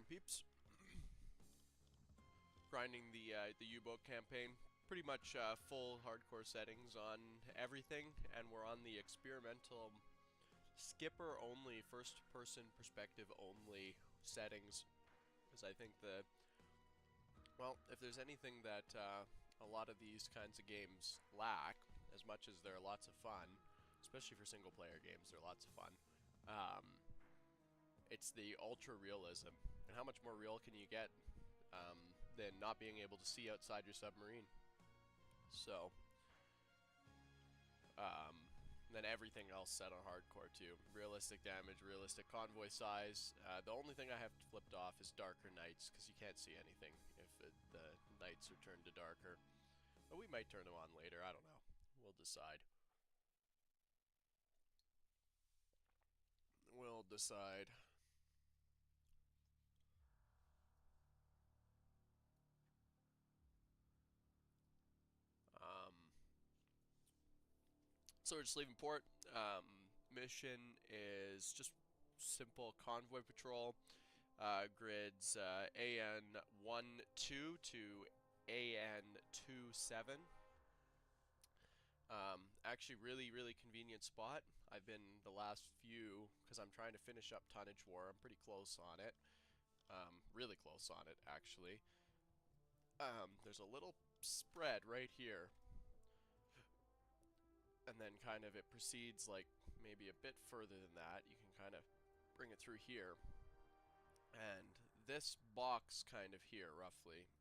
peeps. Grinding the U-boat campaign. Pretty much full hardcore settings on everything, and we're on the experimental skipper only, first person perspective only settings. Because I think well, if there's anything that a lot of these kinds of games lack, as much as they're lots of fun, especially for single player games, they're lots of fun, it's the ultra realism. And how much more real can you get than not being able to see outside your submarine? So, then everything else set on hardcore too. Realistic damage, realistic convoy size. The only thing I have flipped off is darker nights, because you can't see anything if the nights are turned to darker. But we might turn them on later, I don't know. We'll decide. We'll decide. So we're just leaving port. Mission is just simple convoy patrol. Grids AN12 to AN27. Actually, really convenient spot. I've been the last few, because I'm trying to finish up Tonnage War. I'm pretty close on it. Really close on it, actually. There's a little spread right here. And then kind of it proceeds like maybe a bit further than that. You can kind of bring it through here. And this box kind of here, roughly,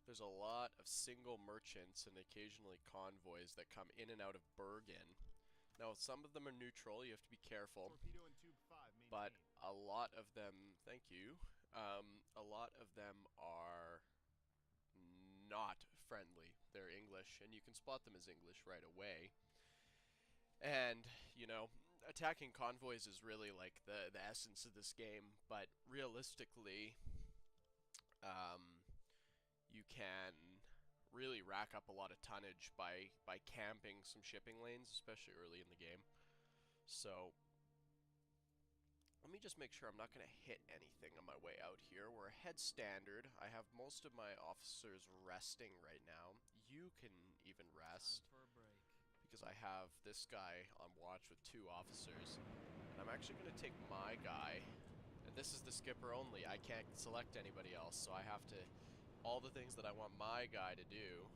there's a lot of single merchants and occasionally convoys that come in and out of Bergen. Now, some of them are neutral, you have to be careful. Torpedo in tube 5, but a lot of them, thank you, a lot of them are not friendly. They're English, and you can spot them as English right away. And, you know, attacking convoys is really like the essence of this game, but realistically, you can really rack up a lot of tonnage by camping some shipping lanes, especially early in the game. So let me just make sure I'm not going to hit anything on my way out here. We're ahead standard. I have most of my officers resting right now. You can even rest, time for a break, because I have this guy on watch with 2 officers. And I'm actually going to take my guy, and this is the skipper only. I can't select anybody else, so I have to, all the things that I want my guy to do,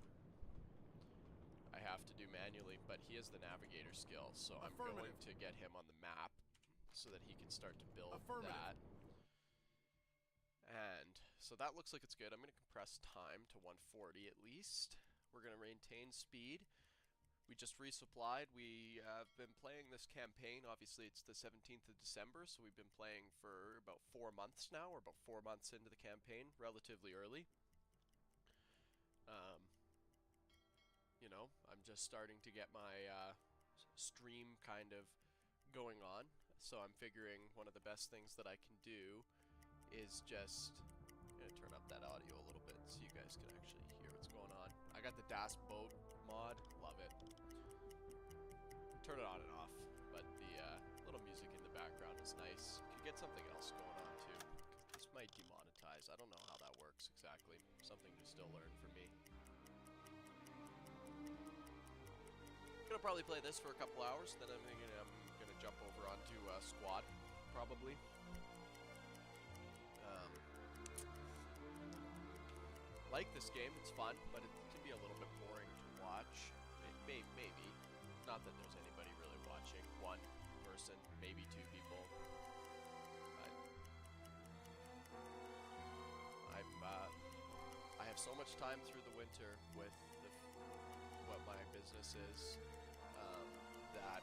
I have to do manually, but he has the navigator skill, so I'm going to get him on the map so that he can start to build that. And so that looks like it's good. I'm going to compress time to 140 at least. We're going to maintain speed. We just resupplied. We have been playing this campaign. Obviously, it's the 17th of December, so we've been playing for about 4 months now. We're about 4 months into the campaign, relatively early. You know, I'm just starting to get my stream kind of going on. So I'm figuring one of the best things that I can do is just... I'm going to turn up that audio a little bit so you guys can actually hear what's going on. I got the Das Boat mod. Love it. Turn it on and off. But the little music in the background is nice. Could get something else going on too. This might demonetize. I don't know how that works exactly. Something to still learn for me. I'm gonna probably play this for a couple hours, then I'm gonna jump over onto Squad, probably. Like this game, it's fun, but it can be a little bit boring to watch. Maybe. Not that there's anybody really watching. 1 person, maybe 2 people. But I have so much time through the winter with what my business is, that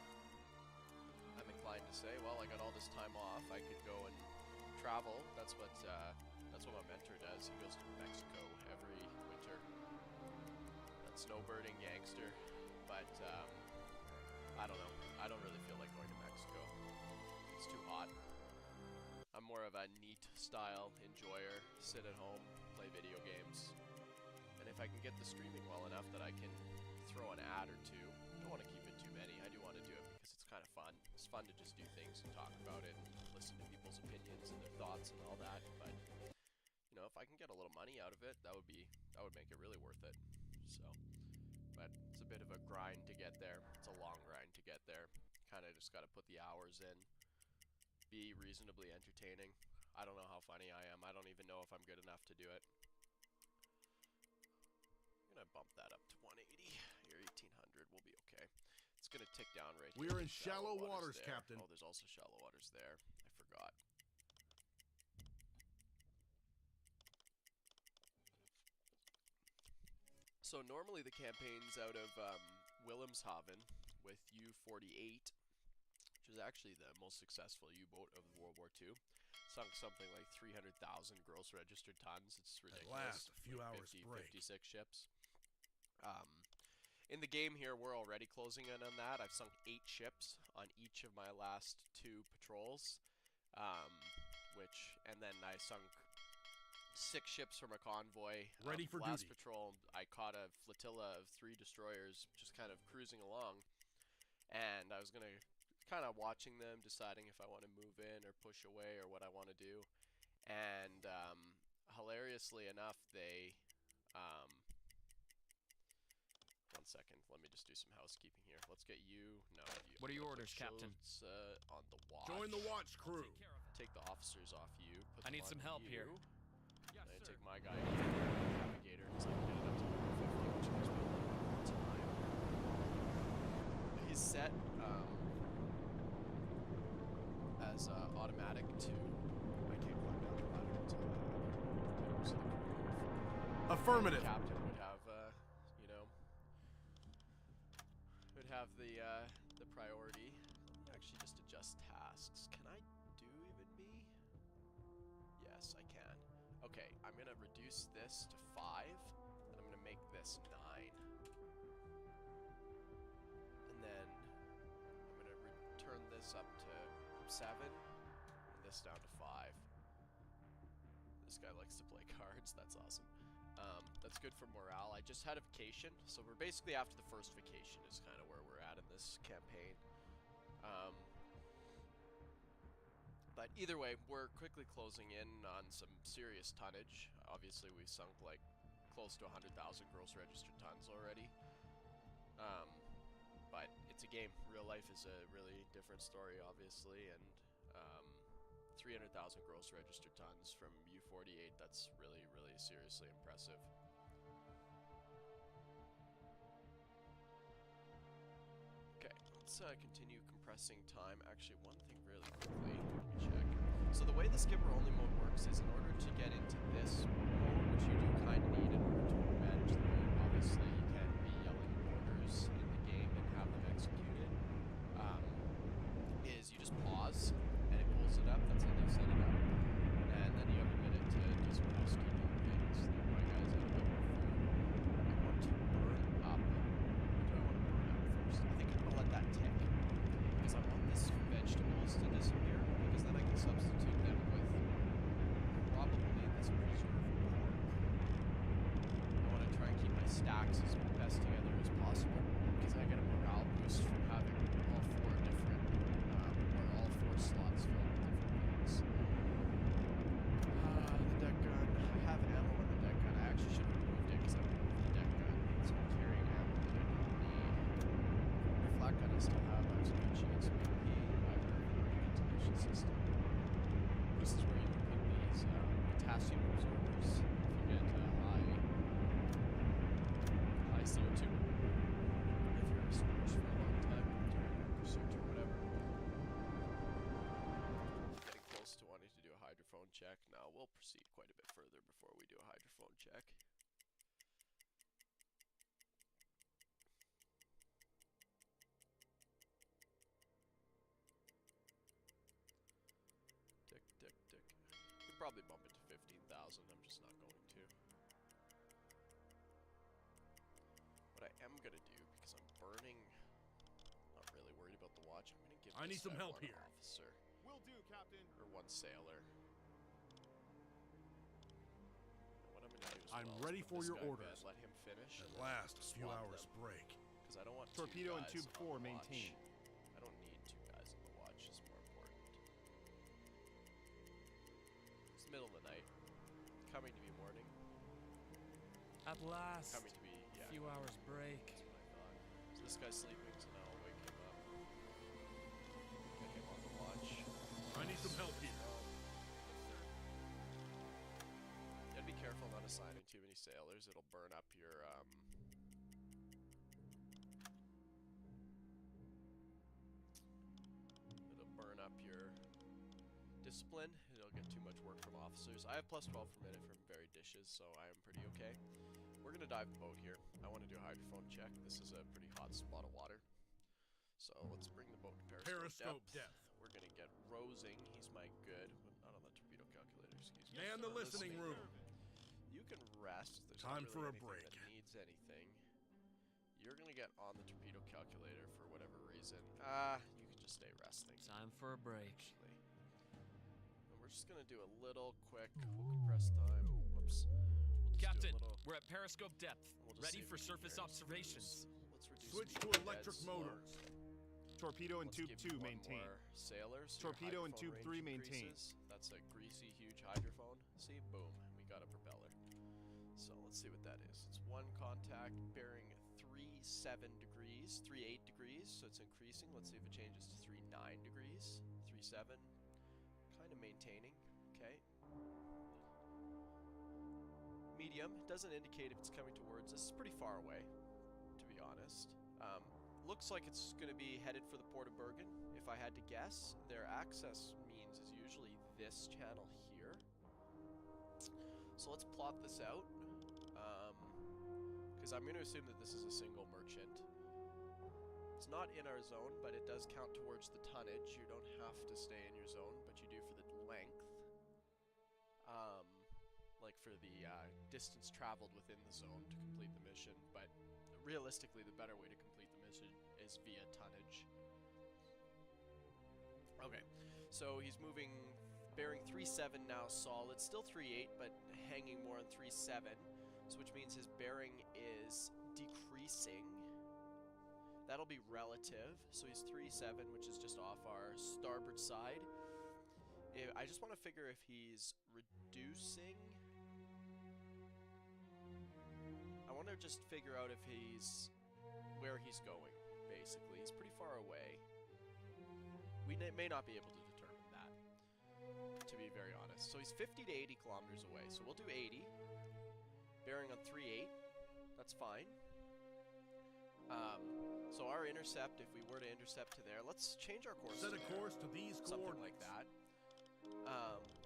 I'm inclined to say, well, I got all this time off, I could go and travel. That's what my mentor does. He goes to Mexico every winter. That snowbirding gangster. But I don't know. I don't really feel like going to Mexico. It's too hot. I'm more of a neat style enjoyer. Sit at home, play video games. And if I can get the streaming well enough that I can throw an ad or 2, I don't want to keep it too many. I do want to do it because it's kind of fun. It's fun to just do things and talk about it and listen to people's opinions and their thoughts and all that. know, if I can get a little money out of it, that would make it really worth it. So, but it's a bit of a grind to get there. It's a long grind to get there. Kind of just got to put the hours in, be reasonably entertaining. I don't know how funny I am. I don't even know if I'm good enough to do it. I'm gonna bump that up to 180. Your 1800 will be okay. It's gonna tick down right here. We're in shallow waters, there. Captain. Oh, there's also shallow waters there. I forgot. So normally the campaign's out of Wilhelmshaven with U-48, which was actually the most successful U-boat of World War II. Sunk something like 300,000 gross registered tons. It's ridiculous. At last, a few like hours 50, break. 56 ships. In the game here, we're already closing in on that. I've sunk 8 ships on each of my last 2 patrols, and then I sunk 6 ships from a convoy. Ready for last duty. patrol, I caught a flotilla of 3 destroyers just kind of cruising along, and I was gonna kind of watching them, deciding if I want to move in or push away or what I want to do. And hilariously enough, they 1 second, let me just do some housekeeping here. Let's get you. No, you. What are your orders, Captain? On the watch. Join the watch crew. Take the officers off you. Put I them need on some help you. here. Yes, I take my guy, navigator, because I can get it up to 150, which gives me a little bit more time. He's set as automatic to. I can't climb down the ladder until members of the crew. Affirmative. The captain would have, you know, would have the priority. Let me actually just adjust tasks. Can I do even me? Yes, I can. Okay, I'm gonna reduce this to 5, and I'm gonna make this 9. And then I'm gonna return this up to 7, and this down to 5. This guy likes to play cards, that's awesome. That's good for morale. I just had a vacation, so we're basically after the first vacation is kind of where we're at in this campaign. But either way, we're quickly closing in on some serious tonnage. Obviously, we've sunk like close to 100,000 gross registered tons already. But it's a game. Real life is a really different story, obviously, and 300,000 gross registered tons from U-48, that's really, really seriously impressive. Okay, let's continue compressing time. Actually, one thing really quickly, let me check. So the way the skipper-only mode works is in order to get into this mode, which you do kind of need in order to manage the boat, obviously you can't be yelling orders in the game and have them executed, is you just pause, and it pulls it up. That's how they set it up. And then you have a minute to do some housekeeping things. My guys have a bit more food. I want to burn up. What do I want to burn up first? I think I'm going to let that tick. Because I want this vegetables to disappear. Because then I can substitute them with probably this preserved pork. I want to try and keep my stacks as best together as possible. Because I get a morale boost from having all 4 different, or all 4 slots filled with different things. The deck gun. I have ammo on the deck gun. I actually should have moved it because I moved the deck gun. So I'm carrying ammo that I don't need. The flat gun I still have. I was switching it to BP. I have a ventilation system. This is where you can put these potassium absorbers if you get high CO2. If you're submerged for a long time during pursuit or whatever. Getting close to wanting to do a hydrophone check. Now we'll proceed quite a bit further before we do a hydrophone check. Tick, tick, tick. Could probably bump it to 15,000. I'm just not going to. What I am gonna do, because I'm burning, not really worried about the watch. I'm gonna give. I need some help 1 here. officer. Will do, Captain. Or 1 sailor. What I'm gonna do is I'm ready for your orders. Let him finish. At last, a few hours them. break. Because I don't want Torpedo 2 and guys tube on 4 the maintain. watch. I don't need 2 guys on the watch. It's more important. It's the middle of the night. coming to be morning. At last. Coming to be, yeah. A few hours break. That's what I thought. So this guy's sleeping, so now I'll wake him up. Get him on the watch. I need some help here. You gotta be careful not assigning too many sailors. It'll burn up your, it'll burn up your discipline. It'll get too much work from officers. I have +12 per minute from varied dishes, so I am pretty okay. We're gonna dive the boat here. I want to do a hydrophone check. This is a pretty hot spot of water. So let's bring the boat to periscope depth. We're gonna get Rosing. He's my good. Not on the torpedo calculator, excuse me. Man the listening room. You can rest. There's Time not for really a break. that needs anything. You're gonna get on the torpedo calculator for whatever reason. You can just stay resting. Time for a break. Actually. And we're just gonna do a little quick. We'll compress time. Whoops. We'll just Captain, do a little, we're at periscope depth. we'll just Ready see for if we can surface hear observations. Let's reduce Switch speed to dead electric slow. motors. Torpedo in Let's tube give you 2 one maintained. more sailor, so your Torpedo in hydrophone tube 3 range maintained. increases. That's a greasy, huge hydrophone. See, boom, we got a propeller. So let's see what that is. It's one contact bearing 37 degrees, 38 degrees, so it's increasing. Let's see if it changes to 39 degrees, 37, kind of maintaining. Okay. Medium doesn't indicate if it's coming towards us. It's pretty far away, to be honest. Looks like it's going to be headed for the port of Bergen. If I had to guess, their access means is usually this channel here. So let's plot this out, because I'm going to assume that this is a single merchant. It's not in our zone, but it does count towards the tonnage. You don't have to stay in your zone, but you do for the length. Like for the distance traveled within the zone to complete the mission, but realistically the better way to complete the mission is via tonnage. Okay, so he's moving, bearing 3.7 now solid, still 3.8 but hanging more on 3.7, so which means his bearing is decreasing. That'll be relative, so he's 3.7, which is just off our starboard side. I just want to figure if he's reducing. I want to just figure out if he's where he's going, basically. He's pretty far away. We may not be able to determine that, to be very honest. So he's 50 to 80 kilometers away, so we'll do 80. Bearing on 3.8, that's fine. So our intercept, if we were to intercept to there, let's change our course. Set a course to these something coordinates. like that.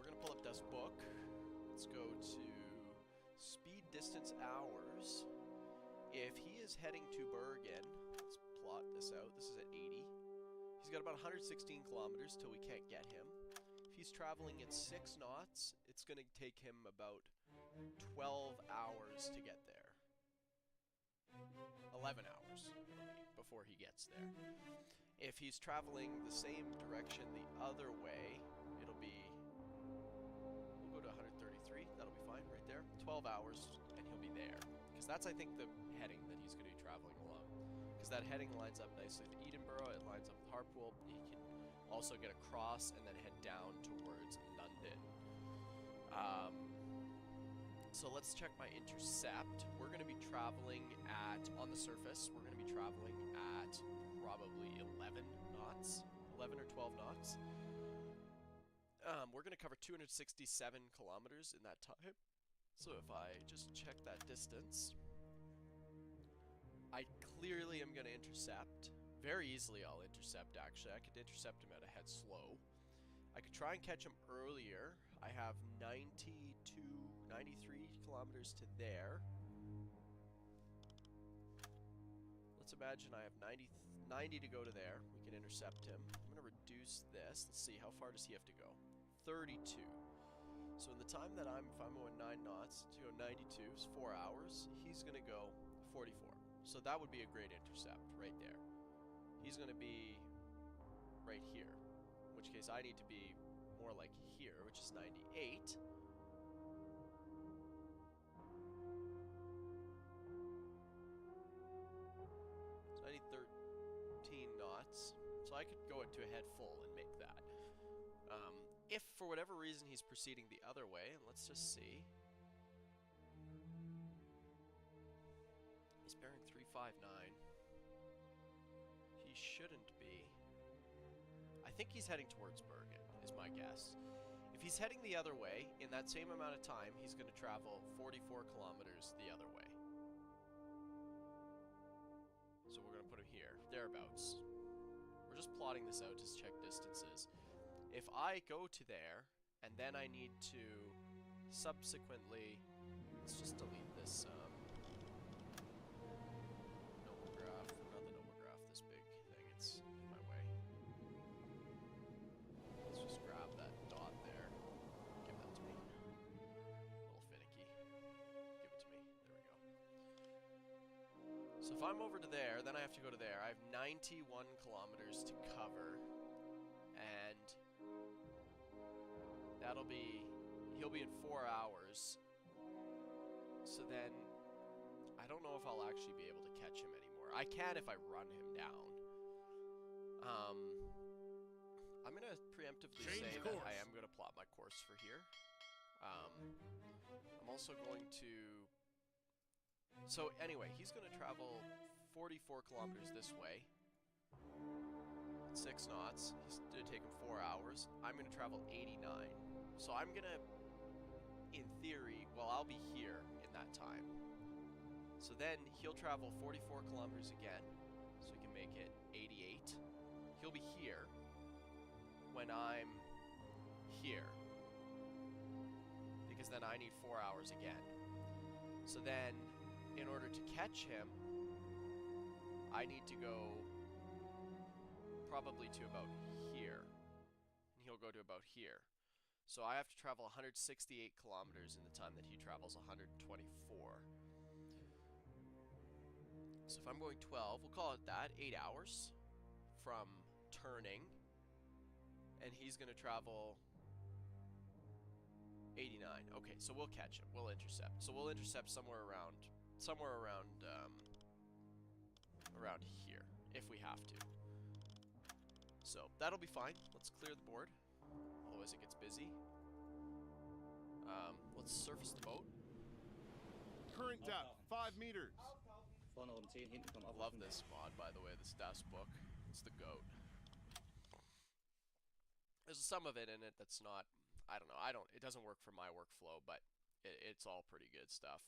We're gonna pull up Das Book. Let's go to speed distance hours. If he is heading to Bergen, let's plot this out. This is at 80. He's got about 116 kilometers till we can't get him. If he's traveling at 6 knots, it's gonna take him about 12 hours to get there. 11 hours it'll be before he gets there. If he's traveling the same direction the other way, it'll be, we'll go to 133, that'll be fine right there. 12 hours and he'll be there. Because that's, I think, the heading that he's going to be traveling along. Because that heading lines up nicely with Edinburgh, it lines up with Harpole. He can also get across and then head down towards London. So let's check my intercept. We're going to be traveling at, on the surface, we're going to be traveling at probably 11 knots, 11 or 12 knots. We're going to cover 267 kilometers in that time. So if I just check that distance, I clearly am going to intercept. Very easily I'll intercept, actually. I could intercept him at a head slow. I could try and catch him earlier. I have 93 kilometers to there. Let's imagine I have 90 to go to there. We can intercept him. I'm going to reduce this. Let's see, how far does he have to go? 32. So in the time that if I'm going 9 knots to go 92, is 4 hours. He's going to go 44. So that would be a great intercept right there. He's going to be right here, in which case I need to be more like here, which is 98. So I need 13 knots. So I could go it to a head full and make that. If for whatever reason he's proceeding the other way, and let's just see. 359. He shouldn't be. I think he's heading towards Bergen, is my guess. If he's heading the other way, in that same amount of time, he's going to travel 44 kilometers the other way. So we're going to put him here, thereabouts. We're just plotting this out to check distances. If I go to there, and then I need to subsequently... Let's just delete this nomograph. Not the nomograph, this big thing. It's in my way. Let's just grab that dot there. Give that to me. A little finicky. Give it to me. There we go. So if I'm over to there, then I have to go to there. I have 91 kilometers to cover. And that'll be... He'll be in 4 hours. So then, I don't know if I'll actually be able to catch him anymore. I can if I run him down. I'm going to preemptively say that I am going to plot my course for here. I'm also going to... So anyway, he's going to travel 44 kilometers this way. 6 knots. It's going to take him 4 hours. I'm going to travel 89. So I'm going to, in theory, well, I'll be here in that time. So then he'll travel 44 kilometers again. So we can make it 88. He'll be here when I'm here. Because then I need 4 hours again. So then, in order to catch him, I need to go probably to about here. And he'll go to about here. So I have to travel 168 kilometers in the time that he travels 124. So if I'm going 12, we'll call it that, 8 hours from turning. And he's going to travel 89. Okay, so we'll catch him. We'll intercept. So we'll intercept somewhere around around here, if we have to. So that'll be fine. Let's clear the board. Otherwise it gets busy. Let's surface the boat. Current depth, 5 meters. I love this mod, by the way, this DAS book. It's the GOAT. There's some of it in it that's not, I don't know, it doesn't work for my workflow, but it's all pretty good stuff.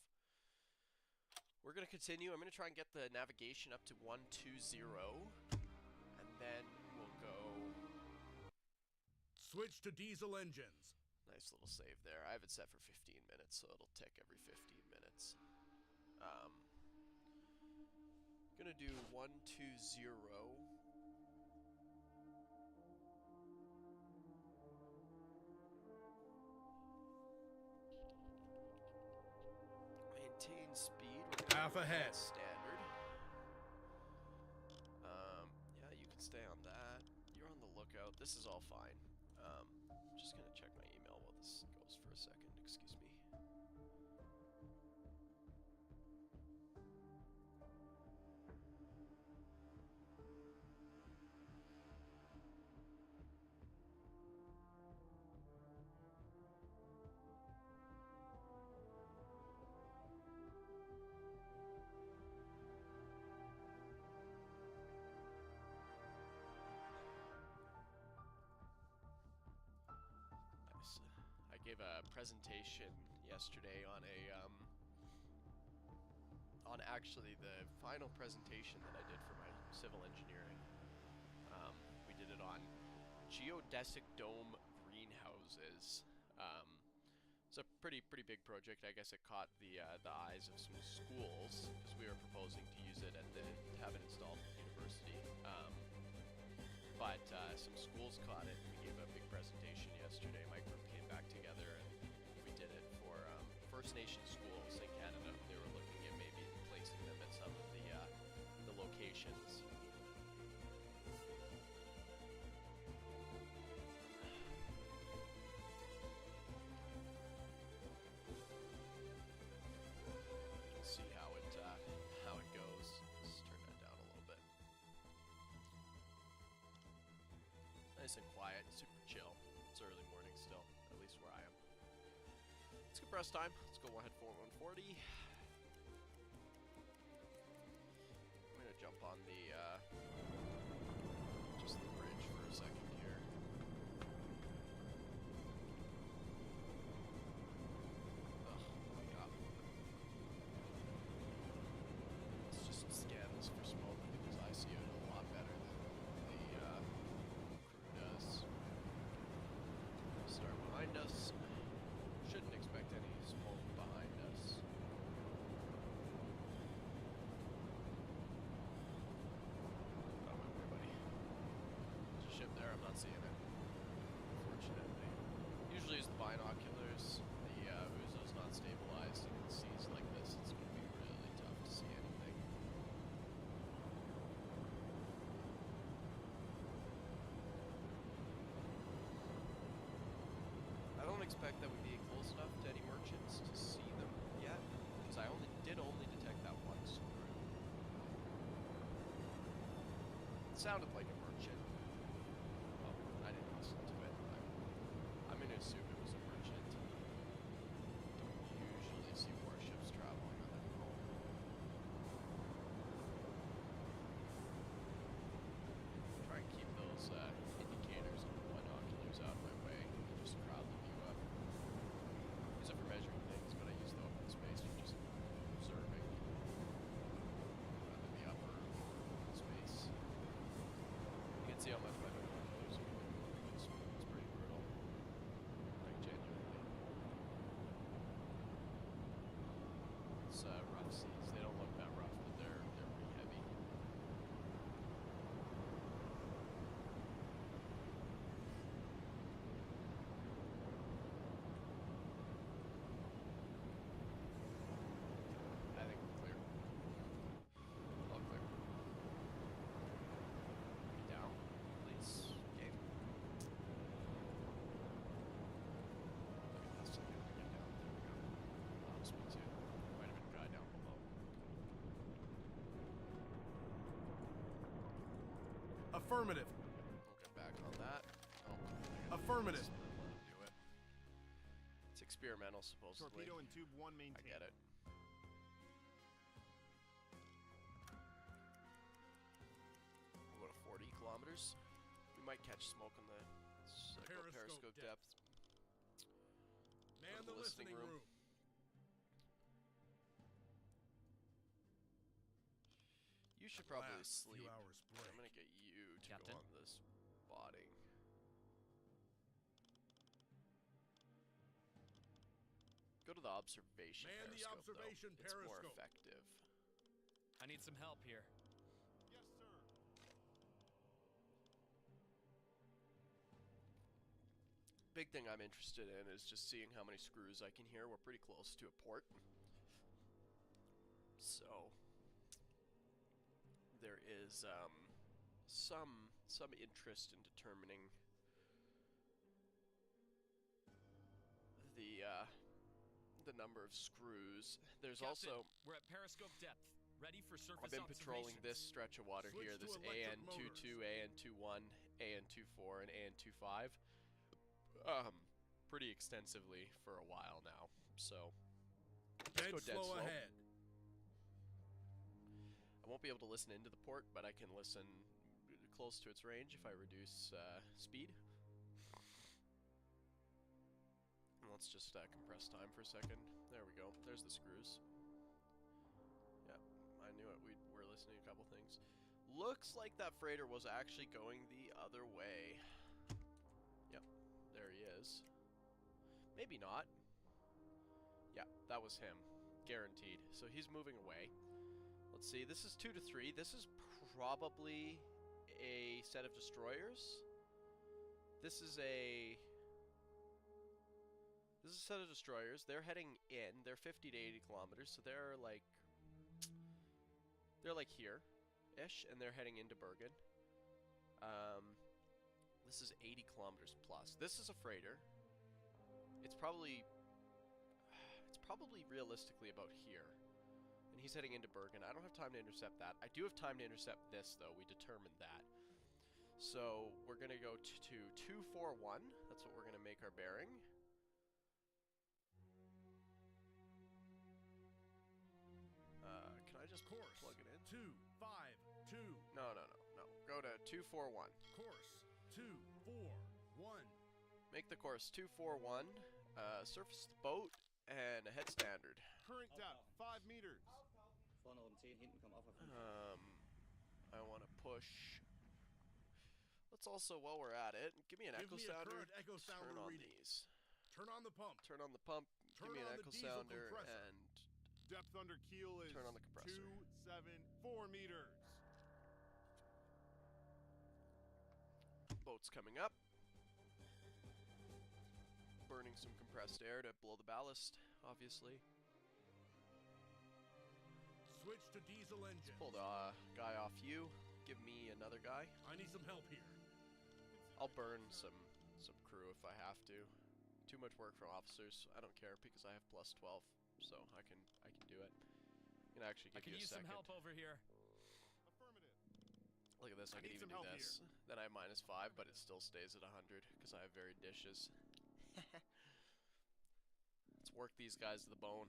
We're going to continue. I'm going to try and get the navigation up to 120, and then we'll go... Switch to diesel engines. Nice little save there. I have it set for 15 minutes, so it'll tick every 15 minutes. Gonna do 120. Maintain speed. Half ahead. Standard. Yeah, you can stay on that. You're on the lookout. This is all fine. I'm just gonna check my email while this goes for a second. Excuse me. I gave a presentation yesterday on actually the final presentation that I did for my civil engineering. We did it on geodesic dome greenhouses. It's a pretty big project. I guess it caught the eyes of some schools because we were proposing to use it have it installed at the university. But some schools caught it. We gave a big presentation yesterday. My group came back together and we did it for First Nation schools in Canada. They were looking at maybe placing them at some of the locations. We'll see how it goes. Let's turn that down a little bit. Nice and quiet, super chill. It's early morning still, at least where I am. Let's get press time. Let's go ahead for 140. jump on the, just the bridge for a second here. Ugh, yeah. Let's just scan this for smoke because I see it a lot better than the, crew does. Start behind us. Shouldn't expect any smoke behind us. Oh, wait, buddy. There's a ship there. I'm not seeing it, unfortunately. Usually use the binoculars. The Uzo's not stabilized, and in seas like this, it's going to be really tough to see anything. I don't expect that we'd be close enough to any merchants to see them yet, because I did only detect that one screw. It sounded like a merchant. Well, I didn't listen to it. I'm gonna assume it was a merchant. Don't usually see warships traveling on that road. Try and keep those indicators and binoculars out of my way. Just crowd the view up. Use it for measuring things, but I use the open space for just observing. Rather than the upper or lower open space. You can see how much my binoculars are moving. It's pretty brutal. Like, genuinely. It's rough seas. They don't look that rough, but they're pretty heavy. I think we're clear. All clear. Be down, please. Okay. That's still good to get down. There we go. Allows me to. Might have been a guy down below. Affirmative. We'll get back on that. Oh, I gotta Affirmative. do this, but let him do it. It's experimental, supposedly. Torpedo and tube 1 I maintained. get it. We'll go to 40 kilometers. We might catch smoke in the periscope depth. Man to the listening room. You should probably Last sleep. few hours break. I'm gonna get you to Captain? go on this spotting. Go to the observation Man the periscope, observation though. It's more periscope. effective. I need some help here. Yes, sir. Big thing I'm interested in is just seeing how many screws I can hear. We're pretty close to a port. So there is some interest in determining the number of screws. There's Captain, also we're at periscope depth, ready for surface I've been patrolling this observations. stretch of water Switch here, to this electric AN22, AN21, AN24, and AN25, pretty extensively for a while now. So Dead go dead slow slow. ahead. I won't be able to listen into the port, but I can listen close to its range if I reduce speed. Let's just compress time for a second. There we go. There's the screws. Yep, I knew it. We're listening to a couple things. Looks like that freighter was actually going the other way. Yep, there he is. Maybe not. Yeah, that was him. Guaranteed. So he's moving away. Let's see. This is 2 to 3. This is probably a set of destroyers. This is a set of destroyers. They're heading in. They're 50 to 80 kilometers, so they're like here-ish, and they're heading into Bergen. This is 80 kilometers plus. This is a freighter. It's probably realistically about here. And he's heading into Bergen. I don't have time to intercept that. I do have time to intercept this, though. We determined that. So we're going to go to 241. That's what we're going to make our bearing. Can I just Course plug it in? 2-5 No. Go to 241. Course 241. Make the course 241. Surface the boat and a head standard. Current depth 5 meters. Vorne um 10, hinten komm auch auf 5. I want to push. Let's also, while we're at it, give me an Give echo me a sounder. current echo sounder Turn on reading. these. Turn on the pump. Turn on the pump. Turn give me an on the echo diesel sounder compressor. and Depth under keel is Turn on the compressor. 274 meters. boat's coming up. Burning some compressed air to blow the ballast, obviously. Switch to diesel engine. Pull the guy off you. Give me another guy. I need some help here. I'll burn some crew if I have to. Too much work for officers. I don't care because I have plus 12, so I can do it. I'm gonna actually I give could you a use some second. help over here. Affirmative. Look at this. I I can need even some do help this. Then I have minus 5, but it still stays at 100 because I have varied dishes. Let's work these guys to the bone.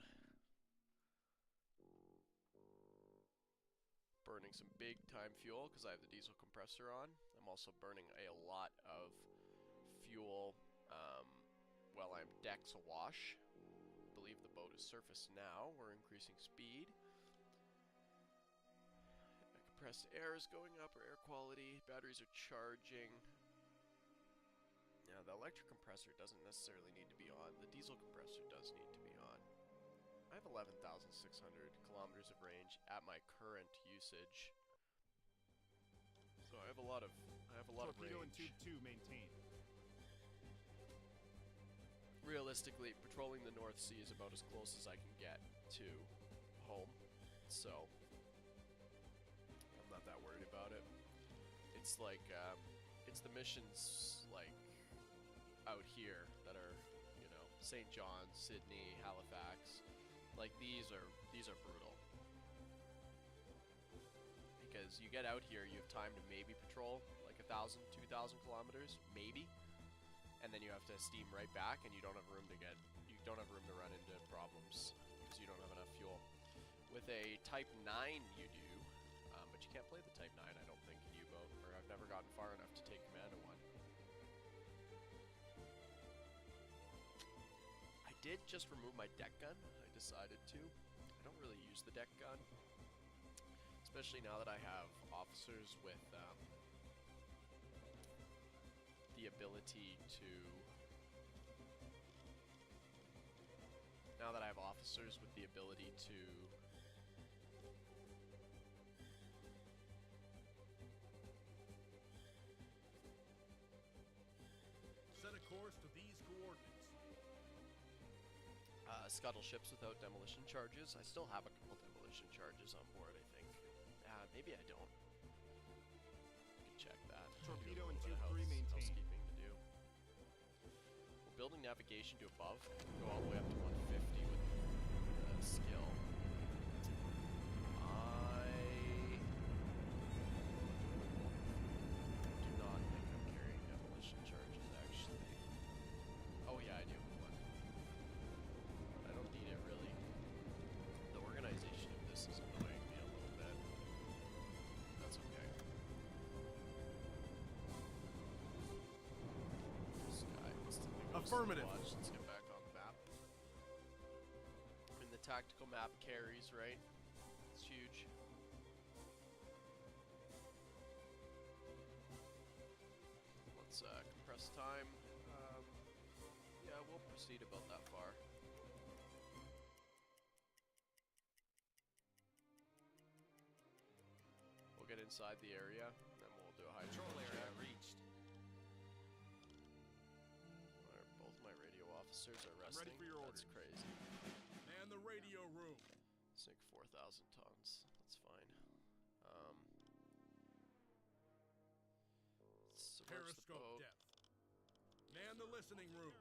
Burning some big time fuel because I have the diesel compressor on. I'm also burning a lot of fuel while I'm decks awash. I believe the boat is surface now. We're increasing speed. Compressed air is going up, or air quality. Batteries are charging. Now, the electric compressor doesn't necessarily need to be on. The diesel compressor does need to be on. I have 11,600 kilometers of range at my current usage. So I have a lot of Torpedo and range. tube 2 maintained. Realistically, patrolling the North Sea is about as close as I can get to home. So I'm not that worried about it. It's like it's the missions like out here that are, you know, St. John's, Sydney, Halifax. Like these are brutal. Because you get out here, you have time to maybe patrol like 1,000, 2,000 kilometers, maybe, and then you have to steam right back, and you don't have room to run into problems because you don't have enough fuel. With a Type 9, you do, but you can't play the Type 9, I don't think, in U-boat, or I've never gotten far enough to take command of one. I did just remove my deck gun. I decided to. I don't really use the deck gun, especially now that I have officers with the ability to. Now that I have officers with the ability to. Set a course to these coordinates. Scuttle ships without demolition charges. I still have a couple demolition charges on board, I think. Maybe I don't. I can check that. Torpedo I do and have a little tube 3 bit of maintained. housekeeping to do. We're building navigation to above. Go all the way up to 150 with skill. I do not think I'm carrying demolition charges, actually. Oh yeah, I do. I don't need it really. The organization of this is annoying me a little bit. That's okay. Sky, what's the thing? Affirmative. Watch. Let's get back on the map. I mean, the tactical map carries, right? It's huge. Let's compress time. Yeah, we'll proceed about that far. We'll get inside the area, and then we'll do a hydrogen Control area check. reached. Both my radio officers are resting. ready for your That's orders. crazy. Man the radio room. Sink 4,000 tons. That's fine. Submerge the Periscope boat. depth. Man the listening room.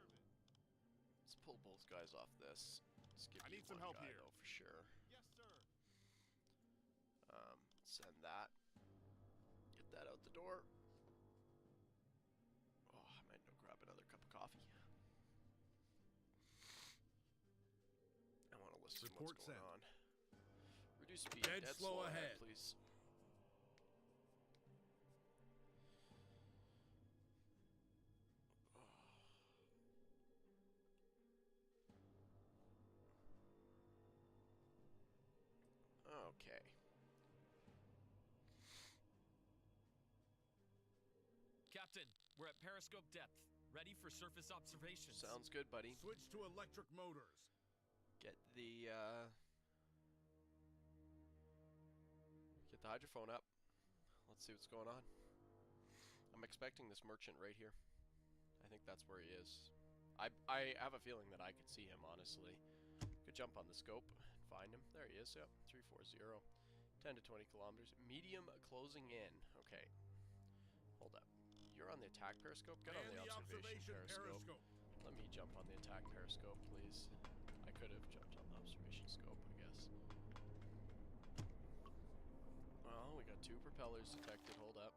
Let's pull both guys off this. Let's give I you need some one help guy here. though for sure. Yes, sir. Send that. Get that out the door. Oh, I might go grab another cup of coffee. I want to listen to what's Report going sent. on. Reduce speed. Dead slow ahead, ahead. please. Captain, we're at periscope depth, ready for surface observations. Sounds good, buddy. Switch to electric motors. Get the hydrophone up. Let's see what's going on. I'm expecting this merchant right here. I think that's where he is. I have a feeling that I could see him, honestly. Could jump on the scope and find him. There he is. Yep, 340. 10 to 20 kilometers. Medium closing in. Okay. Hold up. You're on the attack periscope? Get on the observation periscope. Let me jump on the attack periscope, please. I could have jumped on the observation scope, I guess. Well, we got 2 propellers detected. Hold up.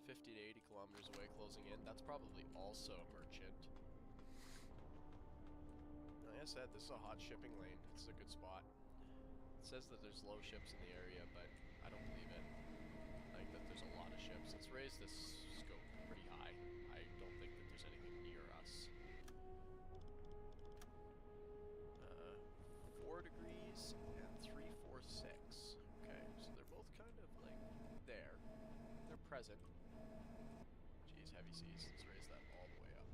50 to 80 kilometers away, closing in. That's probably also a merchant. Like I said, this is a hot shipping lane. This is a good spot. It says that there's low ships in the area, but I don't believe it. I think that there's a lot of ships. Let's raise this scope pretty high. I don't think that there's anything near us. 4 degrees and 346. Okay, so they're both kind of like there. They're present. Jeez, heavy seas. Let's raise that all the way up.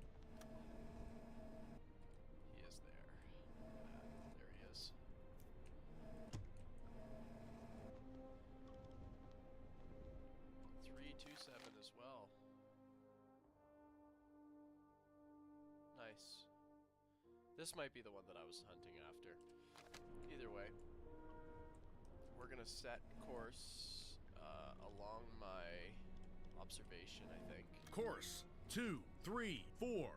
He is there. There he is. As well. Nice. This might be the one that I was hunting after. Either way, we're gonna set course along my observation, I think. Course 2, 3, 4.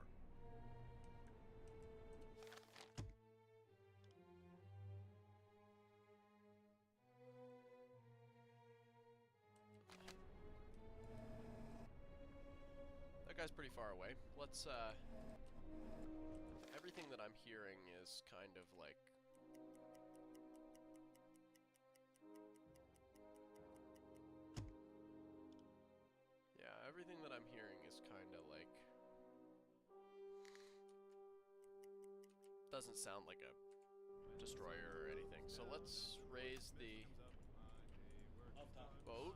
That guy's pretty far away. Let's, everything that I'm hearing is kind of like... Yeah, everything that I'm hearing is kind of like... Doesn't sound like a destroyer or anything. So let's raise the boat.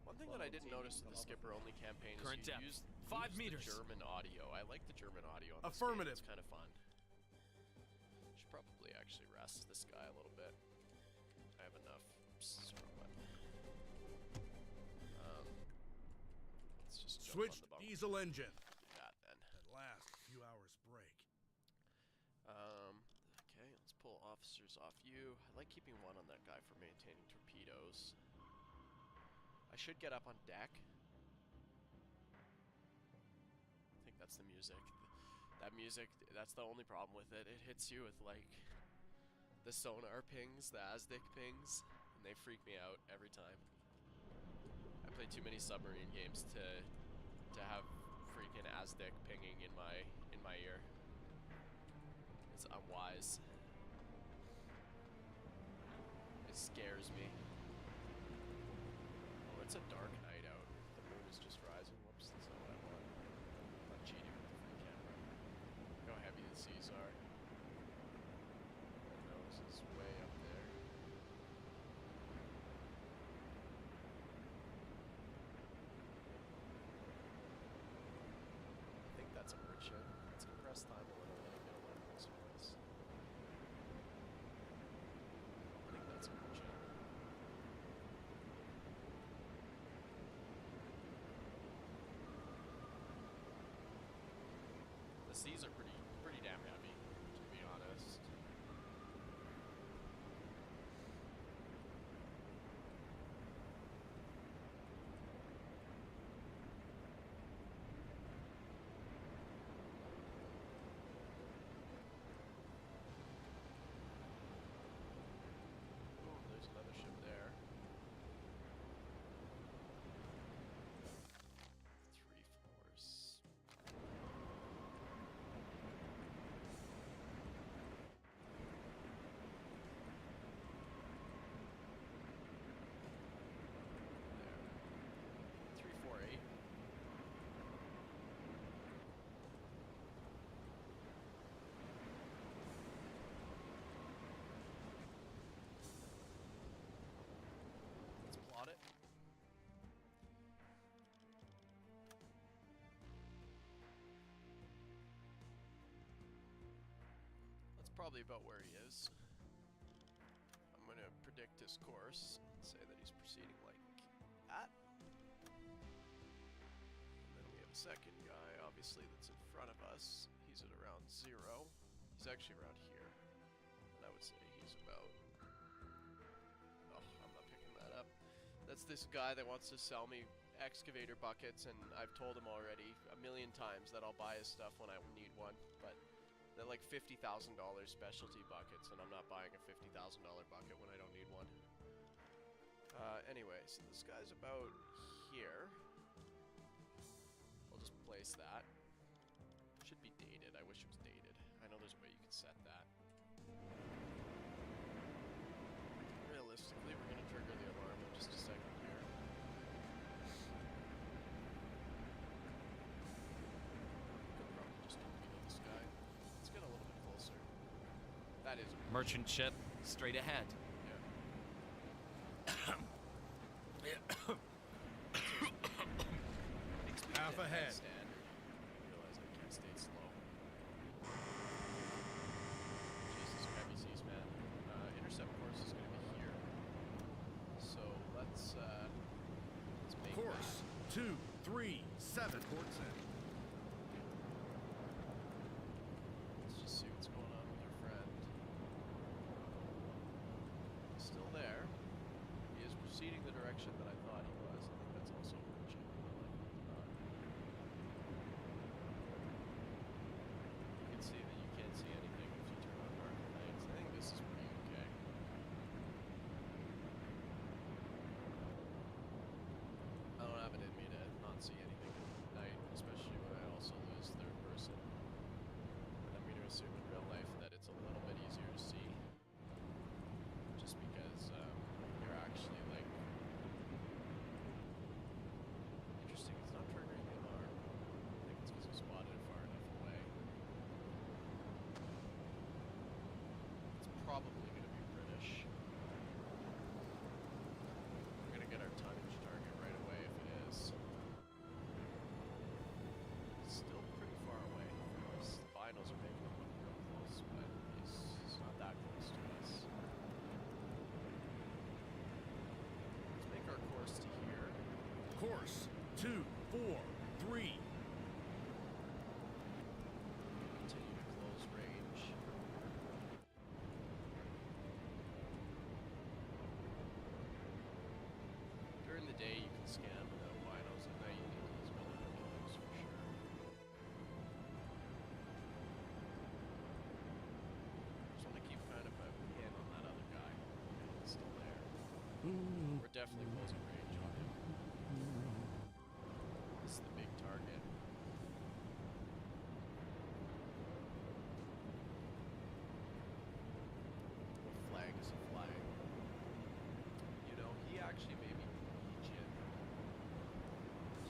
One thing that I didn't notice in the skipper-only campaign is Current you depth, use 5 meters. the German audio. I like the German audio on this Affirmative. game. It's kind of fun. Should probably actually rest this guy a little bit. I have enough. Let's just jump Switch on the bump. diesel engine. Do that then. At last, a few hours break. Okay, let's pull officers off you. I like keeping one on that guy for maintaining torpedoes. I should get up on deck. I think that's the music. That music, that's the only problem with it. It hits you with like the sonar pings, the ASDIC pings, and they freak me out every time. I play too many submarine games to have freaking ASDIC pinging in my ear. It's unwise. It scares me. Oh, it's a dark night out. The moon is just rising. Whoops, that's not what I want. I'm not cheating with the free camera. Look how heavy the seas are. My nose is way up there. I think that's a merchant. Let's compress time a little bit and get a little closer to this. I think that's a merchant. The seas are pretty damn heavy, to be honest. Oh, there's another ship there. 3 floors. probably about where he is. I'm gonna predict his course and say that he's proceeding like that. And then we have a second guy, obviously, that's in front of us. He's at around 0. He's actually around here. And I would say he's about... Oh, I'm not picking that up. That's this guy that wants to sell me excavator buckets, and I've told him already a million times that I'll buy his stuff when I need one, but they're like $50,000 specialty buckets, and I'm not buying a $50,000 bucket when I don't need one. Anyway, so this guy's about here. I'll just place that. Should be dated. I wish it was dated. I know there's a way you can set that. Realistically, we're going to trigger the alarm in just a second here. Could probably just torpedo this guy. Let's get a little bit closer. That is Merchant ship, straight ahead. Half ahead. Standard. I realize I can't stay slow. Jesus, heavy seas, man. Intercept course is going to be here. So let's make Course that. 2, 3, 7. Port set. Let's just see what's going on with our friend. He's still there. He is proceeding the direction that I thought he was. I think that's also merchant. You can see that you can't see anything if you turn on dark nights. I think this is pretty okay. I don't have it in me to not see anything at night, especially when I also lose third person. And I'm going to assume in real life that it's a little bit easier to see. Just because you're actually like... Interesting, it's not triggering the alarm. I think it's because we spotted it far enough away. It's probably going to be British. We're going to get our tonnage target right away if it is. It's still pretty far away from us. The binos are making him look real close, but he's not that close to us. Let's make our course to here. Course 2, 4, 3. Continue to close range. During the day, you can scan without binos. At night, you need those binoculars for sure. Just want to keep kind of a pin on that other guy. He's still there. We're definitely closing range on him. This is the big target. What flag is he flying? You know, he actually may be Norwegian.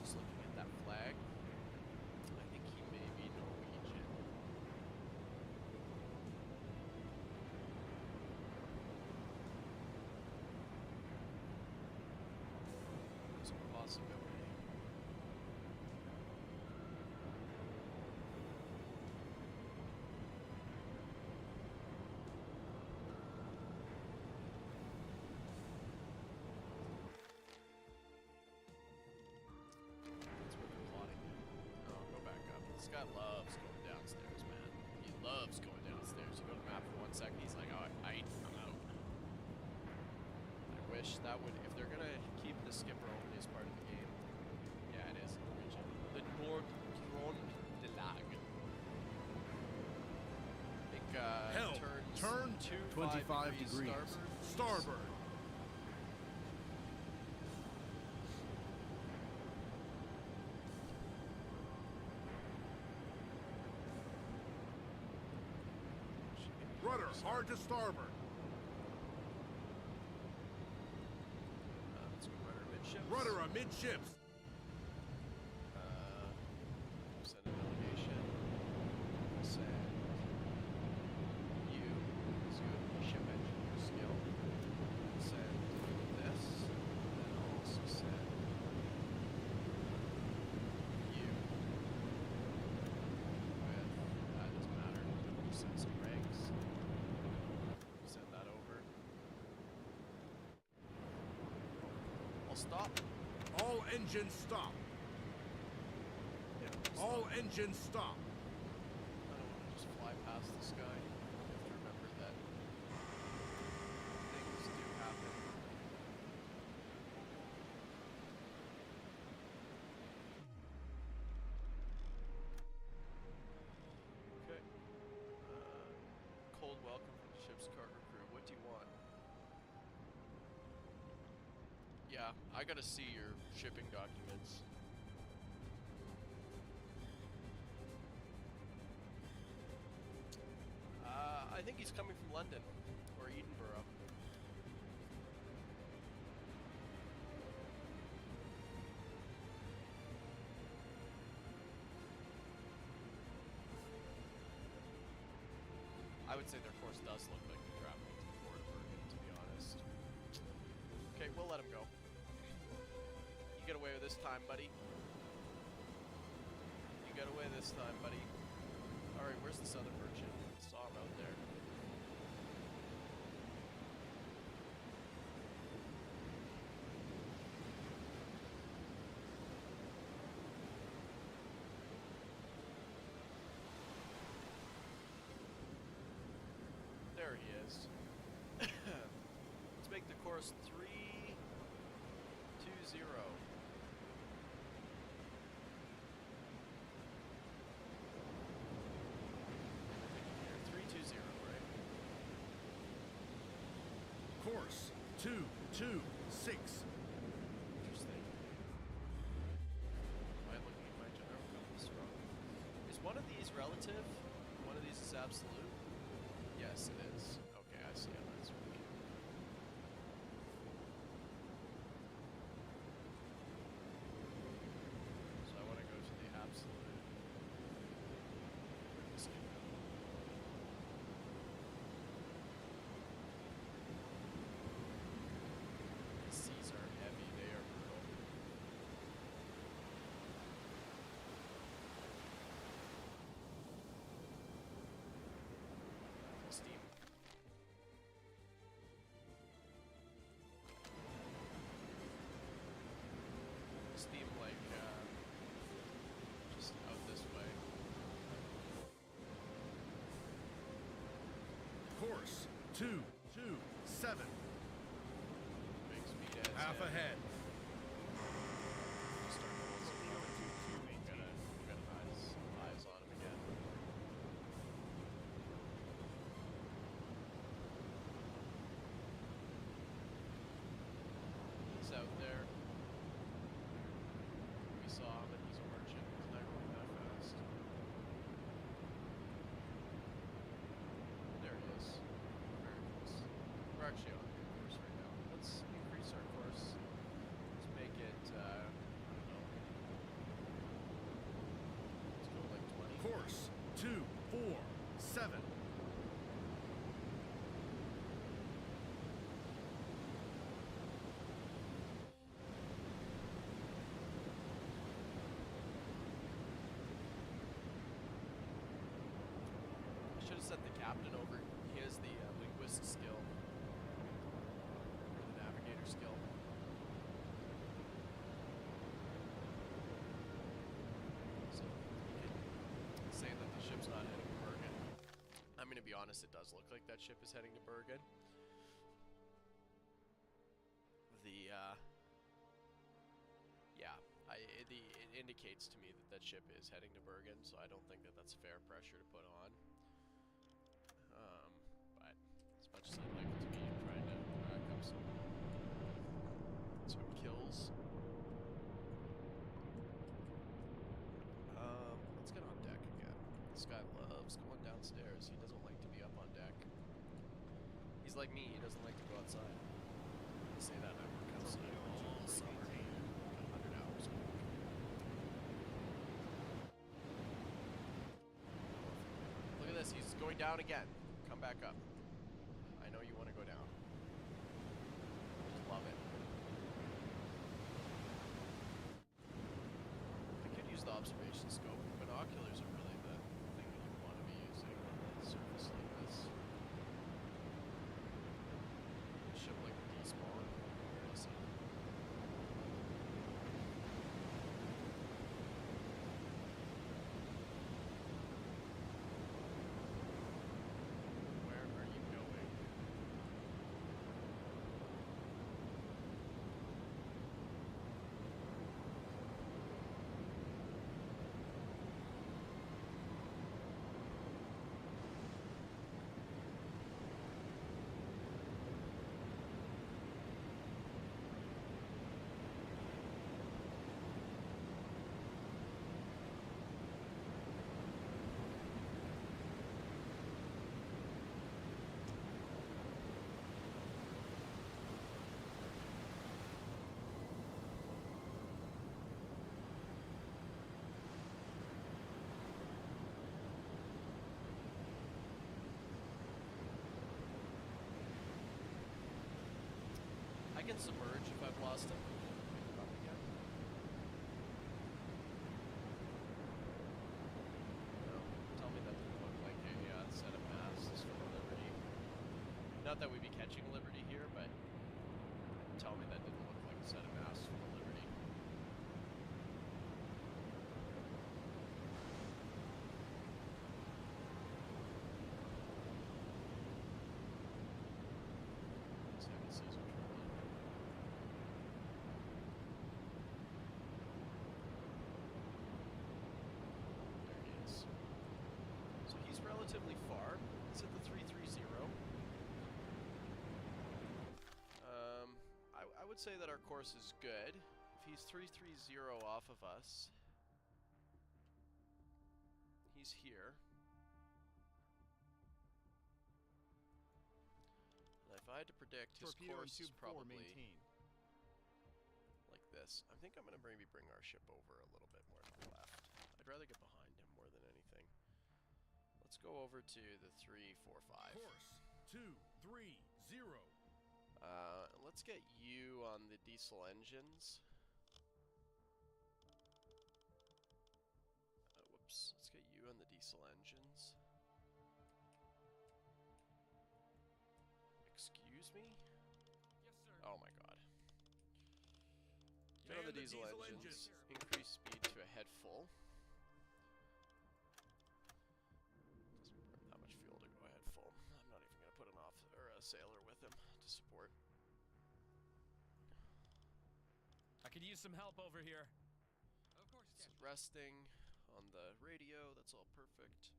Just looking at that flag, I think he may be Norwegian. There's a possibility. That's where they're plotting it. Oh, go back up. This guy loves going downstairs, man. He loves going downstairs. You go to map for 1 second, he's like, oh, I'm out. I wish that would, if they're gonna keep the skipper only as part of the game. Yeah, it is in the region. The Nord de Lag. I think, Help. turn Turn 25 degrees. starboard. Starboard. Rudder hard to starboard. Let's go rudder midships. Rudder amidships. Send a delegation. Send you as good ship engineer skill. Send this. And then also send you with, that doesn't matter, send some ranks. Stop. All engines stop. Yeah, All engines stop. I don't want to just fly past this guy. You have to remember that things do happen. Okay. Cold welcome from the ship's cargo crew. What do you want? Yeah, I gotta see your shipping documents. I think he's coming from London or Edinburgh. I would say their course does look like they're traveling to the port of Bergen, to be honest. Okay, we'll let him go. You get away with this time, buddy. You get away this time, buddy. Alright, where's this other merchant? Saw him out there. There he is. Let's make the course 320. 320, right? Course 226. Interesting. Am I looking at my general compass wrong? Is one of these relative? One of these is absolute? Yes, it is. Okay, I see how that's working. So I want to go to the absolute. Let's do that. The seas are heavy, they are brutal. Steam. Steam like just out this way. Course 227. Big speed as Half head. ahead. Start going slow. We gotta eyes on him again. He's out there. We saw him and he's a merchant. He's not going that fast. There he is. Very close. We're actually on good course right now. Let's increase our course. Let's make it, I don't know. Let's go like 20. Course 247. I should have sent the captain over. He has the linguist skill. Or the navigator skill. So he can say that the ship's not heading to Bergen. I'm gonna be honest, it does look like that ship is heading to Bergen. The yeah, it indicates to me that that ship is heading to Bergen, so I don't think that that's fair pressure to put on. But as much as I'd like it to be, I'm trying to rack up some kills. Let's get on deck again. This guy loves going downstairs. He doesn't like to be up on deck. He's like me, he doesn't like to go outside. I say that I work outside all summer. 100 hours a week. Look at this, he's going down again. Come back up. I know you want to go down. Just love it. I could use the observation scope. Binoculars are really the thing that you want to be using on a surface like this. Ship like despawn. Listen. can submerge if I've lost him. Pick him up again. No, tell me that didn't look like a set of masts for the Liberty. Not that we'd be catching Liberty here, but tell me that didn't look like a set of masts for the Liberty. Relatively far. It's at the 330. I would say that our course is good. If he's 330 off of us, he's here. And if I had to predict, his course is probably like this. I think I'm going to maybe bring our ship over a little bit more to the left. I'd rather get behind him more than anything. Let's go over to the 345. Course 230. Let's get you on the diesel engines. Whoops. Let's get you on the diesel engines. Excuse me? Yes, sir. Oh my god. Get on the diesel engines. Increase speed to a head full. Doesn't burn that much fuel to go ahead full. I'm not even going to put an a sailor with him to support. I could use some help over here. Of course, It's resting on the radio. That's all perfect.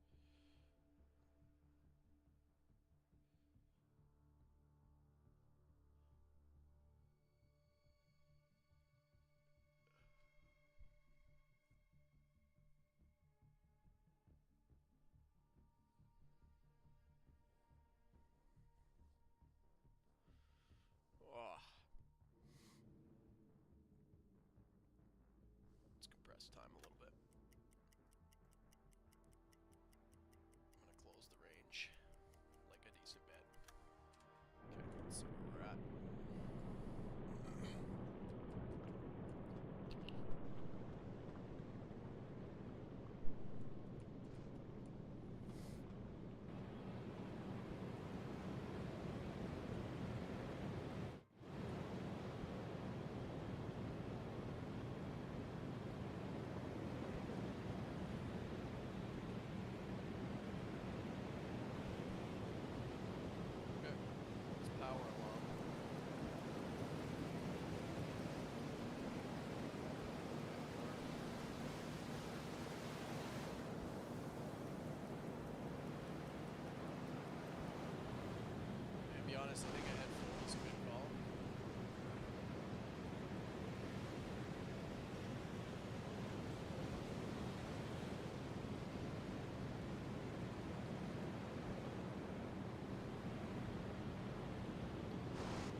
Oh. Let's compress time a little bit. I'm gonna close the range like a decent bit. Okay, let's see where we're at. Okay, let's power along. To be honest, I think a head full is a good call.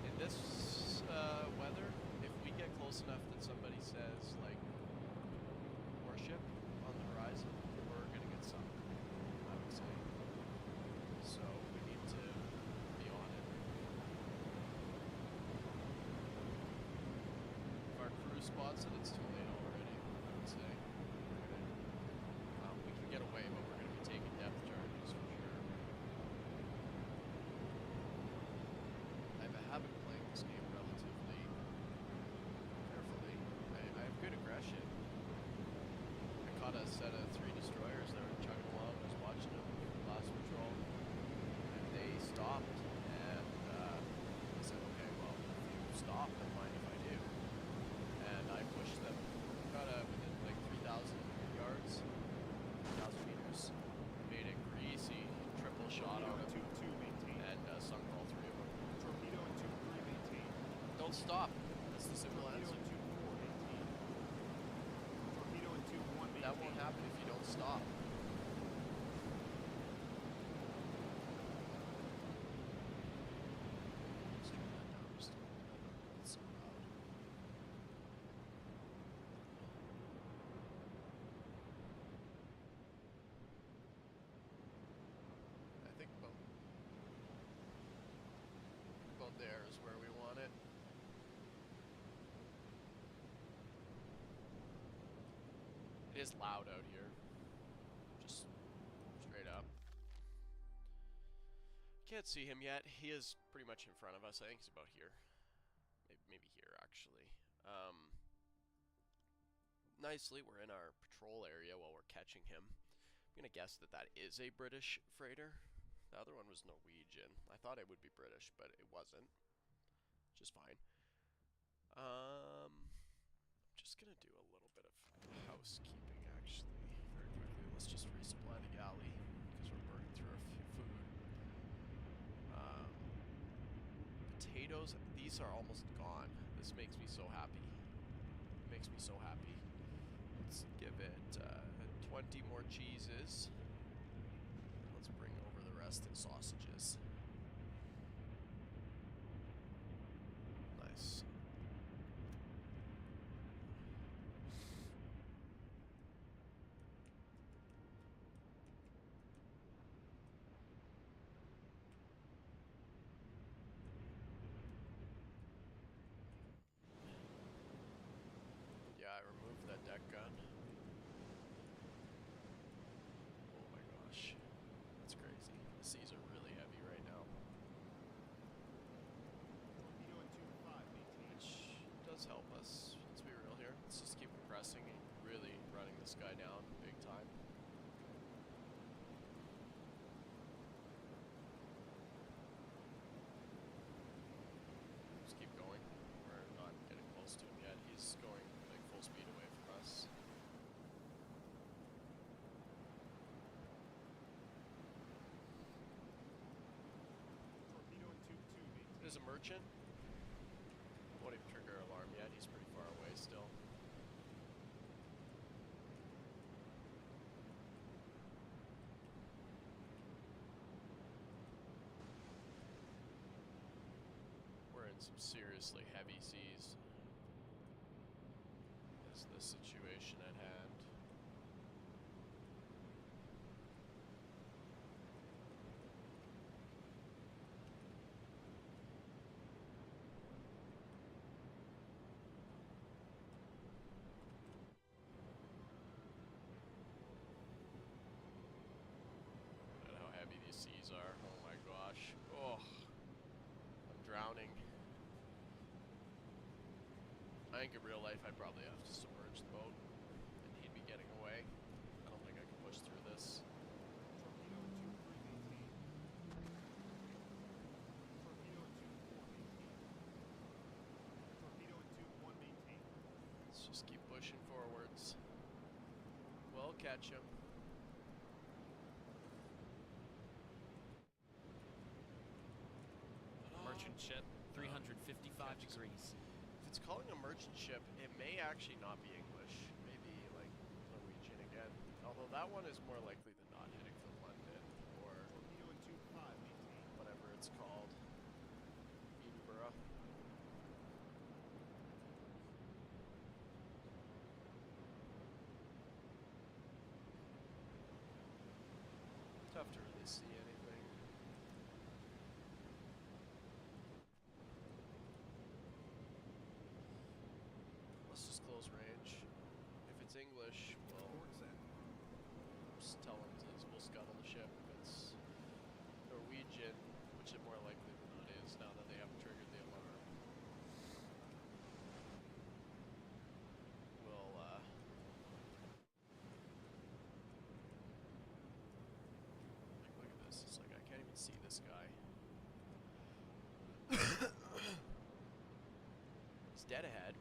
In this weather, if we get close enough that somebody says, like, warship on the horizon, we're gonna get sunk, I would say. So we need to be on it. If our crew spots it, it's too late already, I would say. We can get away, but we're gonna be taking depth charges for sure. I have a habit of playing this game relatively carefully. I have good aggression. I caught a set of 3 destroyers that were chugging along. I was watching them last patrol, and they stopped. And I said, "Okay, well, if you stop, then mind if I do?" And I pushed them. Got within like 3,000 yards, 3,000 meters. Made a greasy triple shot on them, and sunk all 3 of them. Torpedo and 2-3 maintain. Don't stop. That's the simple Torpedo answer. and 2-4 maintain. Torpedo and 2-1 maintain. That won't happen if you don't stop. Let's turn that down just a little bit. It's so loud. I think about there is where we want it. is loud out here. Just straight up. Can't see him yet. He is pretty much in front of us. I think he's about here. Maybe here, actually. Nicely, we're in our patrol area while we're catching him. I'm gonna guess that that is a British freighter. The other one was Norwegian. I thought it would be British, but it wasn't. Which is fine. I'm just gonna do a little bit of housekeeping, actually, very quickly. Let's just resupply the galley, because we're burning through our food. Potatoes, these are almost gone. This makes me so happy. It makes me so happy. Let's give it 20 more cheeses. Let's bring over the rest in sausages. Nice. Yeah, I removed that deck gun. Oh my gosh. That's crazy. The seas are really heavy right now. Which does help us. Let's be real here. Let's just keep compressing and really running this guy down big time. Just keep going. We're not getting close to him yet. He's going like full speed away from us. There's a merchant. Won't even trigger alarm yet. He's pretty far away still. We're in some seriously heavy seas. Is the situation at hand. Look at how heavy these seas are. Oh my gosh. Oh, I'm drowning. I think in real life I'd probably have to submerge the boat and he'd be getting away. I don't think I can push through this. Let's just keep pushing forwards. We'll catch him. Merchant ship, 355 degrees. If it's calling a merchant ship, it may actually not be English. Maybe like Norwegian again. Although that one is more likely than not heading for London or whatever it's called. Edinburgh. Tough to really see anything. Let's just close range. If it's English, we'll just tell them we'll scuttle the ship. If it's Norwegian, which it more likely than not is now that they haven't triggered the alarm, we'll like, look at this. It's like I can't even see this guy. He's dead ahead.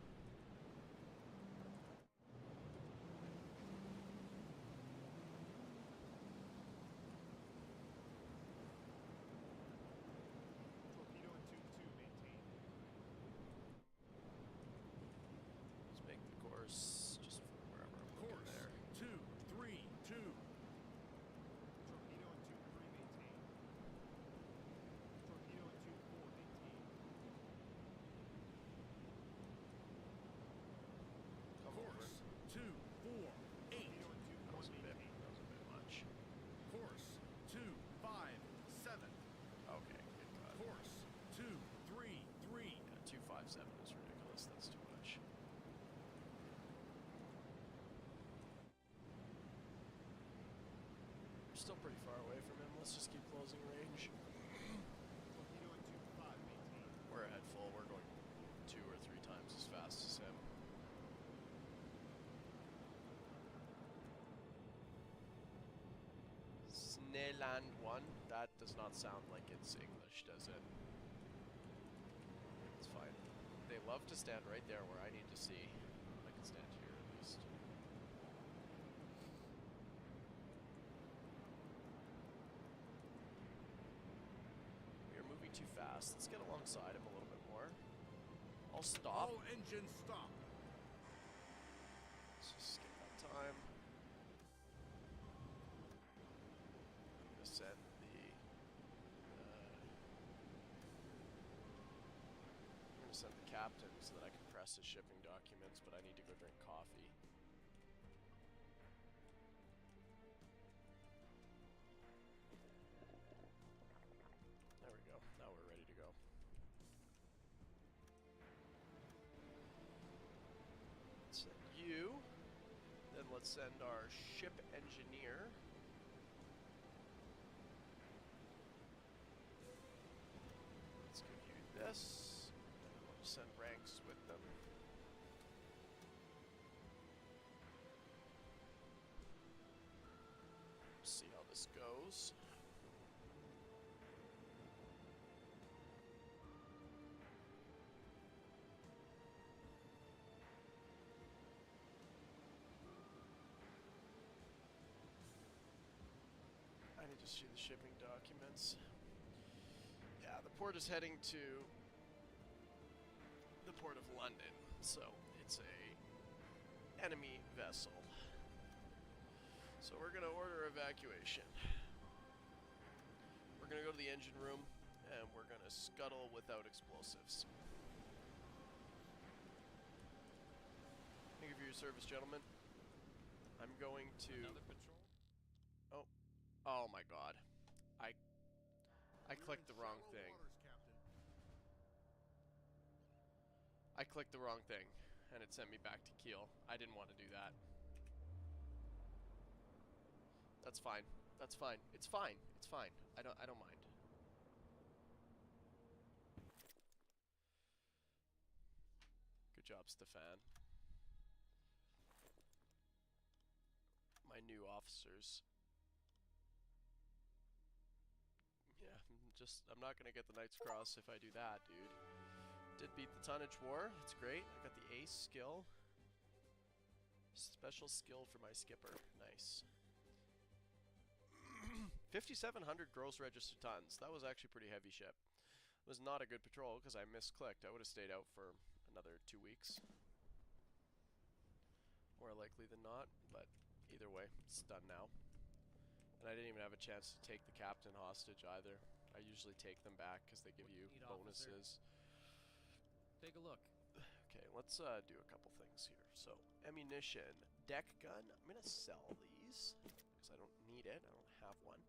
Let's make the course just for wherever I'm looking Course there. 232. still pretty far away from him. Let's just keep closing range. Torpedo at 2-5, maintain. We're ahead full. We're going 2 or 3 times as fast as him. Sneland 1? That does not sound like it's English, does it? It's fine. They love to stand right there where I need to see. I can stand here at least. We are moving too fast. Let's get alongside him a little bit more. I'll stop. All engines stop. Let's just skip that time. I'm gonna send the. I'm gonna send the captain so that I can press his shipping documents, but I need to go drink coffee. There we go. Now we're ready to go. Send you. Then let's send our ship engineer. Let's give you this. And then we'll send ranks with them. See how this goes. I need to see the shipping documents. Yeah, the port is heading to the port of London, so it's a enemy vessel. So we're gonna order evacuation. We're gonna go to the engine room, and we're gonna scuttle without explosives. Thank you for your service, gentlemen. I'm going to... Another patrol? Oh my god. I clicked the wrong thing. I clicked the wrong thing, and it sent me back to Kiel. I didn't want to do that. That's fine. That's fine. It's fine. It's fine. I don't mind. Good job, Stefan. My new officers. Yeah, I'm not gonna get the Knight's Cross if I do that, dude. Did beat the tonnage war. That's great. I got the ace skill. Special skill for my skipper. Nice. 5,700 gross registered tons. That was actually pretty heavy ship. It was not a good patrol because I misclicked. I would have stayed out for another 2 weeks. More likely than not, but either way, it's done now. And I didn't even have a chance to take the captain hostage either. I usually take them back because they give you bonuses. Take a look. Okay, let's do a couple things here. So, ammunition, deck gun. I'm gonna sell these because I don't need it. I don't have one.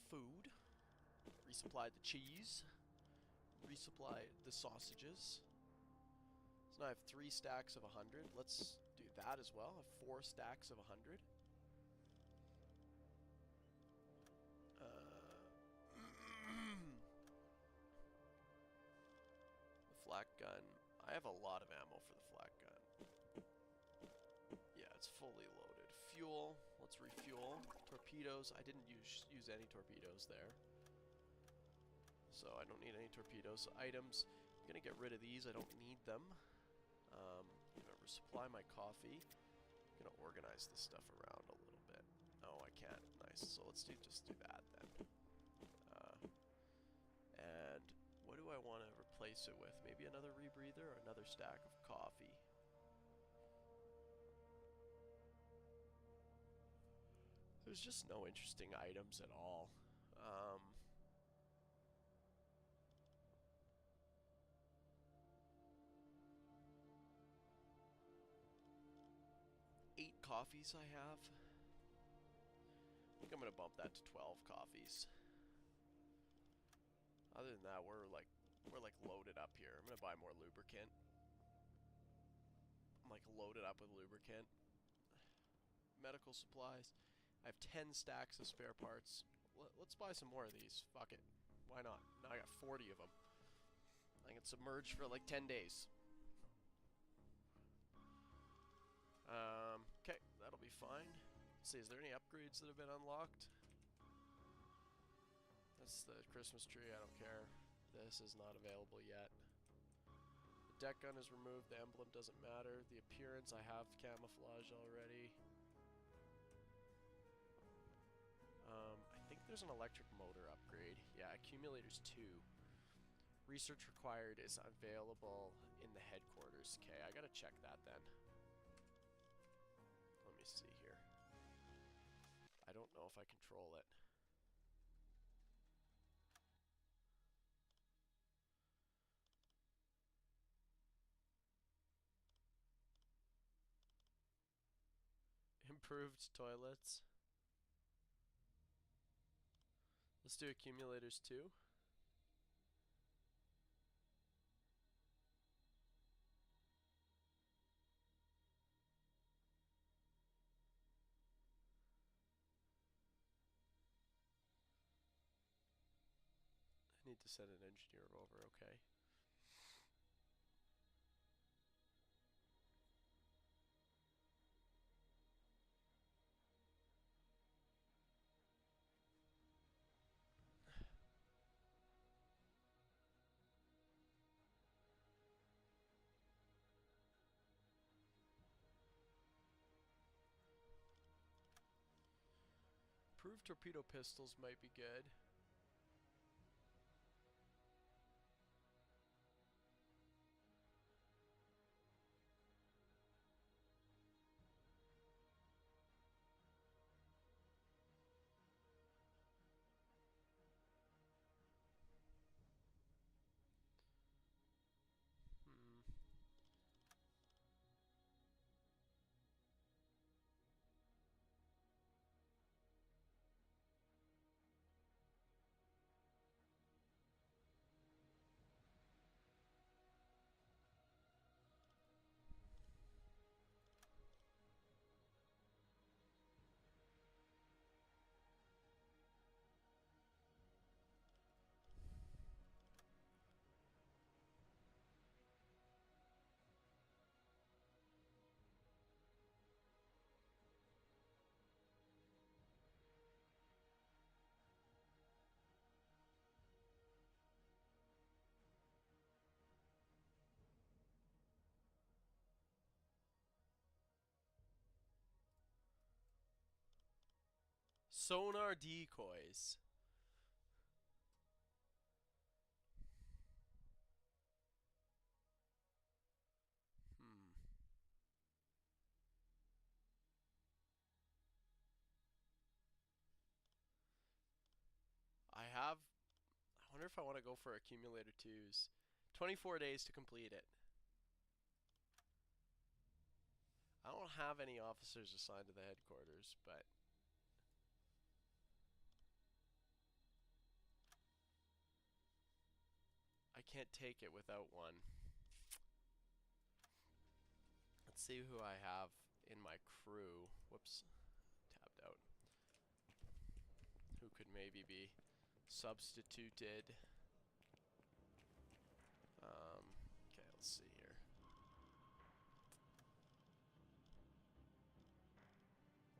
Food. Resupply the cheese. Resupply the sausages. So now I have 3 stacks of 100. Let's do that as well. I have 4 stacks of 100. The flak gun. I have a lot of ammo for the flak gun. Yeah, it's fully loaded. Fuel. Let's refuel. Torpedoes. I didn't use any torpedoes there. So I don't need any torpedoes. Items. I'm gonna get rid of these. I don't need them. Remember, supply my coffee. I'm gonna organize this stuff around a little bit. Oh, I can't. Nice. So let's just do that then. And what do I want to replace it with? Maybe another rebreather or another stack of coffee. There's just no interesting items at all. 8 coffees I have. I think I'm gonna bump that to 12 coffees. Other than that, we're like loaded up here. I'm gonna buy more lubricant. I'm like loaded up with lubricant. medical supplies. I have 10 stacks of spare parts. Let's buy some more of these. Fuck it. Why not? Now I got 40 of them. I can submerge for like 10 days. Okay, that'll be fine. Let's see, is there any upgrades that have been unlocked? That's the Christmas tree, I don't care. This is not available yet. The deck gun is removed, the emblem doesn't matter. The appearance, I have camouflage already. I think there's an electric motor upgrade. Yeah, accumulators 2. Research required is available in the headquarters. Okay, I gotta check that then. Let me see here. I don't know if I control it. Improved toilets. Let's do accumulators 2. I need to send an engineer over, okay. Improved torpedo pistols might be good. Sonar decoys. I wonder if I want to go for accumulator 2s. 24 days to complete it. I don't have any officers assigned to the headquarters, but I can't take it without one. Let's see who I have in my crew. Whoops, tabbed out. Who could maybe be substituted. Okay, let's see here.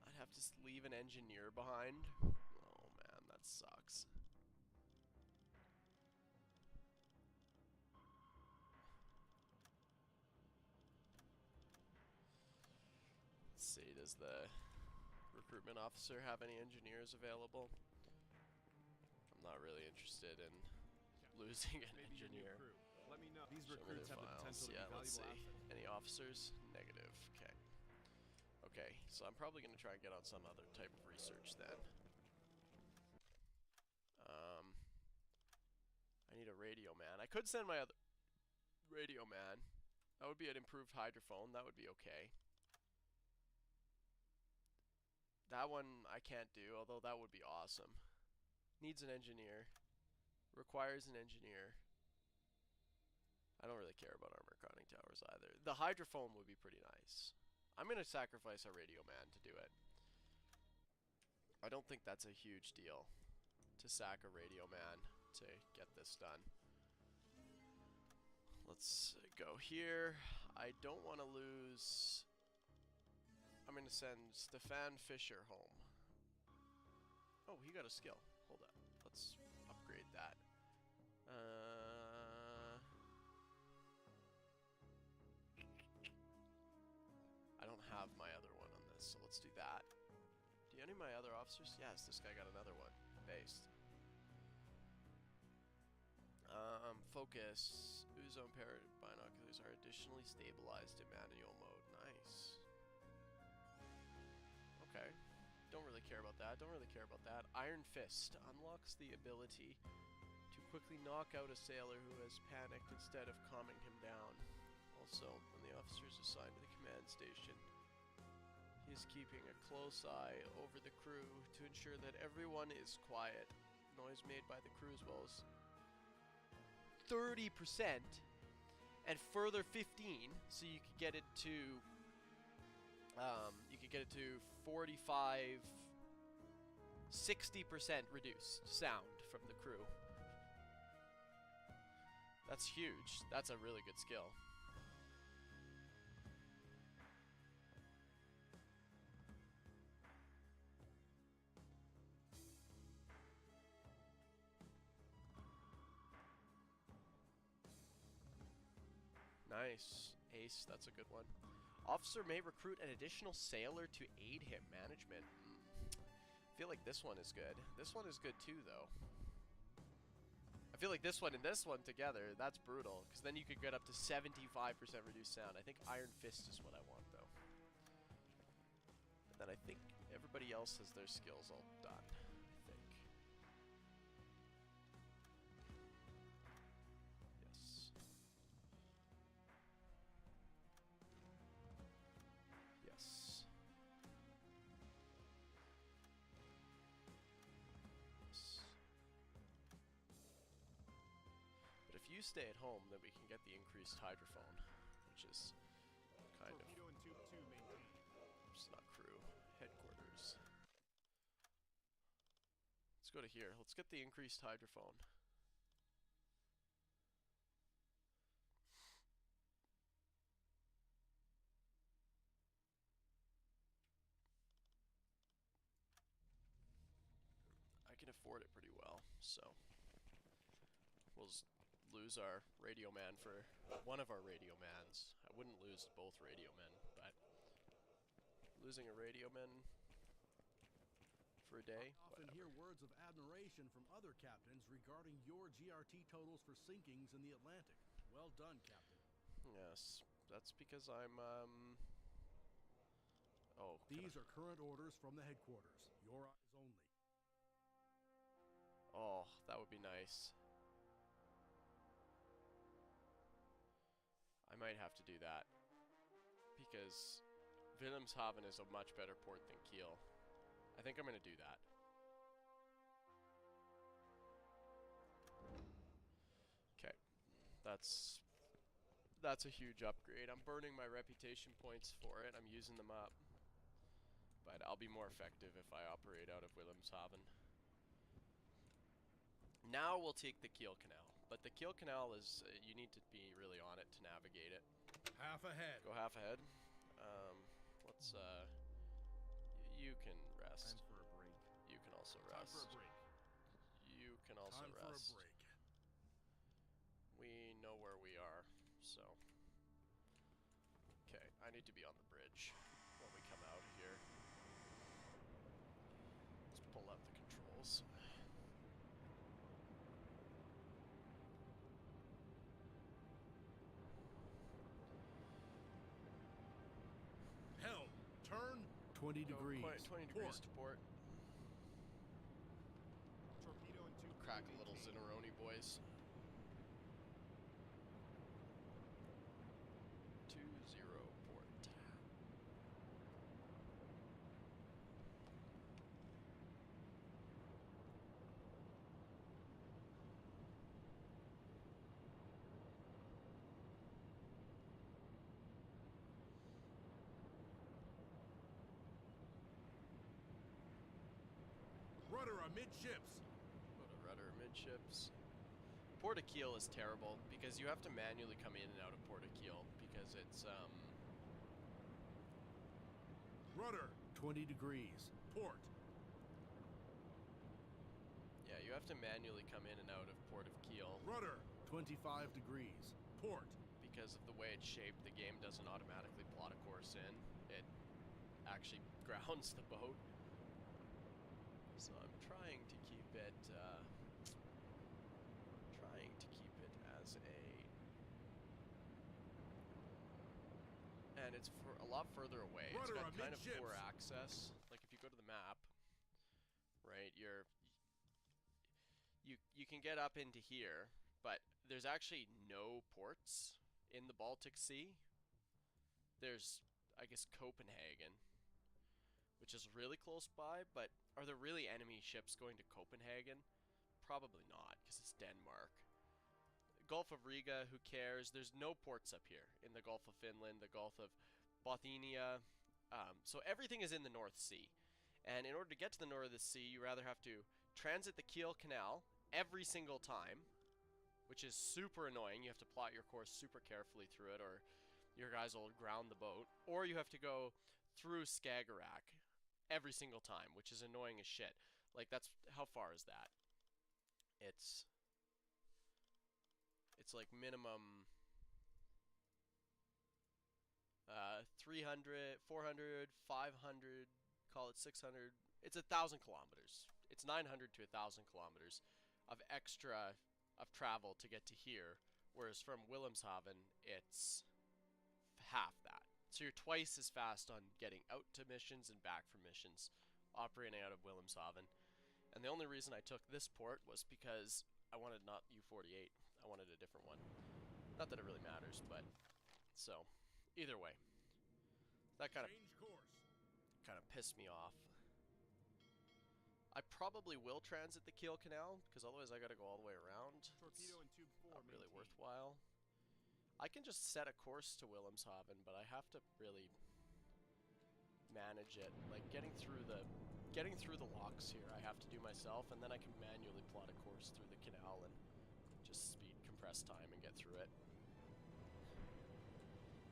I'd have to leave an engineer behind. Oh man, that sucks. Let's see, does the recruitment officer have any engineers available? I'm not really interested in losing an engineer. Let me know. These Show me recruits their have the files. potential to Yeah, be let's see. valuable assets. Any officers? Negative. Okay. Okay, so I'm probably going to try and get on some other type of research then. I need a radio man. I could send my other radio man. That would be an improved hydrophone. That would be okay. That one I can't do, although that would be awesome. Needs an engineer. Requires an engineer. I don't really care about armor conning towers either. The hydrophone would be pretty nice. I'm going to sacrifice a radio man to do it. I don't think that's a huge deal to sack a radio man to get this done. Let's go here. I don't want to lose... I'm going to send Stefan Fischer home. Oh, he got a skill. Hold up. Let's upgrade that. I don't have my other one on this, so let's do that. Do any of my other officers? Yes, this guy got another one. Based. Focus. Ozone pair binoculars are additionally stabilized in manual mode. Nice. Okay. Don't really care about that. Don't really care about that. Iron Fist unlocks the ability to quickly knock out a sailor who has panicked instead of calming him down. Also, when the officer is assigned to the command station, he is keeping a close eye over the crew to ensure that everyone is quiet. Noise made by the crew as well as 30% and further 15, so you could get it to 45, 60% reduced sound from the crew. That's huge. That's a really good skill. Nice. Ace, that's a good one. Officer may recruit an additional sailor to aid him. Management. I feel like this one is good. This one is good too, though. I feel like this one and this one together, that's brutal. Because then you could get up to 75% reduced sound. I think Iron Fist is what I want, though. And then I think everybody else has their skills all done. I think. Yes. But if you stay at home, then we can get the increased hydrophone, which is kind of... Torpedo and tube 2 maintained. It's not crew. Headquarters. Let's go to here. Let's get the increased hydrophone. I can afford it pretty well, so we'll lose our radio man for one of our radio mans. I wouldn't lose both radio men, but losing a radio man for a day, I often hear words of admiration from other captains regarding your GRT totals for sinkings in the Atlantic. Well done, Captain. Yes, that's because I'm, oh. These are current orders from the headquarters. Your eyes only. Oh, that would be nice. I might have to do that. Because Wilhelmshaven is a much better port than Kiel. I think I'm going to do that. Okay. That's a huge upgrade. I'm burning my reputation points for it. I'm using them up. But I'll be more effective if I operate out of Wilhelmshaven. Now we'll take the Kiel Canal. But the Kiel Canal is, you need to be really on it to navigate it. Half ahead. Go half ahead. Let's, you can rest. Time for a break. You can also Time rest. for a break. You can also Time rest. for a break. We know where we are, so. Okay, I need to be on the bridge when we come out of here. Let's pull up the controls. Helm, turn 20 degrees. 20 degrees to port. Torpedo and tube 2 Crack a little maintained. Zinneroni, boys. 2-0 port. Rudder amidships. Put a rudder midships. Port of Kiel is terrible because you have to manually come in and out of Port of Kiel because it's Rudder 20 degrees. Port. yeah, you have to manually come in and out of Port of Kiel Rudder 25 degrees. Port. because of the way it's shaped. The game doesn't automatically plot a course in. It actually grounds the boat. So I'm trying to keep it as a, and it's for a lot further away. It's Rudder got kind of amidships. poor access. Like if you go to the map, right, you can get up into here, but there's actually no ports in the Baltic Sea. There's, I guess, Copenhagen, which is really close by, but are there really enemy ships going to Copenhagen? Probably not, because it's Denmark. Gulf of Riga, who cares? There's no ports up here in the Gulf of Finland, the Gulf of Bothnia. So everything is in the North Sea. And in order to get to the North of the Sea, you rather have to transit the Kiel Canal every single time, which is super annoying. You have to plot your course super carefully through it, or your guys will ground the boat. Or you have to go through Skagerrak every single time, which is annoying as shit. Like, that's, how far is that? It's like minimum 300, 400, 500, call it 600. It's 1,000 kilometers. It's 900 to 1,000 kilometers of extra of travel to get to here, whereas from Wilhelmshaven, it's half that. So you're twice as fast on getting out to missions and back from missions, operating out of Wilhelmshaven. And the only reason I took this port was because I wanted not U-48. I wanted a different one. Not that it really matters, but so either way, that kind of pissed me off. I probably will transit the Kiel Canal because otherwise I got to go all the way around. Torpedo in tube 4. Not really maintained. worthwhile. I can just set a course to Wilhelmshaven, but I have to really manage it. Like getting through the locks here, I have to do myself, and then I can manually plot a course through the canal and just speed compress time and get through it.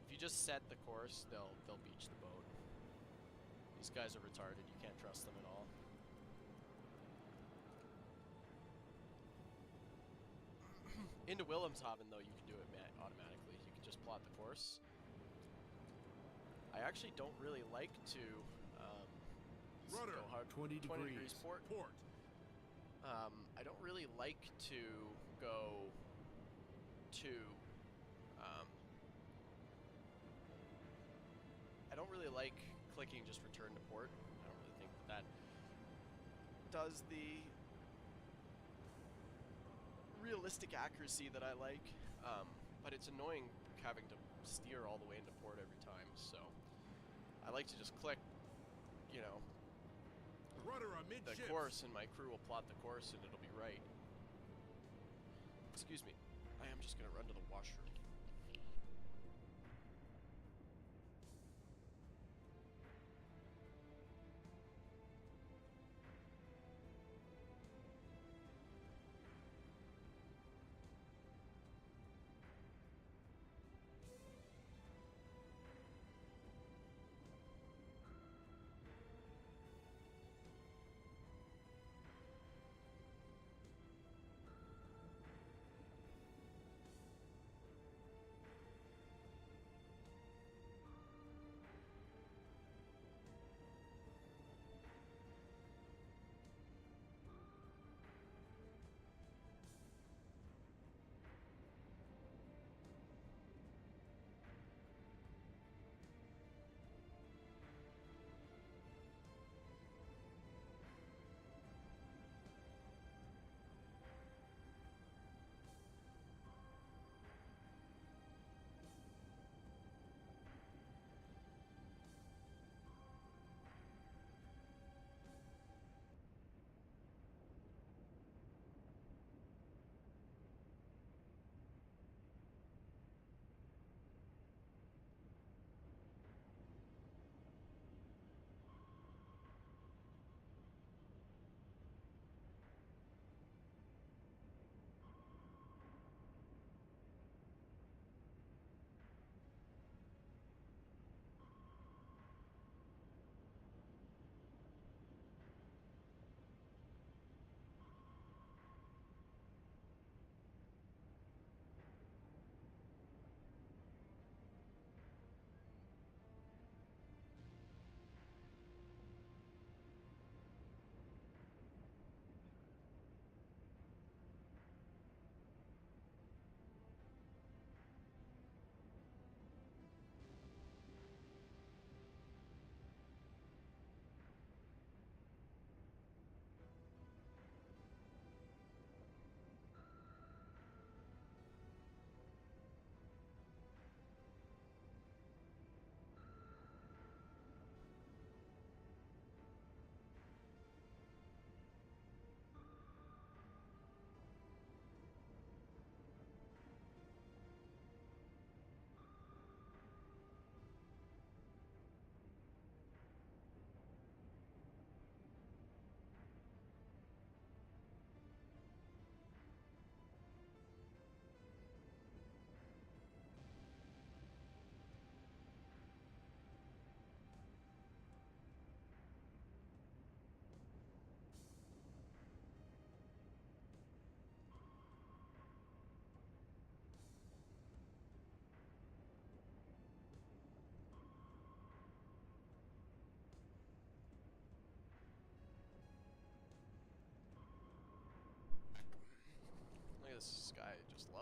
If you just set the course, they'll beach the boat. These guys are retarded. You can't trust them at all. Into Wilhelmshaven, though, you can do it automatically. You can just plot the course. I actually don't really like to Rudder go hard 20 degrees. port. I don't really like to go to I don't really like clicking just return to port. I don't really think that does the realistic accuracy that I like, but it's annoying having to steer all the way into port every time, so I like to just click, you know, Rudder the amidships. course, and my crew will plot the course and it'll be right. Excuse me, I am just gonna run to the washroom.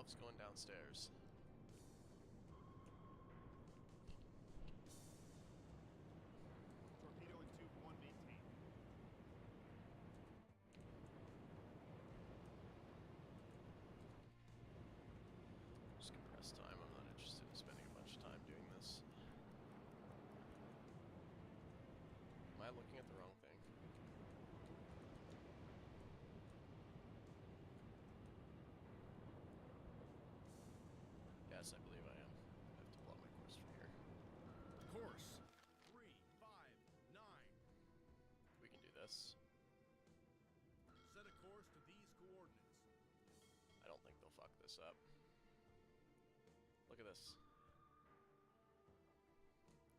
loves going downstairs. Torpedo in tube 1, maintain. Just compress time. I'm not interested in spending a bunch of time doing this. Am I looking at the wrong thing? Yes, I believe I am. I have to plot my course from here. Course 359. We can do this. Set a course to these coordinates. I don't think they'll fuck this up. Look at this.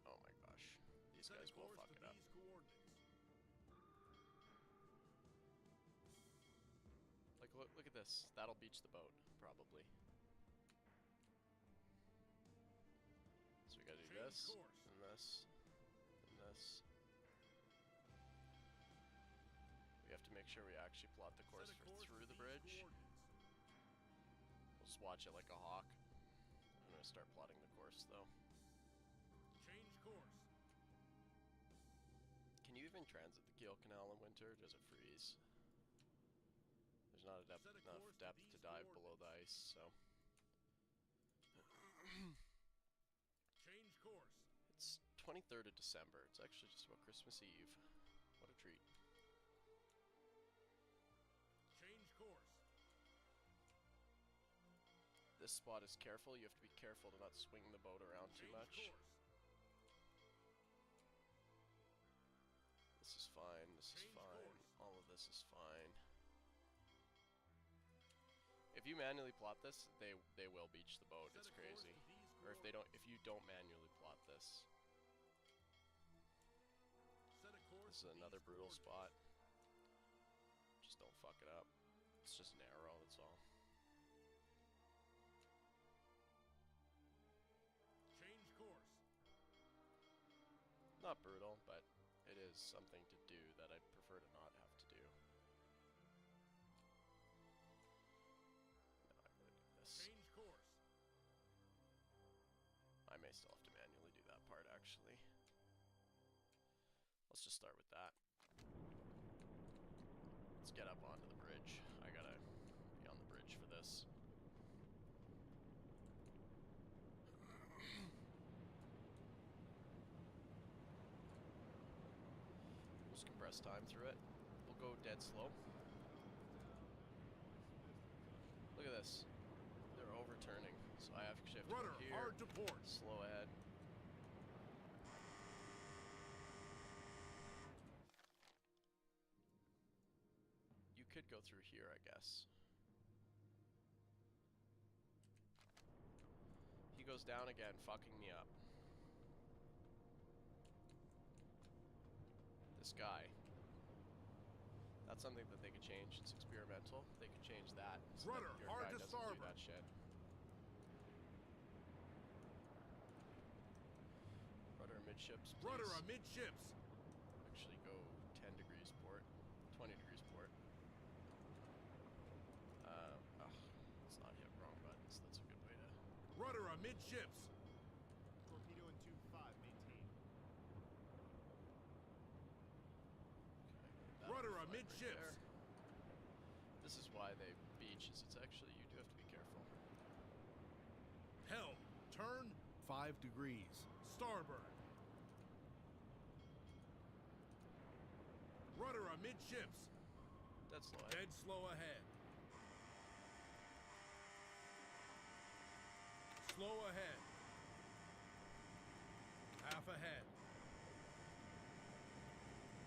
Oh my gosh. These Set a guys will course fuck to it up. these coordinates. Like, look at this. That'll beach the boat, probably. So we gotta do Change this, course. and this, and this. We have to make sure we actually plot the course Set a for course through to the these bridge. coordinates. We'll just watch it like a hawk. I'm gonna start plotting the course, though. Change course. Can you even transit the Kiel Canal in winter, or does it freeze? There's not enough Set a course to depth to these dive below the ice, so... Change course. It's 23rd of December. It's actually just about Christmas Eve. What a treat. Change course. This spot is careful. You have to be careful to not swing the boat around too Change much. course. This is fine. This is Change fine. course. All of this is fine. If you manually plot this, they will beach the boat. Set It's a course crazy. to these Or if you don't manually plot this. Set a course This to is another these brutal spot. coordinates. Just don't fuck it up. It's just narrow, that's all. Change course. Not brutal, but it is something to do that I'd prefer to not have to do. No, I gotta do this. Change course. I may still have to manually do that part, actually. Let's just start with that. Let's get up onto the bridge. I gotta be on the bridge for this. Just compress time through it. We'll go dead slow. Look at this. They're overturning, so I have to shift Rudder here, hard to port. slow ahead. You could go through here, I guess. He goes down again, fucking me up. This guy. That's something that they could change. It's experimental. They could change that. So Rudder that your hard guy to doesn't do starboard. that shit. Rudder amidships, please. Rudder amidships. Actually go 10 degrees port. 20 degrees port. Let's not hit wrong buttons. That's a good way to... Rudder amidships. Torpedo in tube 5, maintain. Okay, that'll Rudder be fine right amidships. there. This is why they beach, is it's actually, you do have to be careful. Helm. Turn 5 degrees. Starboard. Rudder amidships. Dead slow. Dead slow ahead. Slow ahead. Half ahead.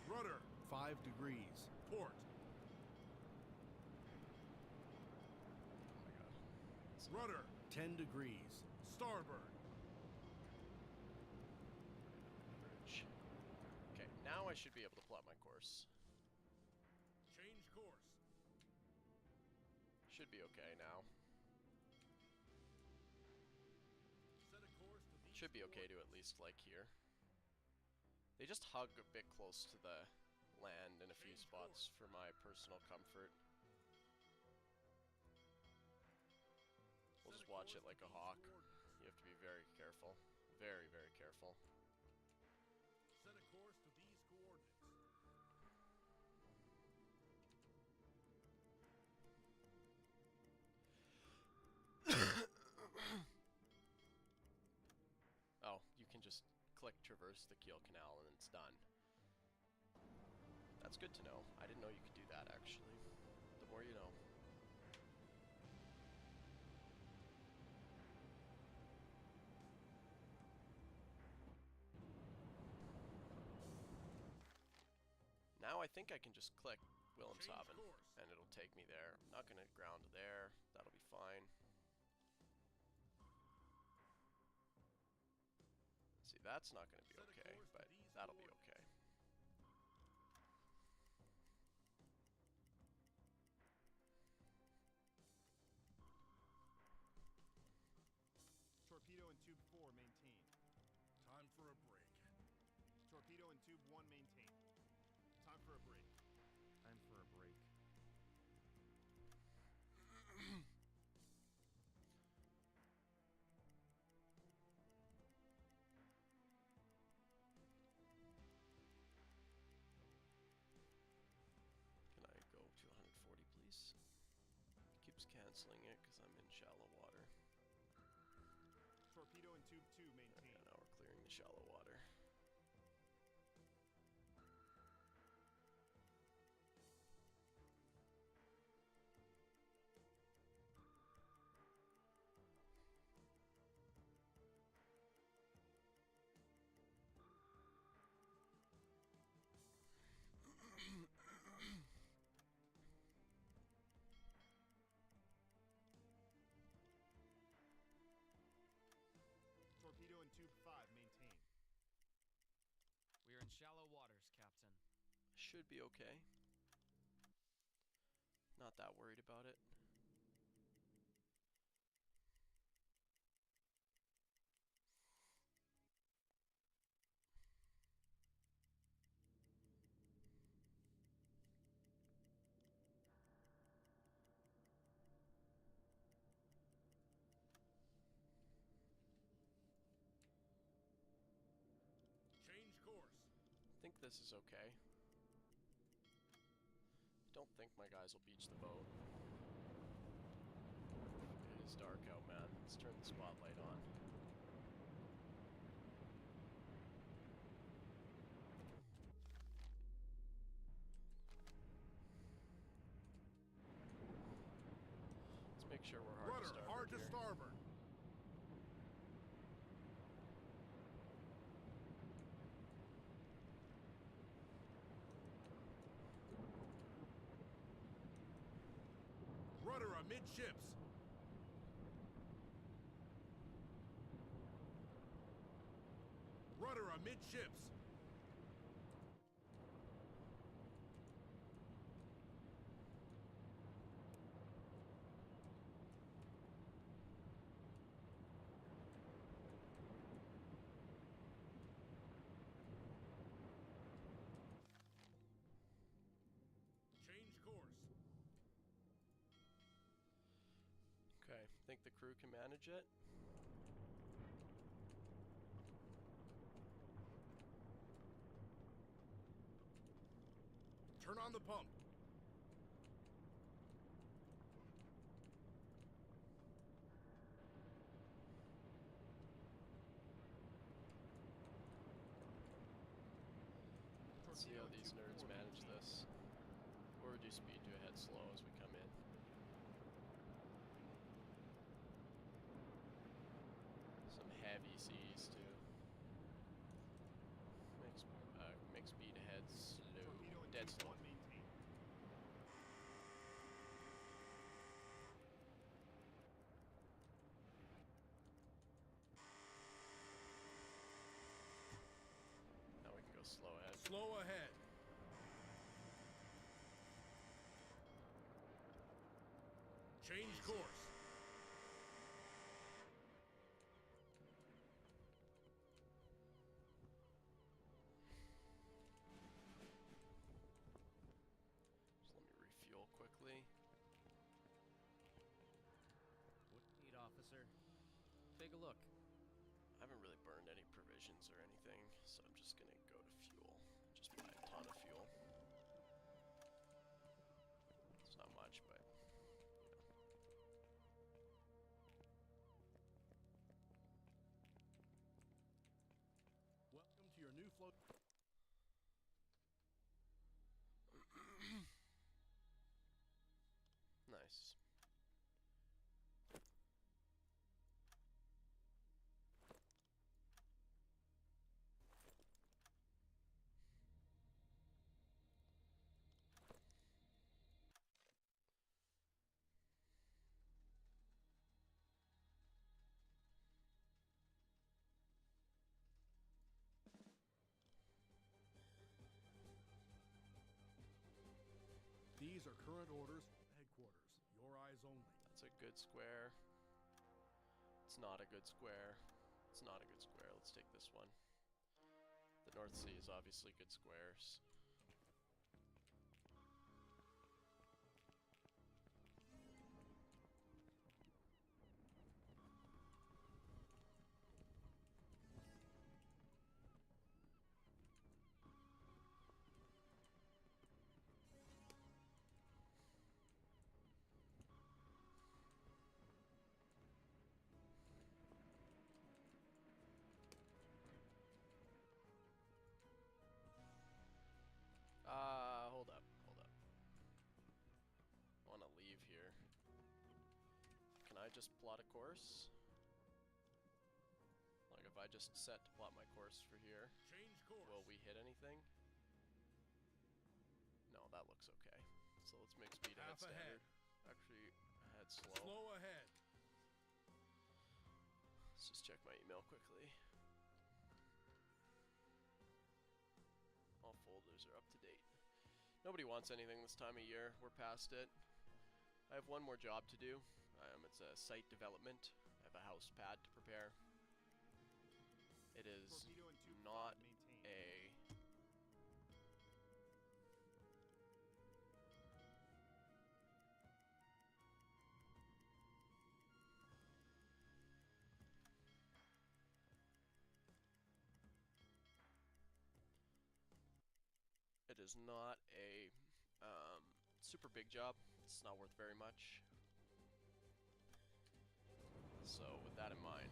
Rudder 5 degrees. Port. Oh my god. It's Rudder 10 degrees. Starboard. bridge. Okay, now I should be able to plot my course. Change course. Should be okay now. Set a course to these Should be okay to at least like here. They just hug a bit close to the land in a few spots for my personal comfort. watch it like a hawk. You have to be very careful. Very, very careful. Set a course to these coordinates. Oh, you can just click traverse the Kiel Canal and it's done. That's good to know. I didn't know you could do that, actually. The more you know. Now I think I can just click Wilhelmshaven and it'll take me there. I'm not going to ground there. That'll be fine. See, that's not going to be okay, but that'll be okay. Torpedo in tube 4, maintain. Time for a break. Torpedo in tube 1, maintain. Time for a break. Time for a break. Can I go to 140, please? It keeps canceling it because I'm in shallow water. Torpedo in tube 2, maintain. Okay, now we're clearing the shallow water. Torpedo in tube 5, maintain. We are in shallow waters, Captain. Should be okay. Not that worried about it. Change course. I think this is okay. Don't think my guys will beach the boat. It is dark out, man. Let's turn the spotlight on. Let's make sure we're hard to Rudder, starboard hard to here. starboard. Rudder amidships. Rudder amidships. Change course. Okay, think the crew can manage it? Turn on the pump. Let's see how these nerds manage this. Or reduce speed to a head slow as we come in. Some heavy seas too. Make speed ahead slow. Torpedo in Dead tube slow. 1, maintain. Now we can go slow ahead. Slow ahead. Change course. Just let me refuel quickly. Would need officer. officer. Take a look. I haven't really burned any provisions or anything, so I'm just gonna go to fuel. Just buy a ton of fuel. It's not much, but Welcome to your new float. nice. These are current orders from headquarters. Your eyes only. That's a good square. It's not a good square. It's not a good square. Let's take this one. The North Sea is obviously good squares. Hold up, hold up. I want to leave here. Can I just plot a course? Like if I just set to plot my course for here, Change course. will we hit anything? No, that looks okay. So let's make speed ahead Half ahead. standard. Actually, ahead slow. Slow ahead. Let's just check my email quickly. All folders are up to date. Nobody wants anything this time of year. We're past it. I have one more job to do. It's a site development. I have a house pad to prepare. It is Torpedo and tube not 5 maintained. a... It is not a super big job. It's not worth very much. So with that in mind,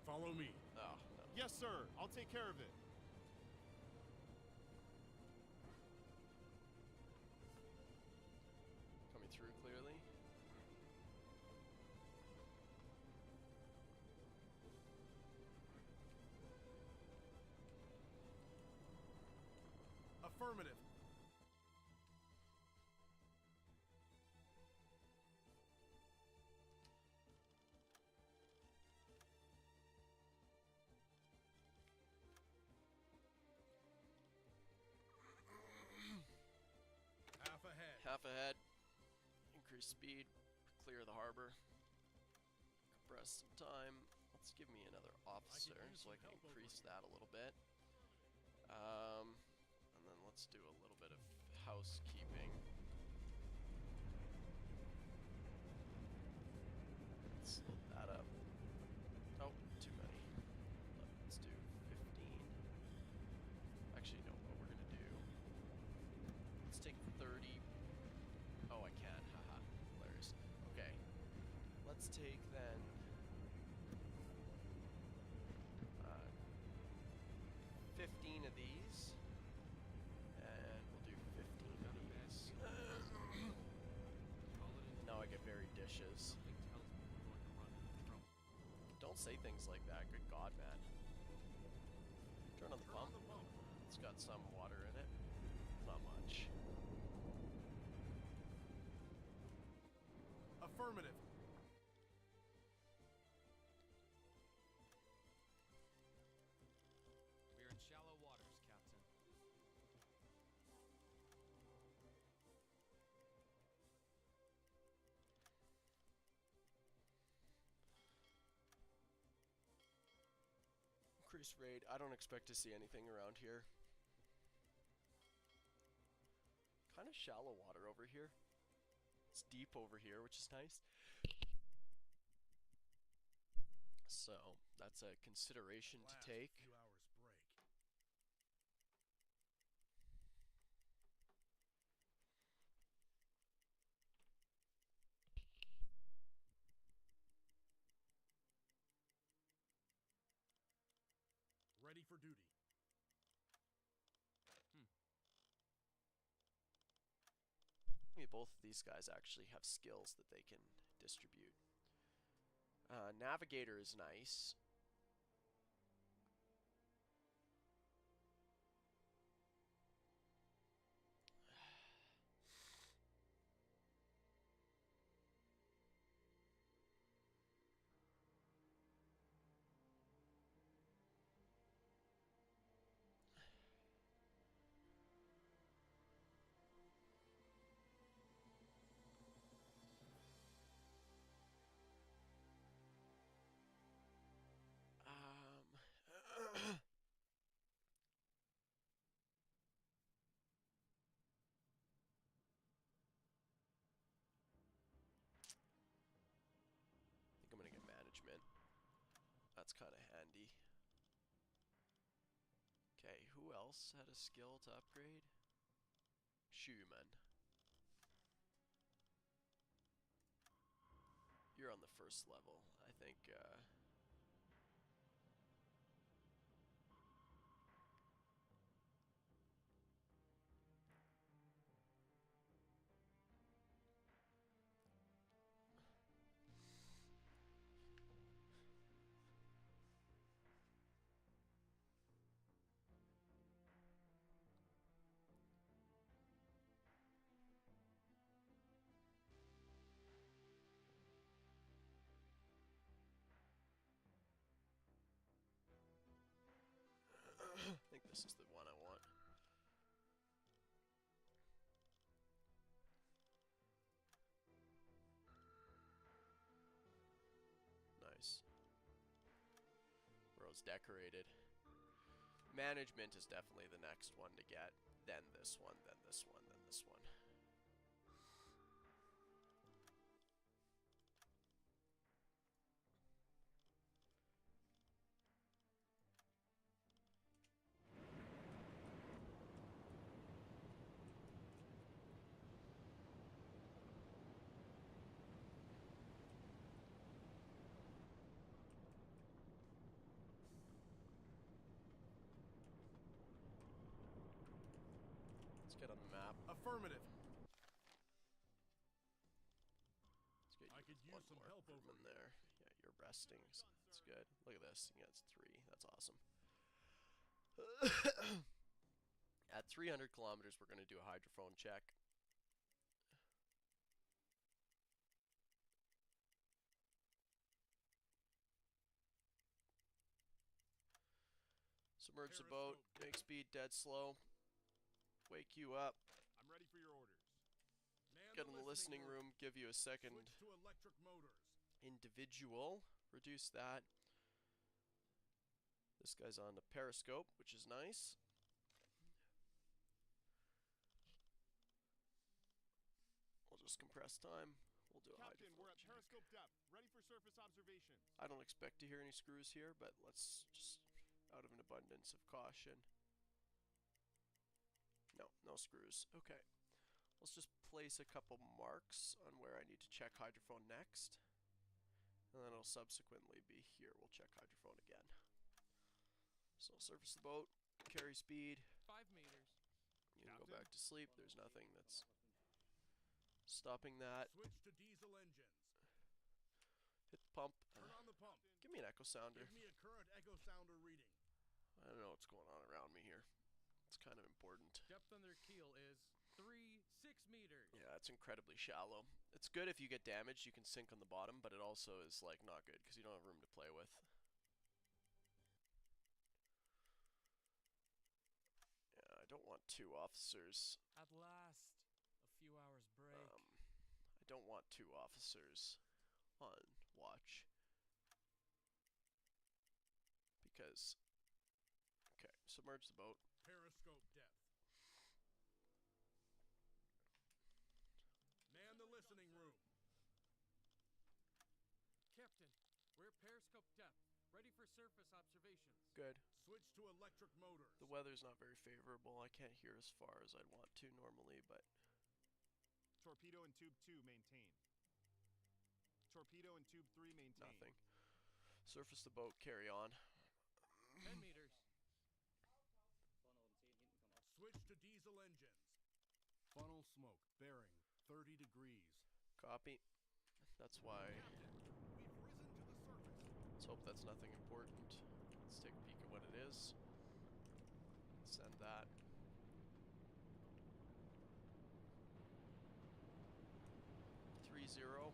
Follow me. oh no. Yes, sir. I'll take care of it. Coming through clearly. Affirmative. Half ahead. Half ahead. Increase speed. Clear the harbor. Compress some time. Let's give me another officer use so I some can help over increase here. that a little bit. And then let's do a little bit of housekeeping. Let's load that up. Oh, too many. Let's do 15. Actually, no, what we're gonna do. Let's take 30. Oh, I can. Haha. Hilarious. Okay. Let's take then. 15 of these. And we'll do 15 of these. Now I get buried dishes. Don't say things like that. Good God, man. Turn on the pump. It's got some water in it. Not much. Affirmative. We're in shallow waters, Captain. Increase raid. I don't expect to see anything around here. kind of shallow water over here. It's deep over here, which is nice. So that's a consideration to take. Few hours break. Ready for duty. I mean, both of these guys actually have skills that they can distribute. Navigator is nice. I think I'm gonna get management. That's kind of handy. Okay, who else had a skill to upgrade? Schumann. You're on the first level. I think, I think this is the one I want. Nice. World's decorated. Management is definitely the next one to get. Then this one, then this one, then this one. Let's get on the map. Affirmative. Let's get I you could one use some more help over improvement there. Yeah, you're resting. So that's good. Look at this. Yeah, it's 3. That's awesome. At 300 kilometers, we're going to do a hydrophone check. Submerge the boat, make speed dead slow, wake you up, I'm ready for your orders. Man get in the listening room, give you a second Switch to electric motors. individual, reduce that. This guy's on the periscope, which is nice. We'll just compress time. We'll do a Captain, we're hydrophone at check. periscope depth, ready for surface observations. I don't expect to hear any screws here, but let's just, out of an abundance of caution. No, no screws. Okay. Let's just place a couple marks on where I need to check hydrophone next. And then it'll subsequently be here. We'll check hydrophone again. So surface the boat, carry speed. 5 meters. You can go Captain? back to sleep. There's nothing that's stopping that. Switch to diesel engines. Hit the pump. Turn on the pump. Give me an echo sounder. Give me a current echo sounder reading. I don't know what's going on around me here. It's kind of important. Depth under keel is 6 meters. Yeah, it's incredibly shallow. It's good if you get damaged, you can sink on the bottom, but it also is like not good because you don't have room to play with. Yeah, I don't want 2 officers. At last, a few hours break. I don't want 2 officers on watch because. Okay, submerge the boat. Periscope depth. Periscope depth. Ready for surface observations. Good. Switch to electric motors. The weather's not very favorable. I can't hear as far as I'd want to normally, but... Torpedo in tube 2, maintain. Torpedo in tube 3, maintain. Nothing. Surface the boat, carry on. 10 meters. Vorne oben 10, hinten komm auf. Switch to diesel engines. Funnel smoke. Bearing 30 degrees. Copy. That's why... Captain, we've risen to the surface. Let's hope that's nothing important. Let's take a peek at what it is. Send that. Zero.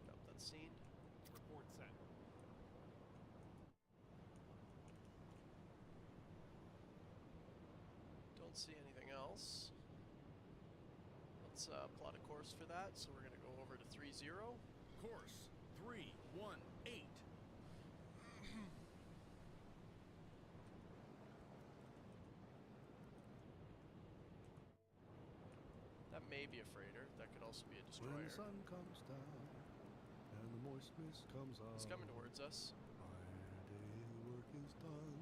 Got that scene. Report set. Don't see anything else. Let's plot a course for that. So we're gonna go over to 30. Course 318. That may be a freighter. That could also be a When destroyer. the sun comes down and the moist mist comes out. It's coming towards us. My day work is done.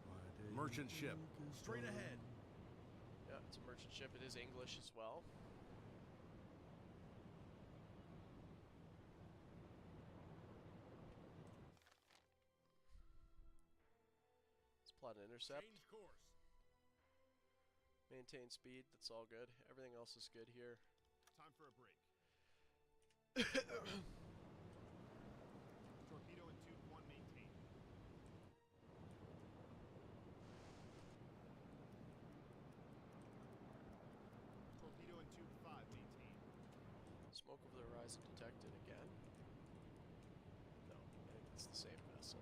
My day merchant ship. Mm-hmm. Straight ahead. Yeah, it's a merchant ship. It is English as well. Let's plot an intercept. Change course. Maintain speed. That's all good. Everything else is good here. Time for a break. Torpedo in tube 1, maintain. Torpedo in tube 5, maintain. Smoke over the horizon detected again. No, I think it's the same vessel.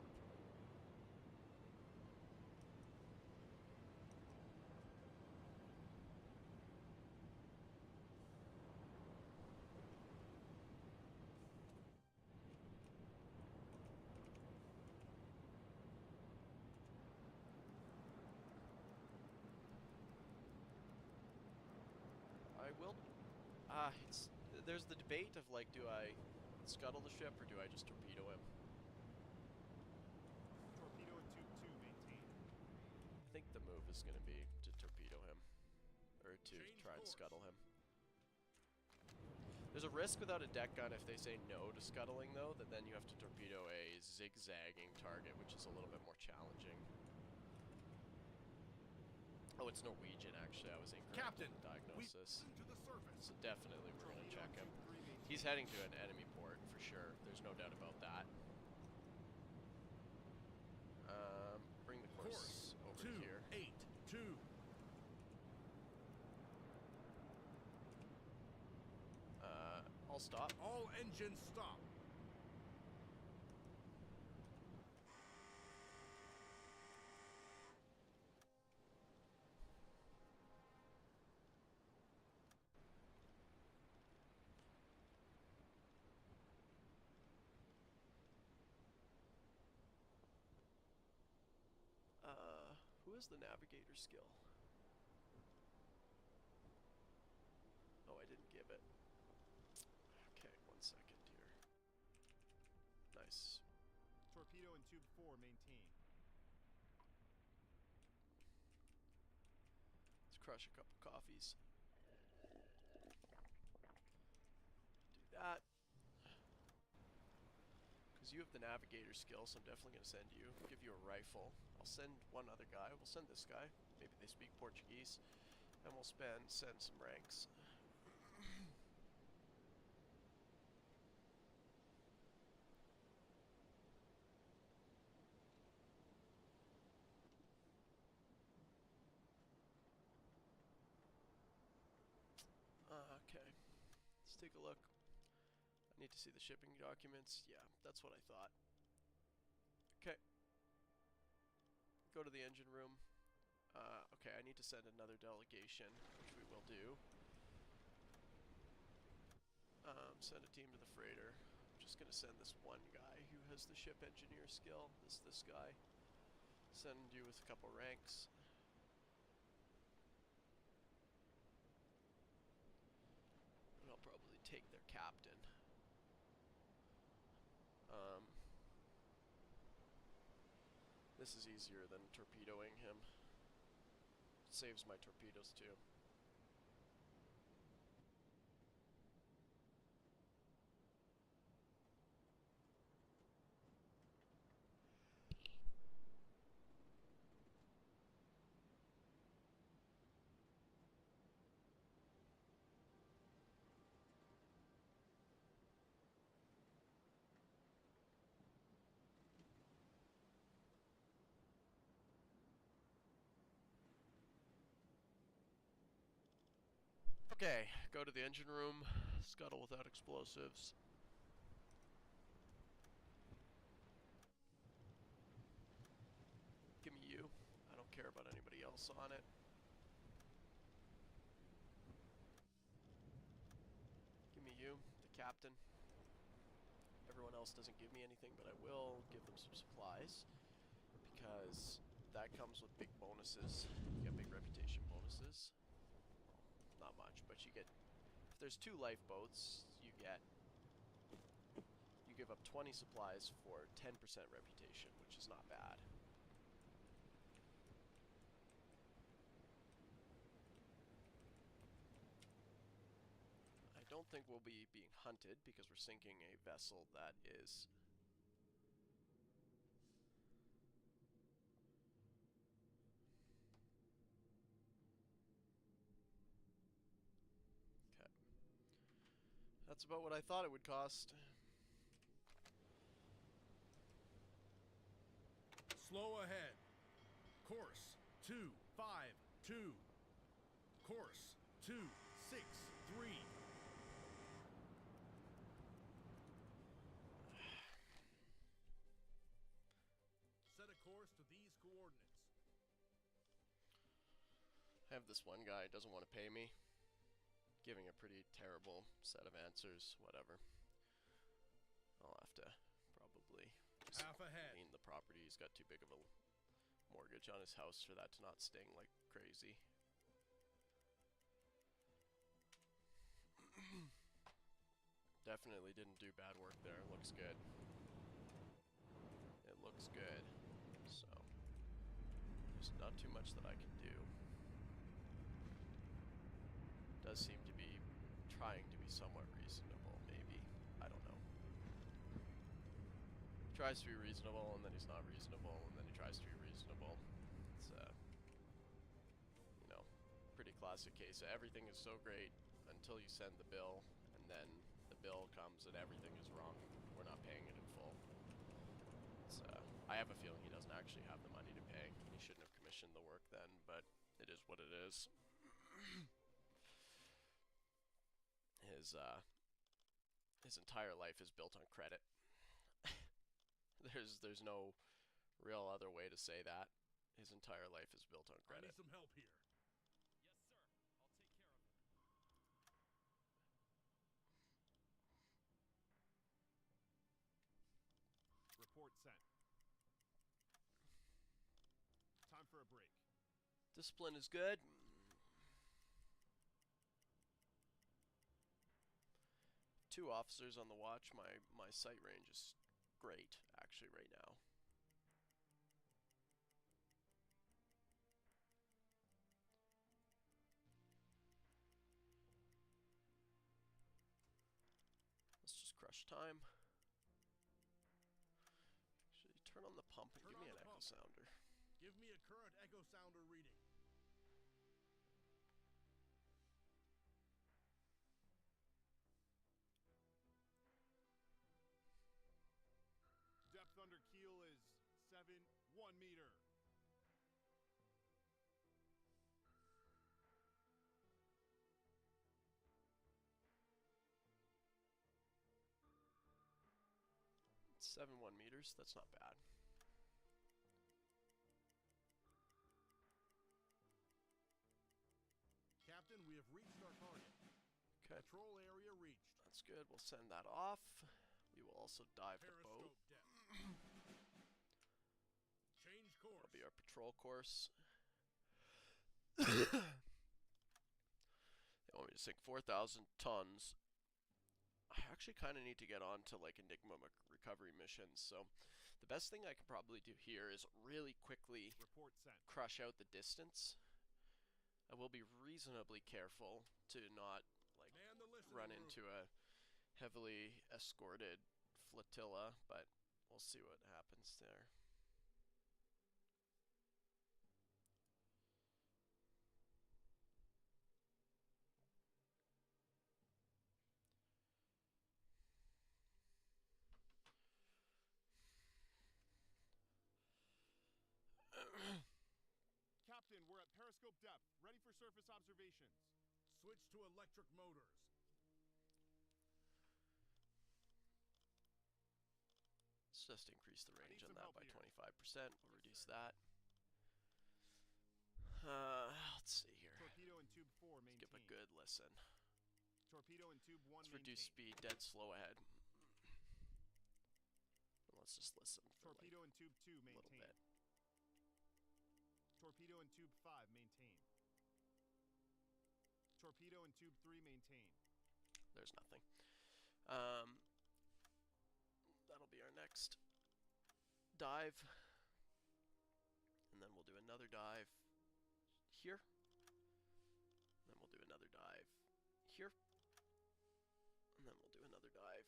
I will. There's the debate of like, do I scuttle the ship or do I just torpedo him? Torpedo in tube 2, maintain. I think the move is going to be to torpedo him, or to Change try and course. scuttle him. There's a risk without a deck gun if they say no to scuttling, though, that then you have to torpedo a zigzagging target, which is a little bit more challenging. Oh, it's Norwegian, actually. I was incorrect Captain, in the diagnosis. to the surface. So definitely we're going to Torpedo check in him. tube 3, maintain. He's heading to an enemy port, for sure. There's no doubt about that. Bring the course over to here. 282. I'll stop. All engines stop. Who is the navigator skill? Oh, I didn't give it. Okay, 1 second here. Nice. Torpedo in tube 4, maintain. Let's crush a couple coffees. Do that. Because you have the navigator skill, so I'm definitely going to send you. Give you a rifle. I'll send one other guy. We'll send this guy. Maybe they speak Portuguese. And we'll send some ranks. Okay. Let's take a look. I need to see the shipping documents. Yeah, that's what I thought. Okay. Go to the engine room. Okay, I need to send another delegation, which we will do. Send a team to the freighter. I'm just going to send this one guy who has the ship engineer skill. This guy. Send you with a couple ranks. And I'll probably take their captain. This is easier than torpedoing him. Saves my torpedoes too. Okay, go to the engine room, scuttle without explosives. Give me you. I don't care about anybody else on it. Give me you, the captain. Everyone else doesn't give me anything, but I will give them some supplies, because that comes with big bonuses. You get big reputation bonuses. Well, not much, but you get, if there's 2 lifeboats, you give up 20 supplies for 10% reputation, which is not bad. I don't think we'll be being hunted because we're sinking a vessel that is okay. That's about what I thought it would cost. Slow ahead. Course 252. Course 263. Set a course to these coordinates. I have this one guy who doesn't want to pay me, giving a pretty terrible set of answers. Whatever. I'll have to probably just Half ahead. clean the property. He's got too big of a mortgage on his house for that to not sting like crazy. Definitely didn't do bad work there. Looks good. It looks good. So, there's not too much that I can do. Does seem to be trying to be somewhat reasonable, maybe. I don't know. He tries to be reasonable, and then he's not reasonable, and then he tries to be reasonable. It's you know, pretty classic case. Everything is so great until you send the bill, and then the bill comes and everything is wrong. We're not paying it in full. It's, I have a feeling he doesn't actually have the money to pay. He shouldn't have commissioned the work then, but it is what it is. His entire life is built on credit. There's no real other way to say that. His entire life is built on I credit. need some help here. Report sent. Time for a break. Discipline is good. Two officers on the watch. My sight range is great, actually, right now. Let's just crush time. Actually, turn on the pump and give me an echo sounder. Give me a current echo sounder reading. Depth under keel is 7.1 meter. It's 7.1 meters. That's not bad. Captain, we have reached our target. Okay. Patrol area reached. That's good. We'll send that off. We will also dive the boat. Periscope depth. Change course. That'll be our patrol course. They want me to sink 4,000 tons. I actually kind of need to get on to like Enigma recovery missions, so The best thing I could probably do here is really quickly Report sent. crush out the distance. I will be reasonably careful to not like Man the listening run room. into a heavily escorted flotilla, but we'll see what happens there. Captain, we're at periscope depth. Ready for surface observations. Switch to electric motors. Let's just increase the I range need on some that help by here. 25%. We'll reduce that. Let's see here. Torpedo in tube 4 Let's give a maintained. good listen. Torpedo in tube 1 Let's reduce maintained. speed, dead slow ahead. And let's just listen for like Torpedo in tube 2 a little maintained. bit. Torpedo in tube 5 maintained. Torpedo in tube 3 maintained. There's nothing. That'll be our next dive. And then we'll do another dive here. And then we'll do another dive here. And then we'll do another dive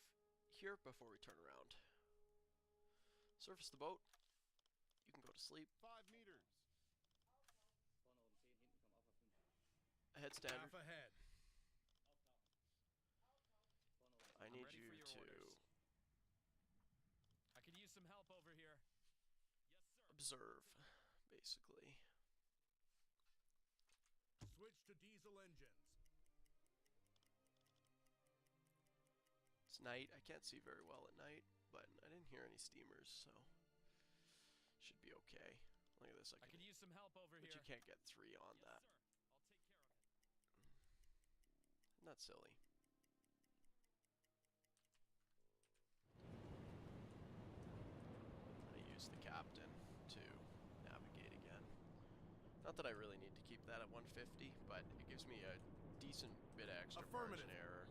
here before we turn around. Surface the boat. You can go to sleep. 5 meters. Vorne oben 10, hinten kommen auch auf 5. Ahead standard. Half ahead. Auftauchen. I I'm need ready you for your to orders. I could use some help over here. Yes, sir. observe, basically. Switch to diesel engines. It's night. I can't see very well at night, but I didn't hear any steamers, so should be okay. Look at this. I could use some help over but here. you can't get 3 on Yes, that. sir. I'll take care of it. Isn't that silly? I use the captain to navigate again. Not that I really need to keep that at 150, but it gives me a decent bit of extra margin Affirmative. error.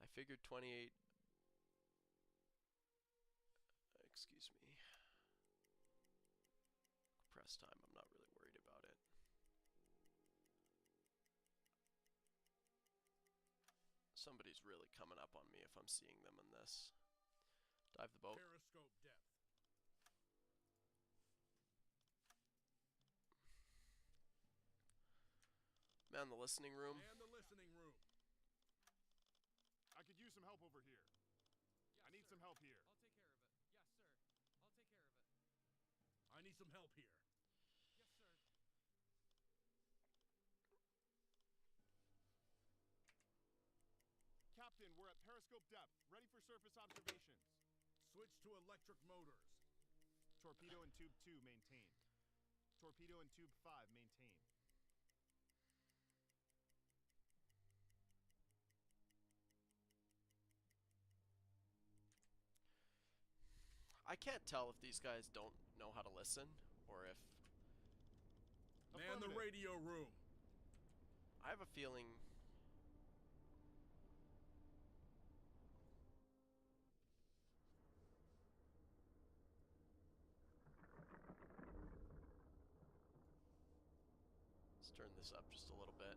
I figured 28. Excuse me. Press time, I'm not really worried about it. Somebody's really coming up on me if I'm seeing them in this. Dive the boat. Periscope depth. Man, the listening room. And the listening room. I could use some help over here. Yes, I need sir. some help here. I'll take care of it. Yes, sir. I'll take care of it. I need some help here. Yes, sir. Captain, we're at periscope depth. Ready for surface observations. Switch to electric motors. Torpedo in tube 2 maintained. Torpedo in tube 5 maintained. I can't tell if these guys don't know how to listen or if Man the Affirmative. radio room. I have a feeling let's turn this up just a little bit.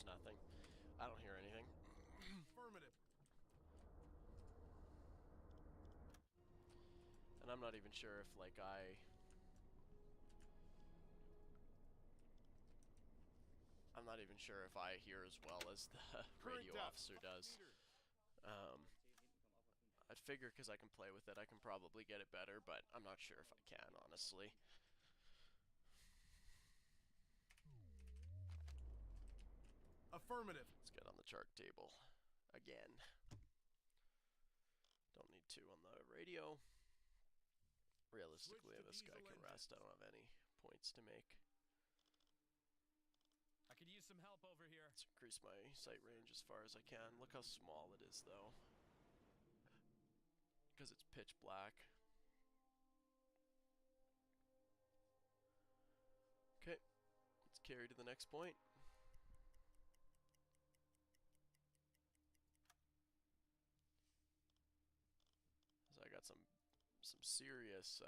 There's nothing. I don't hear anything. Affirmative. And I'm not even sure if, like, I'm not even sure if I hear as well as the radio officer does. I'd figure because I can play with it, I can probably get it better, but I'm not sure if I can, honestly. Affirmative. Let's get on the chart table again. Don't need 2 on the radio. Realistically, this guy can rest. I don't have any points to make. I could use some help over here. Let's increase my sight range as far as I can. Look how small it is, though. Because it's pitch black. Okay, let's carry to the next point. So I got some serious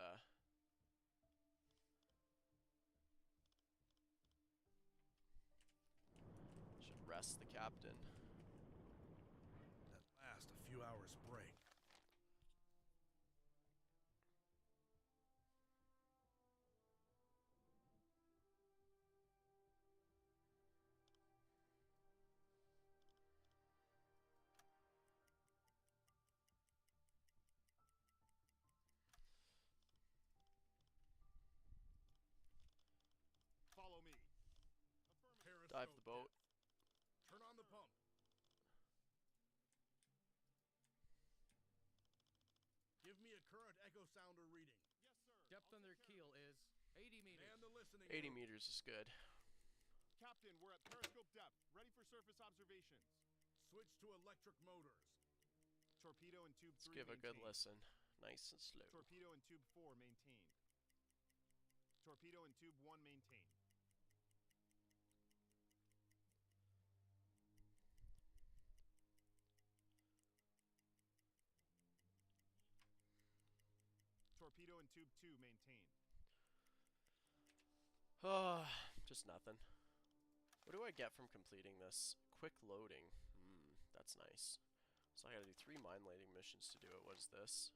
should rest the captain. At last, a few hours break. Follow me. Dive the boat. Turn on the pump. Give me a current echo sounder reading. Yes, sir. Depth on their keel is 80 meters. Man the listening 80 room. meters is good. Captain, we're at periscope depth. Ready for surface observations. Switch to electric motors. Torpedo and tube 3 Let's give a good maintained. listen. Nice and slow. Torpedo and tube 4 maintained. Torpedo and tube 1 maintained. Torpedo and tube 2 maintained. Just nothing. What do I get from completing this? Quick loading. That's nice. So I gotta do 3 mine lighting missions to do it. What is this?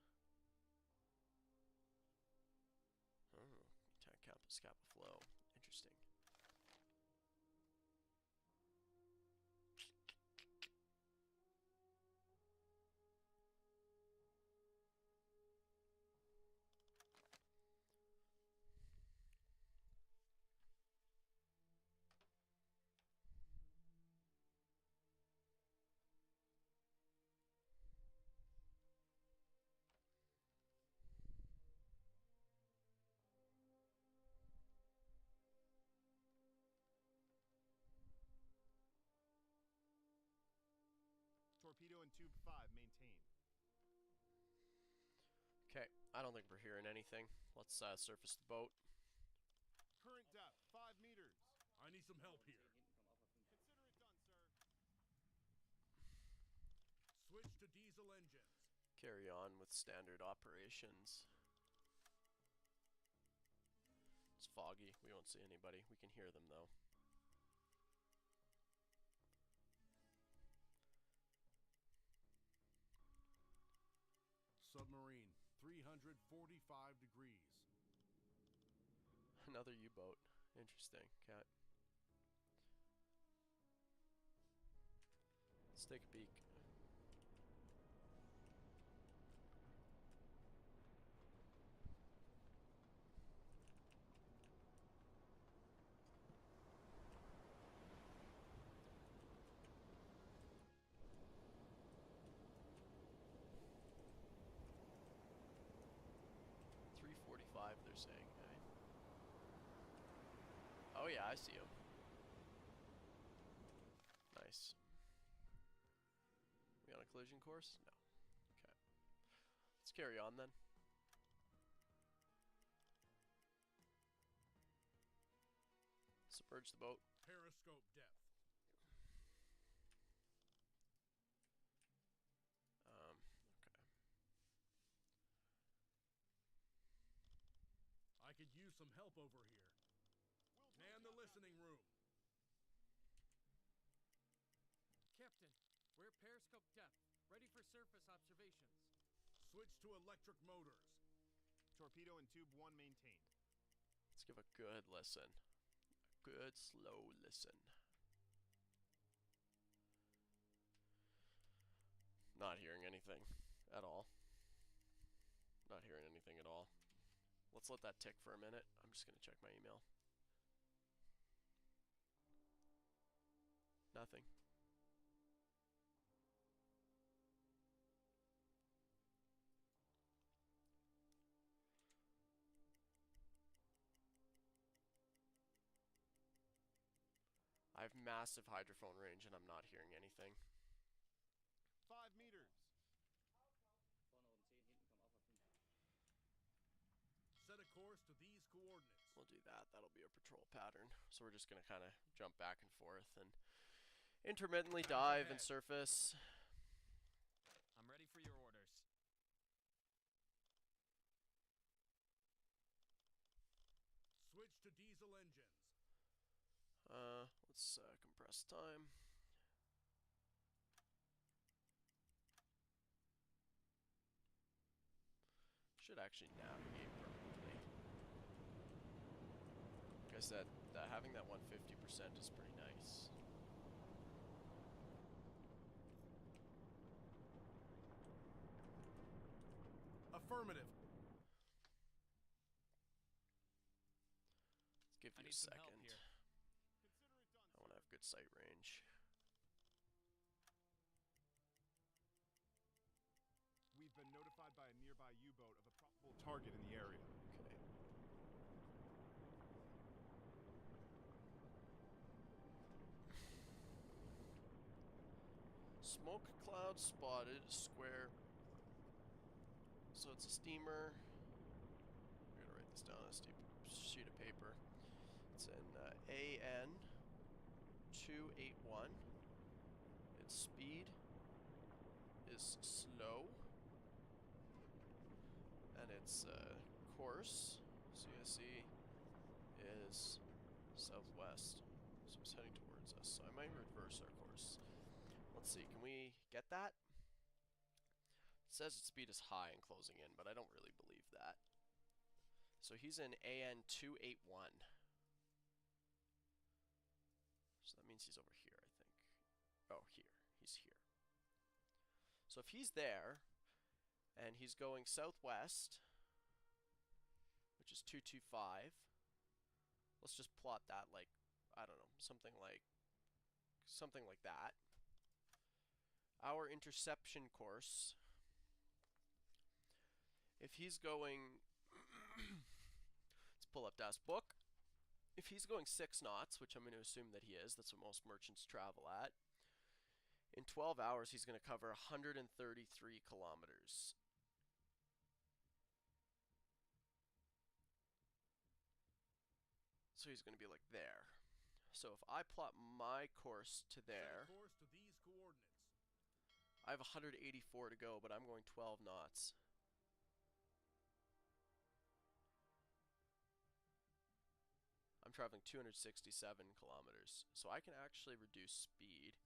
Oh, attack Kappa Scappa Flow. Interesting. Torpedo and tube 5 maintained. Okay, I don't think we're hearing anything. Let's surface the boat. Current depth 5 meters. I need some help here. Consider it done, sir. Switch to diesel engines. Carry on with standard operations. It's foggy. We won't see anybody. We can hear them, though. Submarine, 345 degrees. Another U-boat. Interesting. Okay. Let's take a peek. They're saying, hey. Oh yeah, I see him. Nice. We on a collision course? No. Okay. Let's carry on then. Submerge the boat. Periscope depth. Okay. I could use some help over here. Man the listening room. We're periscope depth. Ready for surface observations. Switch to electric motors. Torpedo and tube 1 maintained. Let's give a good listen. A good, slow listen. Not hearing anything at all. Not hearing anything at all. Let's let that tick for a minute. I'm just gonna check my email. Nothing. I have massive hydrophone range and I'm not hearing anything. 5 meters. Vorne oben 10, hinten kommen auch auf 5. Set a course to these coordinates. We'll do that. That'll be our patrol pattern. So we're just gonna kind of jump back and forth and intermittently dive and surface. I'm ready for your orders. Switch to diesel engines. Let's compress time. Should actually navigate perfectly. Like I said, having that 150% is pretty nice. Affirmative. Let's give I you a need some help second. here. Consider it done. I want to have good sight range. We've been notified by a nearby U-boat of a probable target in the area. Okay. Smoke cloud spotted, square. So it's a steamer. I gotta write this down on a sheet of paper. It's an AN 281. Its speed is slow. And its course, CSE, is southwest. So it's heading towards us. So I might reverse our course. Let's see, can we get that? It says its speed is high and closing in, but I don't really believe that. So he's in AN 281. So that means he's over here, I think. Oh, here. He's here. So if he's there, and he's going southwest, which is 225. Let's just plot that like, I don't know, something like that. Our interception course, if he's going, let's pull up Das Book. If he's going 6 knots, which I'm going to assume that he is, that's what most merchants travel at, in 12 hours he's going to cover 133 kilometers. So he's going to be like there. So if I plot my course to there, Set a course to these coordinates. I have 184 to go, but I'm going 12 knots. I'm traveling 267 kilometers. So I can actually reduce speed,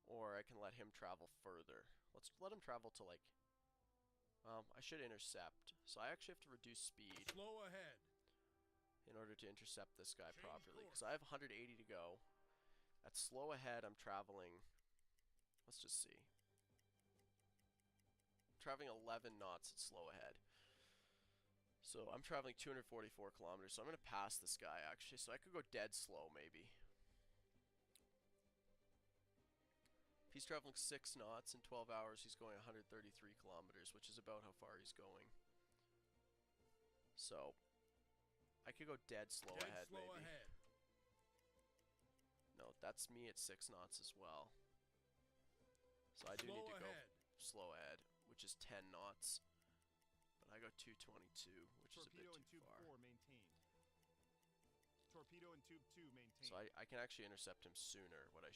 or I can let him travel further. Let's let him travel to like, I should intercept. So I actually have to reduce speed Slow ahead. in order to intercept this guy Change properly, course. because I have 180 to go. At slow ahead, I'm traveling, let's just see. I'm traveling 11 knots at slow ahead. So I'm traveling 244 kilometers, so I'm going to pass this guy actually, so I could go dead slow maybe. If he's traveling 6 knots in 12 hours, he's going 133 kilometers, which is about how far he's going. So I could go dead slow Dead ahead slow maybe. ahead. No, that's me at 6 knots as well. So I do Slow need to go ahead. slow ahead, which is 10 knots. But I go 222, which is a bit Torpedo and too tube far. 4 maintained. Torpedo and tube 2 maintained. So I can actually intercept him sooner. What I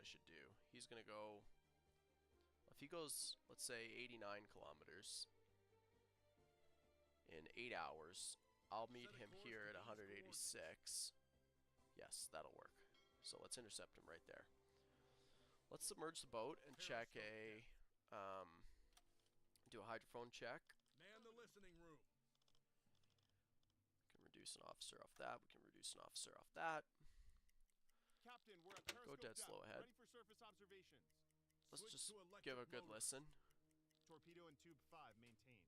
should do. He's gonna go. If he goes, let's say 89 kilometers in 8 hours, I'll meet Set a him course here to at these 186. Yes, that'll work. So let's intercept him right there. Let's submerge the boat and check do a hydrophone check. Man the listening room. We can reduce an officer off that. We can reduce an officer off that. Captain, we're at Go periscope dead depth. slow ahead. Ready for surface observations. Let's Switch just to electric give a good motors. listen. Torpedo and tube 5 maintained.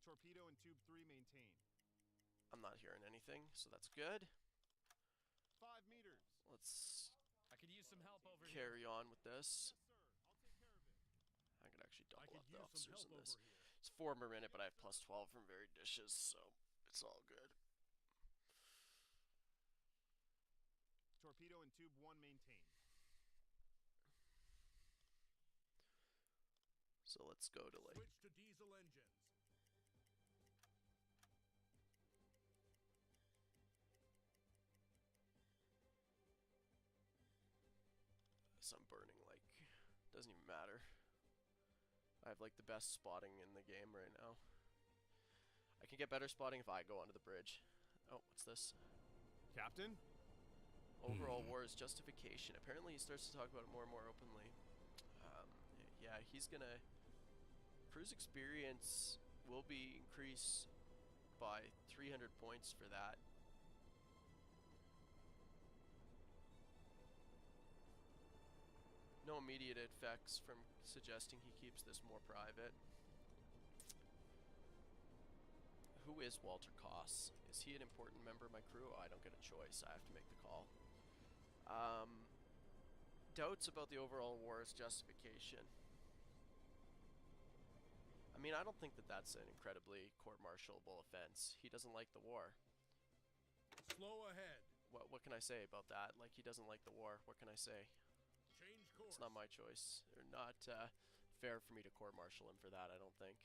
Torpedo and tube 3 maintained. I'm not hearing anything, so that's good. 5 meters. Let's I could use some help over here. carry on with this. Yes, sir. I'll take care of it. I could actually I double could up the use some officers help in this. over here. It's 4 per minute, but I have plus 12 from varied dishes, so it's all good. Torpedo and tube 1 maintained. So let's go to like Switch to diesel engines. some burning like doesn't even matter. I have like the best spotting in the game right now. I can get better spotting if I go onto the bridge. Oh, what's this? Captain? Overall war is justification. Apparently he starts to talk about it more and more openly. Yeah, he's gonna... Cruise experience will be increased by 300 points for that. No immediate effects from suggesting he keeps this more private. Who is Walter Koss? Is he an important member of my crew? Oh, I don't get a choice. I have to make the call. Doubts about the overall war's justification. I mean, I don't think that that's an incredibly court-martialable offense. He doesn't like the war. Slow ahead. What can I say about that? Like, he doesn't like the war. What can I say? Change course. It's not my choice. Or not fair for me to court-martial him for that, I don't think.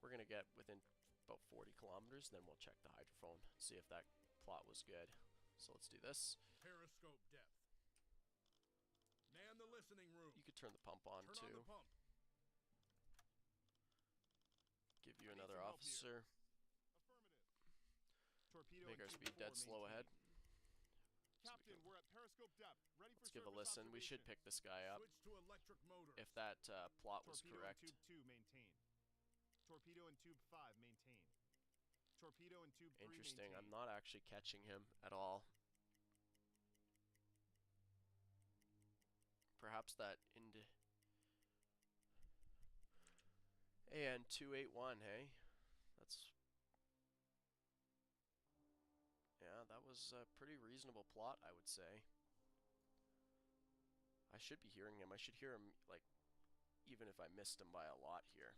We're going to get within about 40 kilometers, then we'll check the hydrophone, see if that plot was good. So let's do this. Periscope depth. Man the listening room. You could turn the pump on Turn too. on the pump. Give you I need another some help officer. Affirmative. Torpedo Make and our tube speed 4 dead slow ahead. maintained. Captain, we're at periscope depth. Ready for Let's give a surface listen. We should pick this guy up Switch to electric motors. if that plot was Torpedo correct. and tube 2 maintained. Torpedo and tube 5 maintained. Torpedo and tube 3 Interesting. I'm maintained. not actually catching him at all. Perhaps that into and 281, hey? That's... Yeah, that was a pretty reasonable plot, I would say. I should be hearing him. I should hear him, like, even if I missed him by a lot here.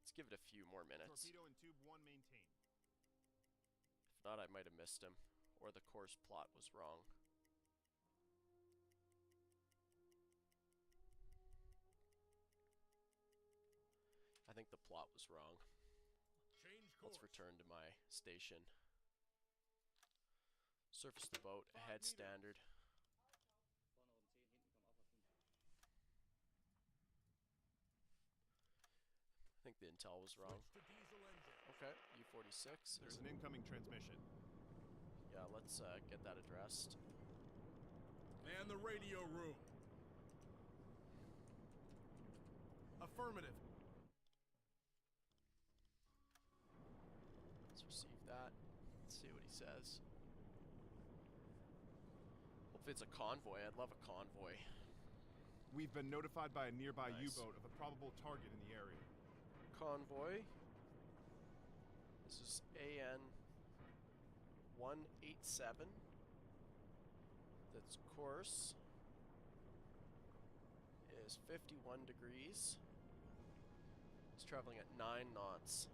Let's give it a few more minutes. Torpedo and tube 1 maintained. If not, I might have missed him. Or the course plot was wrong. I think the plot was wrong. Change course. Let's return to my station. Surface the boat, 5 ahead meters. standard. Vorne oben 10, hinten kommen auch auf 5. I think the intel was wrong. Switch to diesel engine. Okay, U-46. There's an incoming transmission. Yeah, let's get that addressed. Man the radio room. Affirmative. Let's receive that. Let's see what he says. Hopefully it's a convoy. I'd love a convoy. We've been notified by a nearby Nice. U-boat of a probable target in the area. Convoy. This is AN 187. That's course is 51 degrees. It's traveling at 9 knots.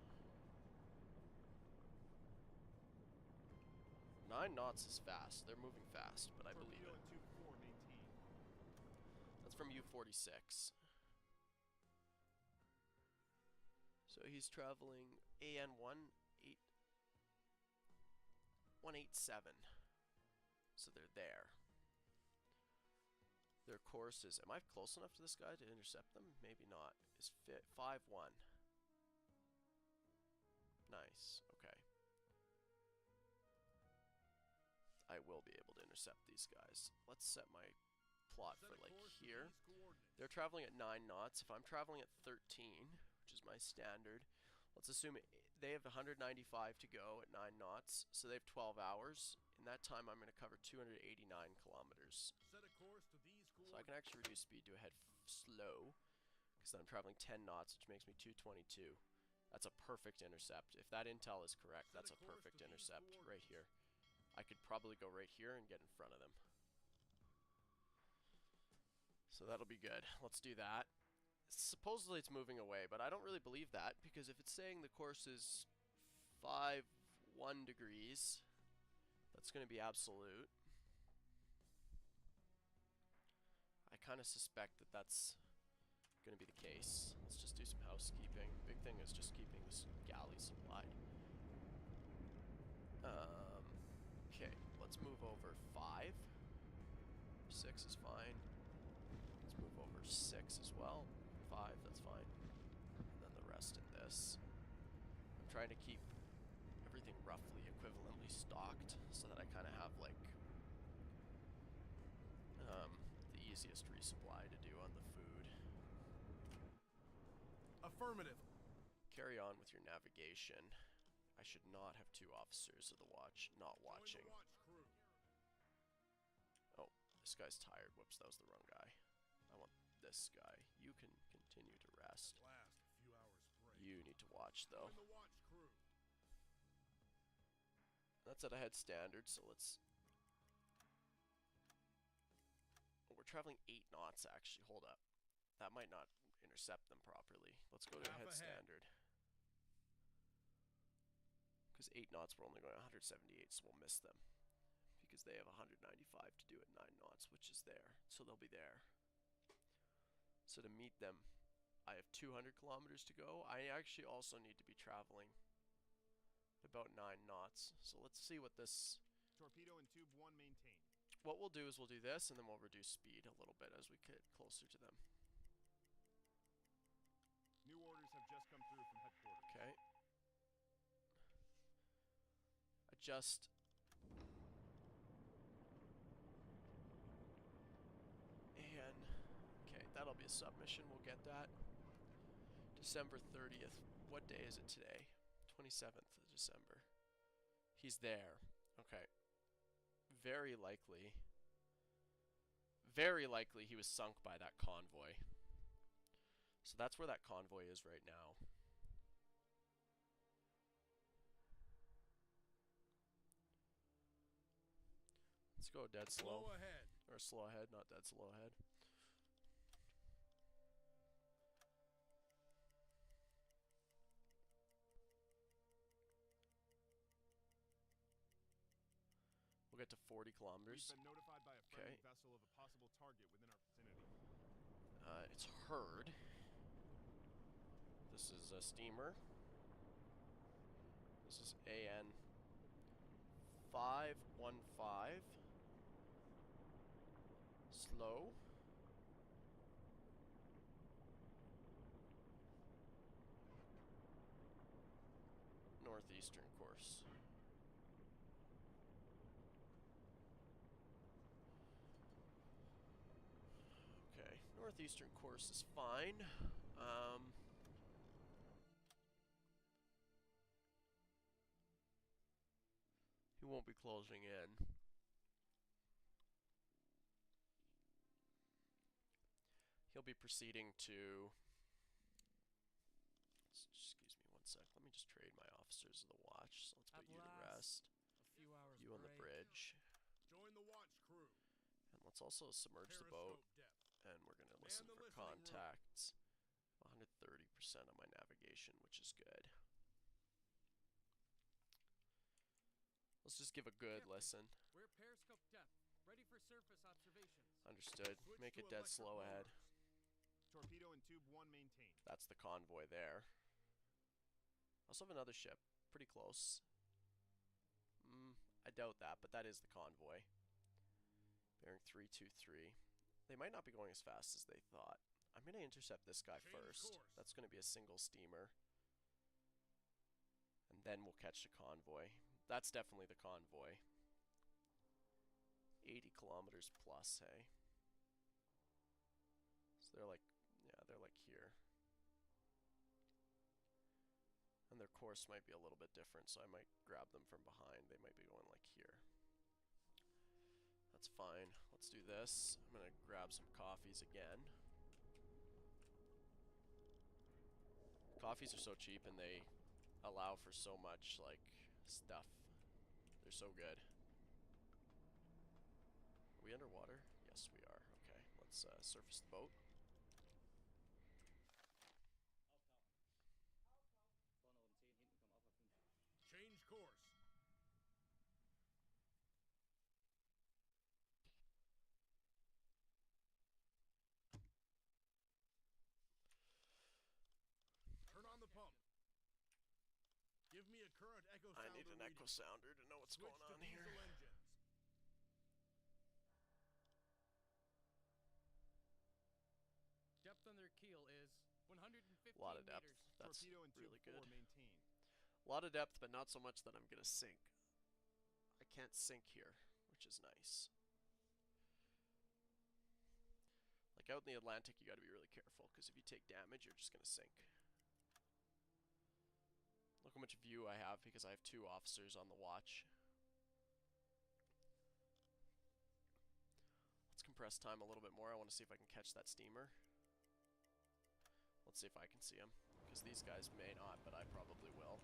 9 knots is fast. They're moving fast, but I believe Torpedo it. and tube 4 maintained. That's from U-46. So he's traveling AN 187. So they're there. Their course is... Am I close enough to this guy to intercept them? Maybe not. Is 5-1. Nice. Okay. I will be able to intercept these guys. Let's set my plot Set for a like course to here. these coordinates. They're traveling at 9 knots. If I'm traveling at 13, which is my standard, let's assume they have 195 to go at 9 knots, so they have 12 hours. In that time, I'm going to cover 289 kilometers. Set a course to these So I can coordinates. actually reduce speed to head slow, because then I'm traveling 10 knots, which makes me 222. That's a perfect intercept. If that intel is correct, Set that's a a course perfect to these intercept right coordinates. here. I could probably go right here and get in front of them. So that'll be good. Let's do that. Supposedly it's moving away, but I don't really believe that, because if it's saying the course is 5-1 degrees, that's going to be absolute. I kind of suspect that that's going to be the case. Let's just do some housekeeping. Big thing is just keeping this galley supplied. Okay, let's move over 5. 6 is fine. Let's move over 6 as well. 5, that's fine. And then the rest in this. I'm trying to keep everything roughly equivalently stocked so that I kind of have like the easiest resupply to do on the food. Affirmative. Carry on with your navigation. I should not have 2 officers of the watch not watching. Join the watch crew. Oh, this guy's tired. Whoops, that was the wrong guy. I want this guy. You can continue to rest. Last few hours break. You need to watch though. Join the watch crew. That's at a head standard, so let's... Oh, we're traveling 8 knots actually. Hold up. That might not intercept them properly. Let's go to Half head ahead. standard. Because 8 knots, we're only going 178, so we'll miss them. Because they have 195 to do at 9 knots, which is there. So they'll be there. So to meet them, I have 200 kilometers to go. I actually also need to be traveling about 9 knots. So let's see what this... Torpedo in tube 1 maintained. What we'll do is we'll do this, and then we'll reduce speed a little bit as we get closer to them. New orders have just come through from headquarters. Okay. Adjust. And, okay, that'll be a submission. We'll get that. December 30th. What day is it today? 27th of December. He's there. Okay. Very likely he was sunk by that convoy. So that's where that convoy is right now. Let's go dead slow. Slow ahead. Or slow ahead, not dead slow ahead. We'll get to 40 kilometers. We've been notified by a friendly Okay. vessel of a possible target within our vicinity. It's Heard. This is a steamer. This is AN 515. Slow. Northeastern course. Okay, northeastern course is fine. He won't be closing in. He'll be proceeding to... Excuse me one sec. Let me just trade my officers of the watch. So let's put At you to last, rest. A few hours You on the break. bridge. Join the watch crew. And let's also submerge the boat. Periscope depth. And we're going to listen the for listening room. contacts. 130% of my navigation, which is good. Let's just give a good Captain, listen. We're periscope depth. Ready for surface observations. Understood. Switch Make to it dead electric slow ahead. motors. Torpedo in tube 1 maintained. That's the convoy there. Also have another ship. Pretty close. I doubt that, but that is the convoy. Bearing 323. They might not be going as fast as they thought. I'm going to intercept this guy Change first. course. That's going to be a single steamer. And then we'll catch the convoy. That's definitely the convoy. 80 kilometers plus, hey? So they're like, yeah, they're like here. And their course might be a little bit different, so I might grab them from behind. They might be going like here. That's fine. Let's do this. I'm gonna grab some coffees again. Coffees are so cheap and they allow for so much, like, stuff. They're so good. Are we underwater? Yes, we are. Okay, let's surface the boat. Vorne um 10, hinten kommen auch auf 5. Change course. Turn on the pump. Give me a current echo I sounder need an reading. echo sounder to know what's Switch going to on diesel here. engines. Depth on their keel is 115 A lot of depth. meters. That's Torpedo and really tube 4 good. maintained. A lot of depth, but not so much that I'm gonna sink. I can't sink here, which is nice. Like out in the Atlantic, you gotta be really careful, because if you take damage, you're just gonna sink. Look how much view I have, because I have 2 officers on the watch. Let's compress time a little bit more. I want to see if I can catch that steamer. Let's see if I can see him, because these guys may not, but I probably will.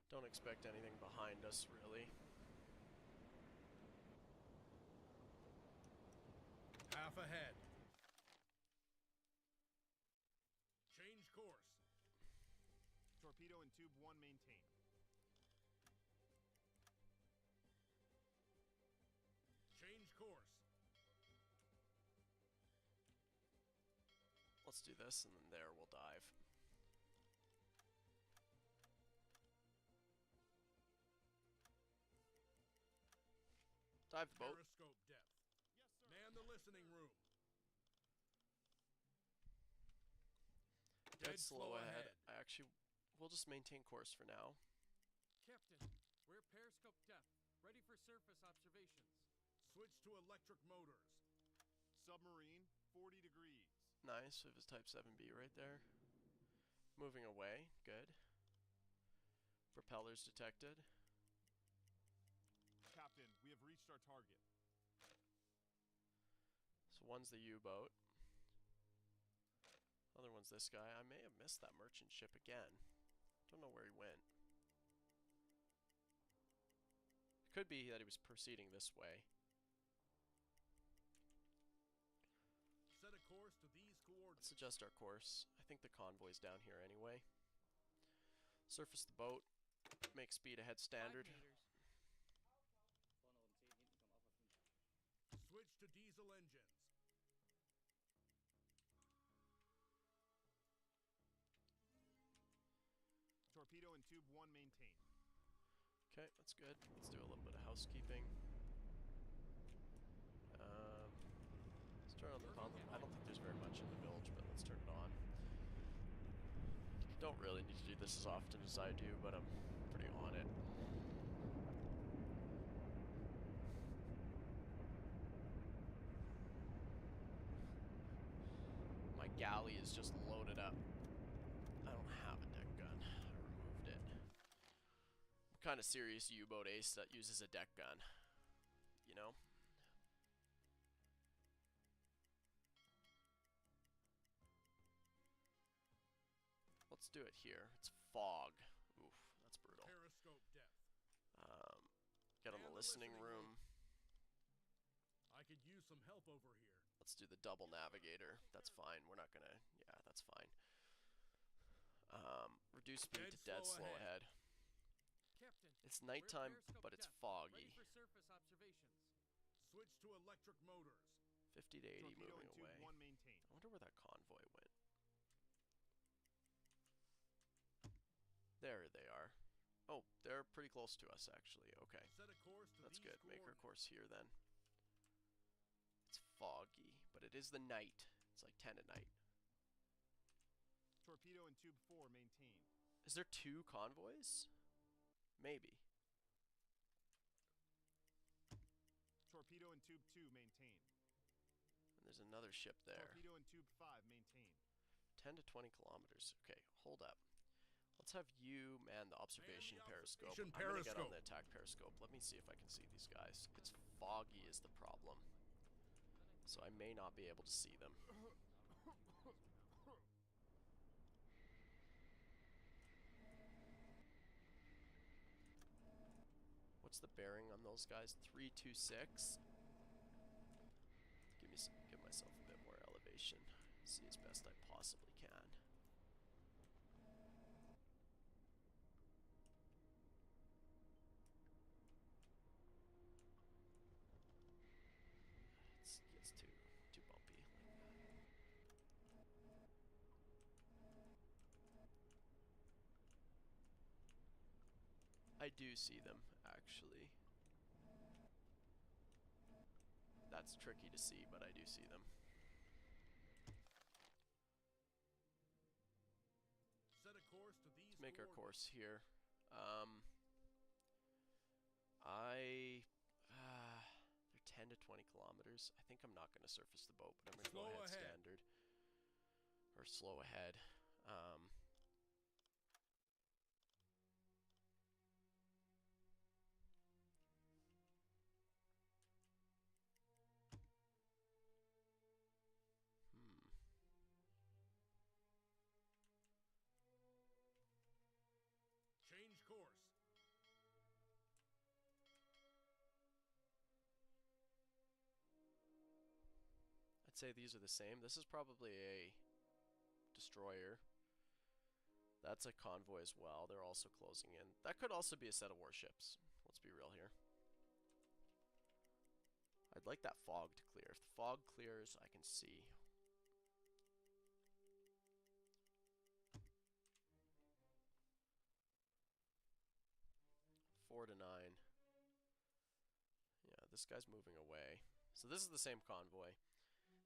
Don't expect anything behind us, really. Half ahead. Change course. Torpedo and tube 1 maintained. Change course. Let's do this, and then there we'll dive. Dive the boat. Periscope depth. Man the listening room. Dead slow ahead. We'll just maintain course for now. Captain, we're periscope depth. Ready for surface observations. Switch to electric motors. Submarine 40 degrees. Nice, we have his Type 7B right there. Moving away, good. Propellers detected. Captain, we have reached our target. So one's the U-boat. Other one's this guy. I may have missed that merchant ship again. Don't know where he went. It could be that he was proceeding this way. Set a course to these coordinates. Let's adjust our course. I think the convoy's down here anyway. Surface the boat. Make speed ahead 5 standard. meters. Vorne um 10, hinten kommen auch auf 5. Switch to diesel engines. Torpedo and tube 1 maintained. Okay, that's good. Let's do a little bit of housekeeping. Let's turn on the pump. I don't think there's very much in the bilge, but let's turn it on. Don't really need to do this as often as I do, but I'm pretty on it. My galley is just loaded up. I don't have a deck gun. I removed it. What kind of serious U-boat ace that uses a deck gun? You know? let's do it here. It's fog. Oof, that's brutal. Periscope depth. Get on And the the listening listening room. I could use some help over here. Let's do the double navigator. That's fine. We're not gonna. Yeah, that's fine. Reduce speed to dead slow ahead. Captain, It's we're nighttime, periscope but it's depth, foggy. Ready for surface observations. Switch to electric motors. 50 to 80 Torpedo moving and tube away. 1 maintained. I wonder where that convoy went. There they are. Oh, they're pretty close to us, actually. Okay, Set a course to that's these good. Make our coordinates. course here, then. It's foggy, but it is the night. It's like 10 at night. Torpedo and tube 4 maintained. Is there 2 convoys? Maybe. Torpedo and tube 2 maintained. And there's another ship there. Torpedo and tube 5 maintained. 10 to 20 kilometers. Okay, hold up. Let's have you man the observation periscope. observation I'm gonna get on periscope. the attack periscope. Let me see if I can see these guys. It's foggy is the problem. So I may not be able to see them. What's the bearing on those guys? 326. Give myself a bit more elevation. See as best I possibly can. It's too bumpy like that. I do see them, actually. That's tricky to see, but I do see them. Set a course to these Let's make our coordinates. course here. They're 10 to 20 kilometers. I think I'm not going to surface the boat, but I'm going to go Slow ahead ahead. standard. Or slow ahead. Change course. I'd say these are the same. This is probably a destroyer. That's a convoy as well. They're also closing in. That could also be a set of warships. Let's be real here. I'd like that fog to clear. If the fog clears, I can see. Four to 9. Yeah, this guy's moving away. So this is the same convoy.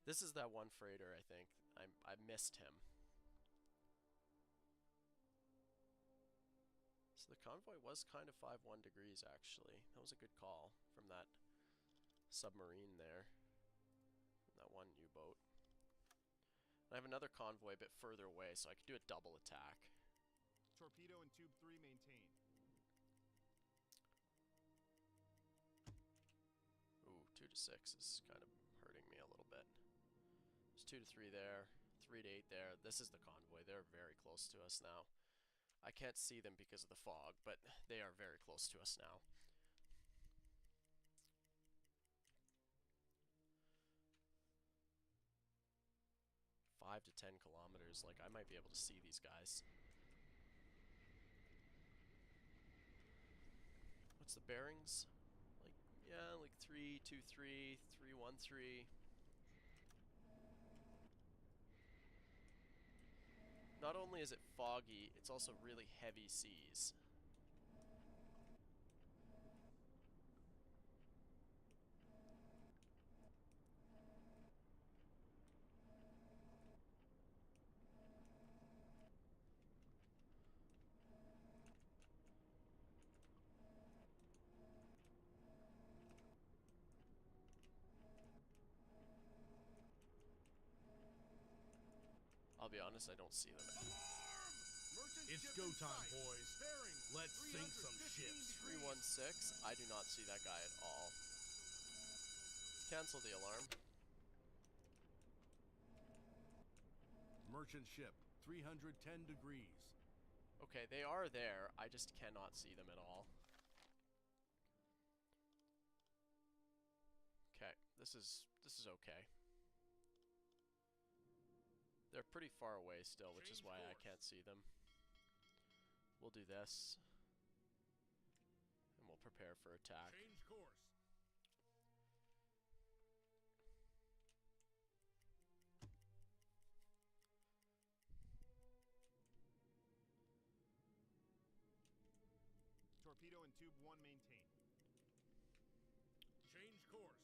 This is that one freighter, I think. I missed him. So the convoy was kind of 5-1 degrees, actually. That was a good call from that submarine there. That one U-boat. I have another convoy a bit further away, so I could do a double attack. Torpedo and tube 3 maintained. Ooh, 2 to 6 is kind of hurting me a little bit. There's 2 to 3 there, 3 to 8 there. This is the convoy. They're very close to us now. I can't see them because of the fog, but they are very close to us now. Five to 10 kilometers. Like, I might be able to see these guys. What's the bearings? Like, yeah, like 323, 313. Not only is it foggy, it's also really heavy seas. I'll be honest, I don't see them. It's go time, boys. Let's sink some ships. 316, I do not see that guy at all. Let's cancel the alarm. Merchant ship. 310 degrees. Okay, they are there. I just cannot see them at all. Okay, this is okay. They're pretty far away still, which is why I can't see them. We'll do this. And we'll prepare for attack. Change course. Torpedo in tube 1 maintain. Change course.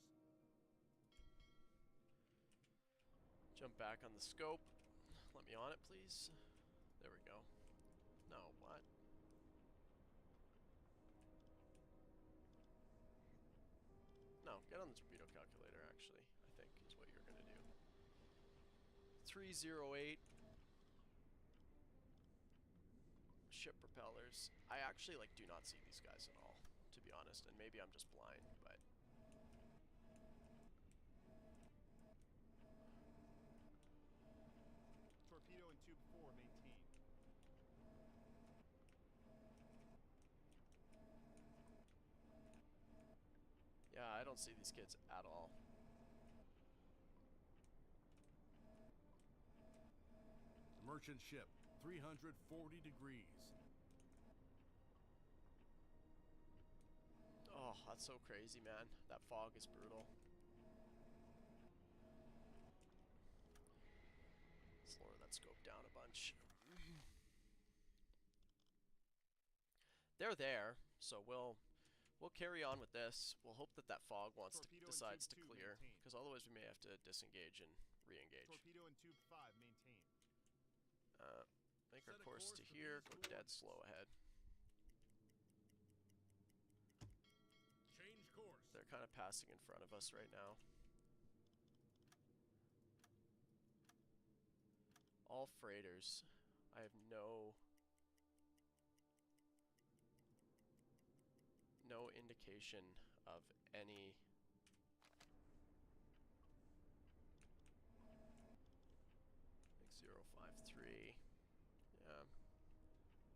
Jump back on the scope. Let me on it, please. There we go. No, what? No, get on the torpedo calculator, actually, I think is what you're going to do. 308. Ship propellers. I actually, like, do not see these guys at all, to be honest, and maybe I'm just blind, but... Torpedo in tube 4 maintain. Yeah, I don't see these kids at all. Merchant ship, 340 degrees. Oh, that's so crazy, man. That fog is brutal. Let's lower that scope down a bunch. They're there, so we'll carry on with this. We'll hope that that fog decides to clear, because otherwise we may have to disengage and re-engage. Torpedo in tube 5 maintain. Make our course to here, go dead slow ahead. Change course. They're kind of passing in front of us right now. All freighters. I have no indication of any like 053. Yeah.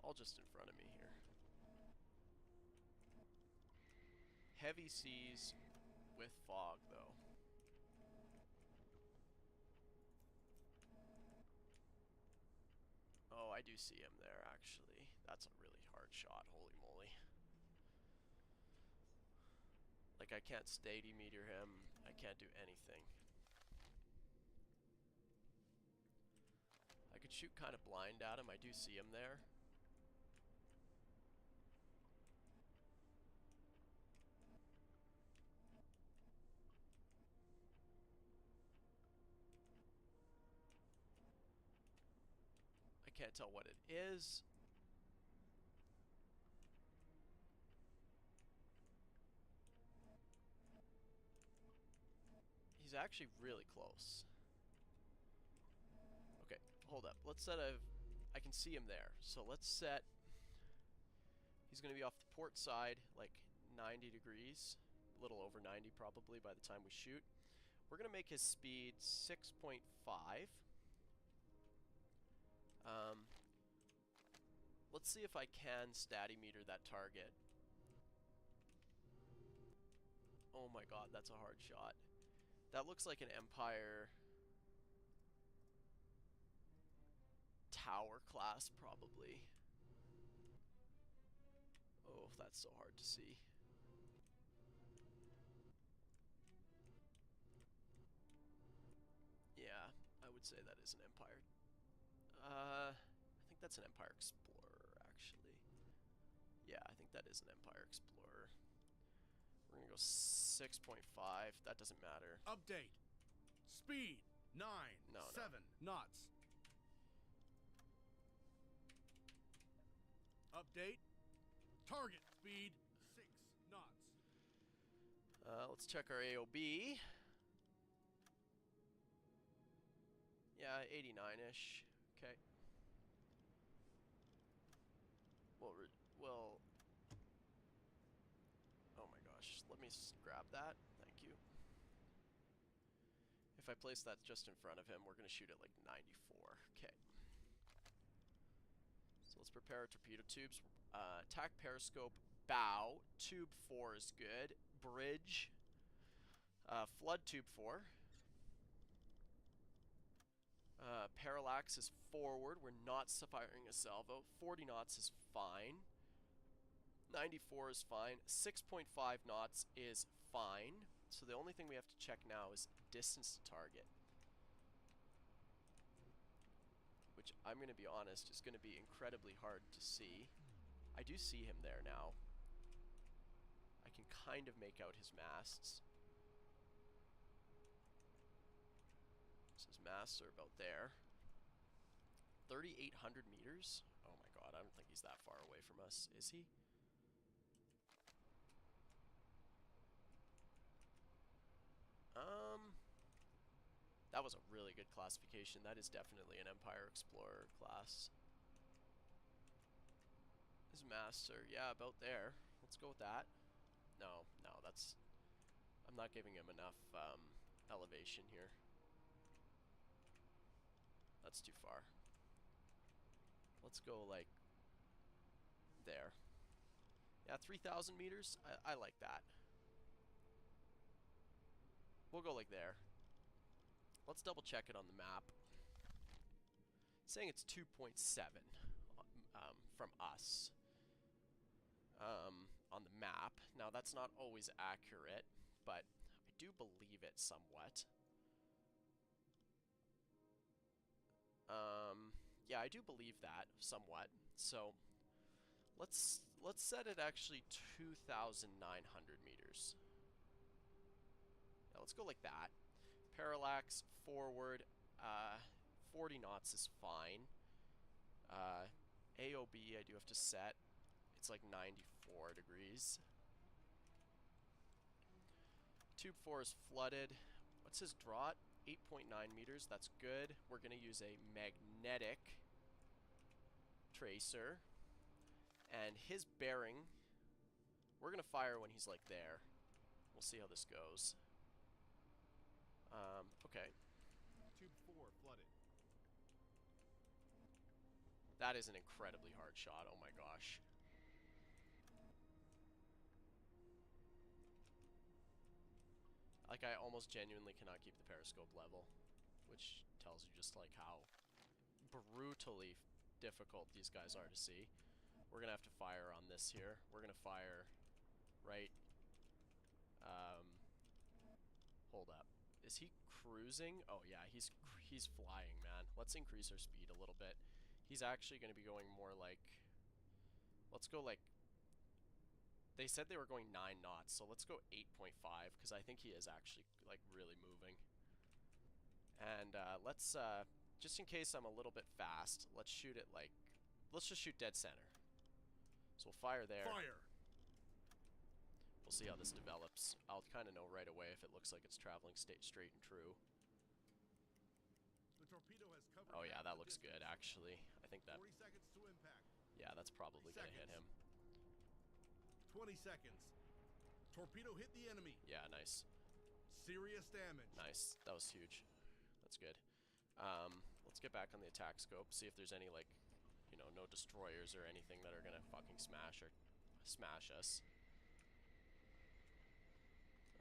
All just in front of me here. Heavy seas with fog, though. Oh, I do see him there, actually. That's a really hard shot, holy moly. Like, I can't steady meter him. I can't do anything. I could shoot kind of blind at him. I do see him there. I can't tell what it is. He's actually really close. Okay, hold up. Let's set a... I can see him there. So let's set... He's going to be off the port side, like 90 degrees. A little over 90 probably by the time we shoot. We're going to make his speed 6.5. Let's see if I can steady meter that target. Oh my god, that's a hard shot. That looks like an Empire tower class, probably. Oh, that's so hard to see. Yeah, I would say that is an Empire. I think that's an Empire Explorer, actually. Yeah, I think that is an Empire Explorer. We're gonna go 6.5. That doesn't matter. Update. Speed 9, No, 7 knots. Update. Target speed 6 knots. Let's check our AOB. Yeah, 89-ish. Okay. Well. Oh my gosh. Let me grab that. Thank you. If I place that just in front of him, we're gonna shoot at like 94. Okay. let's prepare our torpedo tubes. Attack periscope, bow. Tube 4 is good. Bridge. Flood tube 4. Parallax is forward. We're not firing a salvo. 40 knots is fine. 94 is fine. 6.5 knots is fine. So the only thing we have to check now is distance to target. Which, I'm going to be honest, is going to be incredibly hard to see. I do see him there now. I can kind of make out his masts. So his masts are about there. 3,800 meters? Oh my god, I don't think he's that far away from us. Is he? That was a really good classification. That is definitely an Empire Explorer class. His masts are, yeah, about there. Let's go with that. No, that's... I'm not giving him enough elevation here. That's too far. Let's go, like, there. Yeah, 3,000 meters? I like that. We'll go like there. Let's double check it on the map. It's saying it's 2.7 from us on the map. Now that's not always accurate, but I do believe it somewhat. Yeah, I do believe that somewhat. So let's set it actually 2,900 meters. Yeah, let's go like that. Parallax, forward, 40 knots is fine. AOB I do have to set. It's like 94 degrees. Tube 4 is flooded. What's his draught? 8.9 meters, that's good. We're going to use a magnetic tracer. And his bearing, we're going to fire when he's like there. We'll see how this goes. Okay. Tube 4 flooded. That is an incredibly hard shot, oh my gosh. Like, I almost genuinely cannot keep the periscope level, which tells you just, like, how brutally difficult these guys are to see. We're gonna have to fire on this here. We're gonna fire right... hold up. Is he cruising? Oh yeah, he's flying, man. Let's increase our speed a little bit. He's actually gonna be going more like... Let's go, like... They said they were going 9 knots, so let's go 8.5, because I think he is actually, like, really moving. And, let's, just in case I'm a little bit fast, let's shoot it, like, let's just shoot dead center. So we'll fire there. Fire! We'll see how this develops. I'll kind of know right away if it looks like it's traveling straight and true. The torpedo has covered. Oh yeah, half that the looks good, distance. actually. I think that... 40 seconds to impact. Yeah, that's probably gonna hit him. 20 seconds. Torpedo hit the enemy. Yeah, nice. Serious damage. Nice. That was huge. That's good. Let's get back on the attack scope, see if there's any, like, you know, no destroyers or anything that are gonna fucking smash us.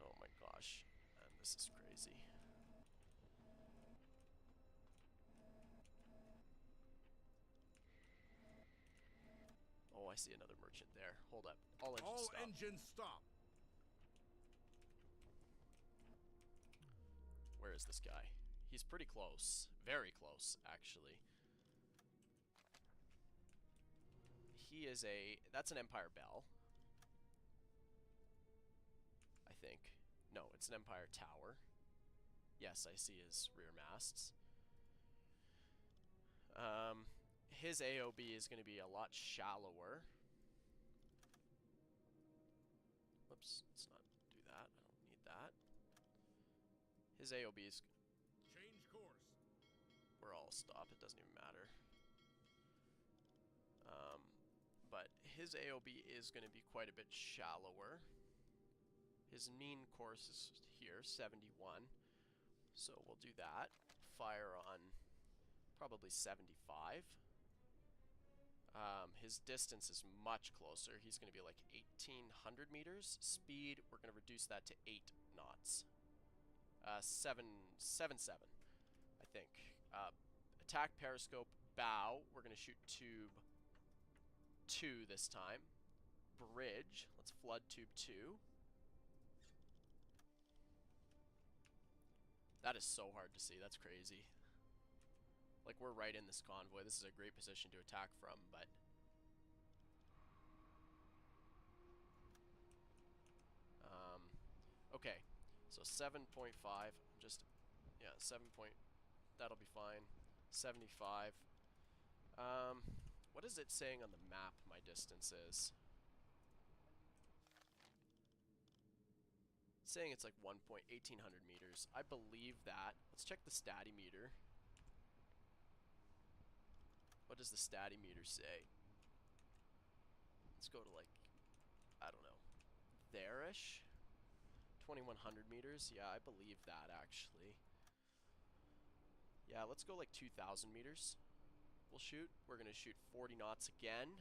Oh my gosh. Man, this is crazy. Oh, I see another merchant there. Hold up. All engines stop. Engines stop. Where is this guy? He's pretty close. Very close, actually. He is that's an Empire Bell. I think. No, it's an Empire Tower. Yes, I see his rear masts. His AOB is going to be a lot shallower. Whoops, let's not do that. I don't need that. His AOB is... Change course. We're all stop, it doesn't even matter. But his AOB is going to be quite a bit shallower. His mean course is here, 71. So we'll do that. Fire on probably 75. his distance is much closer. He's going to be like 1,800 meters. Speed, we're going to reduce that to 8 knots. 777, I think. Attack periscope bow. We're going to shoot tube 2 this time. Bridge. Let's flood tube 2. That is so hard to see. That's crazy. Like, we're right in this convoy. This is a great position to attack from, but... okay. So 7.5. Just... yeah, 7 point... that'll be fine. 75. What is it saying on the map my distance is? It's saying it's like 1.1800 meters. I believe that. Let's check the statimeter. What does the statimeter say? Let's go to like, I don't know, there-ish? 2,100 meters? Yeah, I believe that actually. Yeah, let's go like 2,000 meters. We'll shoot. We're going to shoot 40 knots again.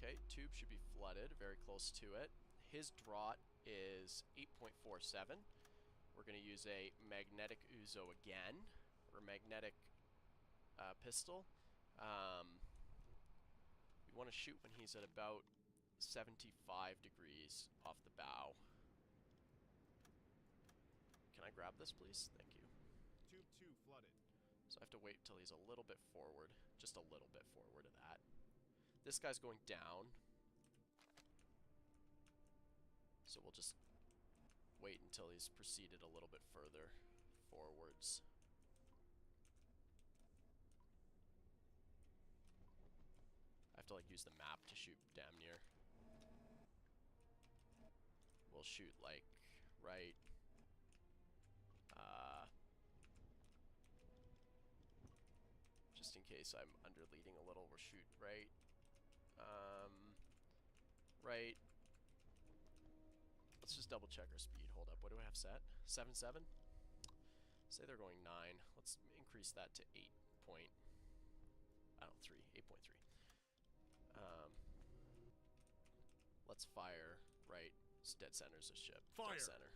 Okay, tube should be flooded, very close to it. His draught is 8.47. We're going to use a magnetic Uzo again, or magnetic pistol. We want to shoot when he's at about 75 degrees off the bow. Can I grab this, please? Thank you. Tube 2 flooded. So I have to wait till he's a little bit forward, just a little bit forward of that. This guy's going down, so we'll just wait until he's proceeded a little bit further forwards. I have to like use the map to shoot damn near. We'll shoot like right, just in case I'm under leading a little, we'll shoot right. Right. Let's just double check our speed. Hold up. What do I have set? 7.7? Say they're going 9. Let's increase that to 8 point. I don't know, 3. 8.3. Let's fire right. Dead center's a ship. Fire. Dead center.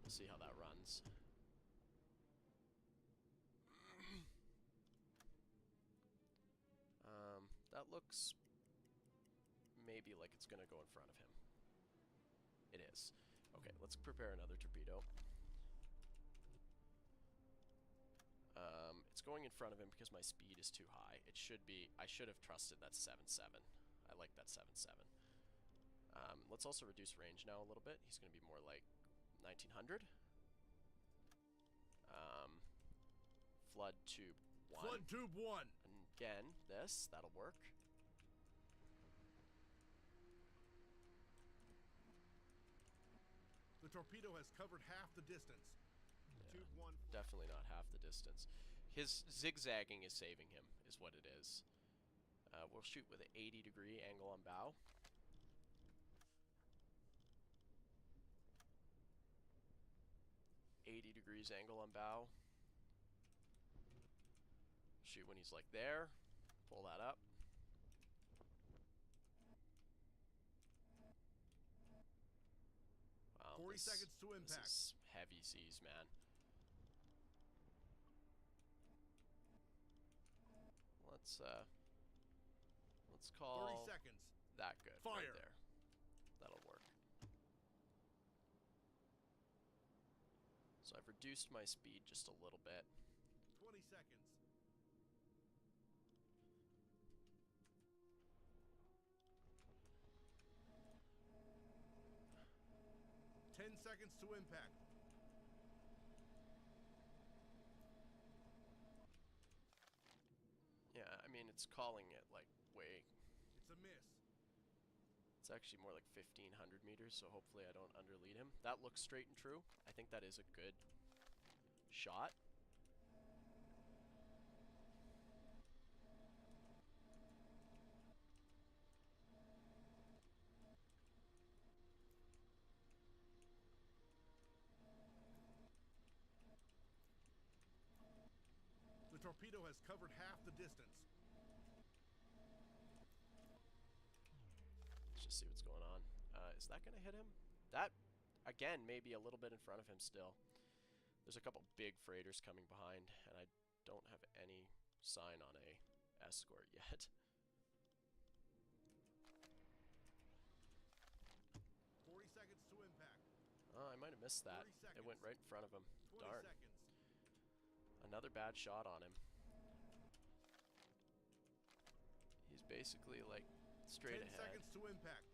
We'll see how that runs. That looks maybe like it's gonna go in front of him. It is. Okay, let's prepare another torpedo. It's going in front of him because my speed is too high. It should be, I should have trusted that 7.7. I like that 7.7. Let's also reduce range now a little bit. He's gonna be more like 1900. Flood tube 1. Flood tube 1. And again, that'll work. The torpedo has covered half the distance. Yeah, Tube 1 definitely not half the distance. His zigzagging is saving him, is what it is. We'll shoot with an 80-degree angle on bow. .80 angle on bow. Shoot when he's like there. Pull that up. Wow, 40 seconds to impact. This is heavy seas, man. Let's call 30 seconds. that good. Fire. Right there. That'll work. So I've reduced my speed just a little bit. 20 seconds. Seconds to impact. Yeah, I mean, it's calling it like way. It's a miss. It's actually more like 1,500 meters, so hopefully I don't underlead him. That looks straight and true. I think that is a good shot. torpedo has covered half the distance. Let's just see what's going on. Is that going to hit him? That, again, may be a little bit in front of him still. There's a couple big freighters coming behind, and I don't have any sign on a escort yet. 40 seconds to impact. Oh, I might have missed that. 30 It went right in front of him. 20 Darn. seconds. Another bad shot on him. He's basically like straight 10 ahead. seconds to impact.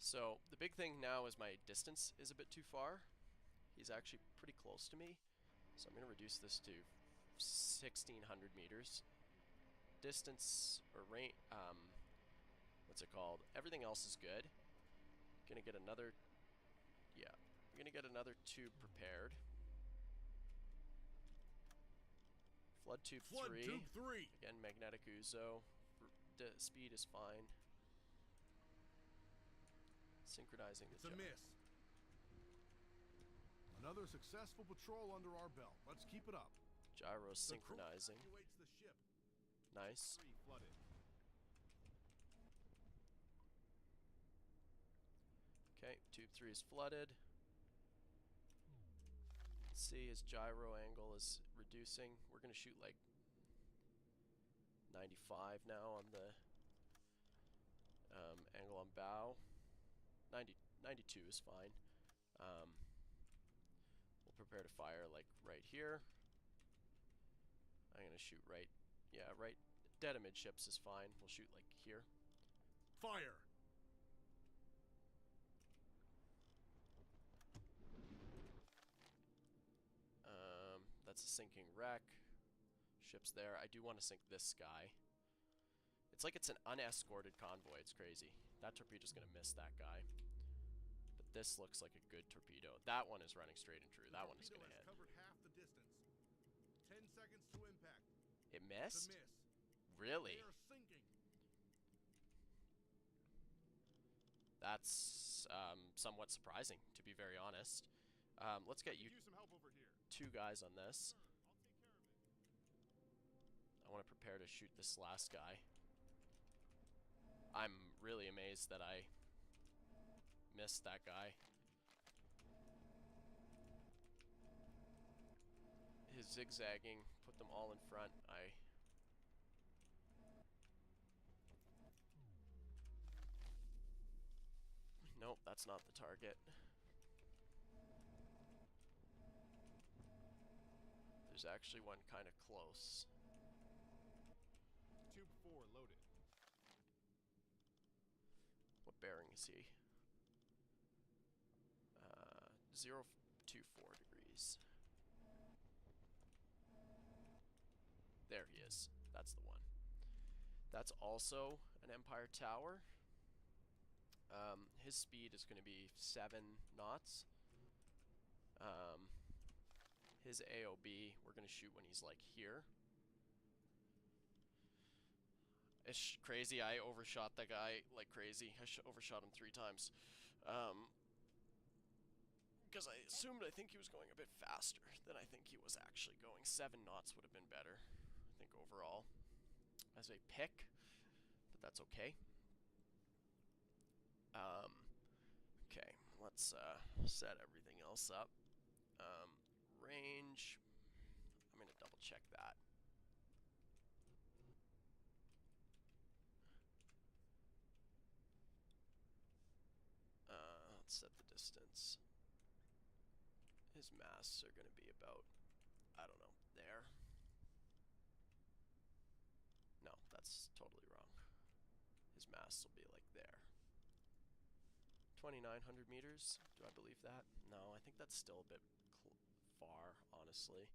So the big thing now is my distance is a bit too far. He's actually pretty close to me. So I'm going to reduce this to 1,600 meters. Distance or range, what's it called? Everything else is good. Gonna get another, yeah, I'm gonna get another tube prepared. Flood tube 3. Tube 3. Again, magnetic Uzo. Speed is fine. Synchronizing the It's a miss. Another successful patrol under our belt. Let's keep it up. Gyro The crew synchronizing. evacuates the ship. Nice. 3 flooded. Okay, tube 3 is flooded. Let's see, his gyro angle is reducing. We're gonna shoot like 95 now on the angle on bow. 92 is fine. We'll prepare to fire like right here. I'm gonna shoot right, yeah, right, dead amidships is fine. We'll shoot like here. Fire. That's a sinking wreck. Ship's there. I do want to sink this guy. It's like it's an unescorted convoy. It's crazy. That torpedo's gonna miss that guy. But this looks like a good torpedo. That one is running straight and true. That one is gonna hit. Covered half the distance. 10 seconds to impact. It It's missed? a miss. Really? They are sinking. That's somewhat surprising, to be very honest. Let's get you Use some help over here. 2 guys on this. I'll take care of it. I want to prepare to shoot this last guy. I'm really amazed that I missed that guy. His zigzagging put them all in front. Nope, that's not the target. There's actually one kind of close. Tube 4 loaded. What bearing is he? 024 degrees. There he is. That's the one. That's also an Empire Tower. His speed is going to be 7 knots. His AOB, we're going to shoot when he's like here. It's crazy. I overshot that guy like crazy. I overshot him 3 times. Because I assumed, I think he was going a bit faster than I think he was actually going. 7 knots would have been better, I think, overall. As a pick, but that's okay. Okay, let's set everything else up. Range, I'm going to double check that. Let's set the distance. His masts are going to be about, I don't know, there. No, that's totally wrong. His masts will be like there. 2,900 meters. Do I believe that? No, I think that's still a bit far, honestly.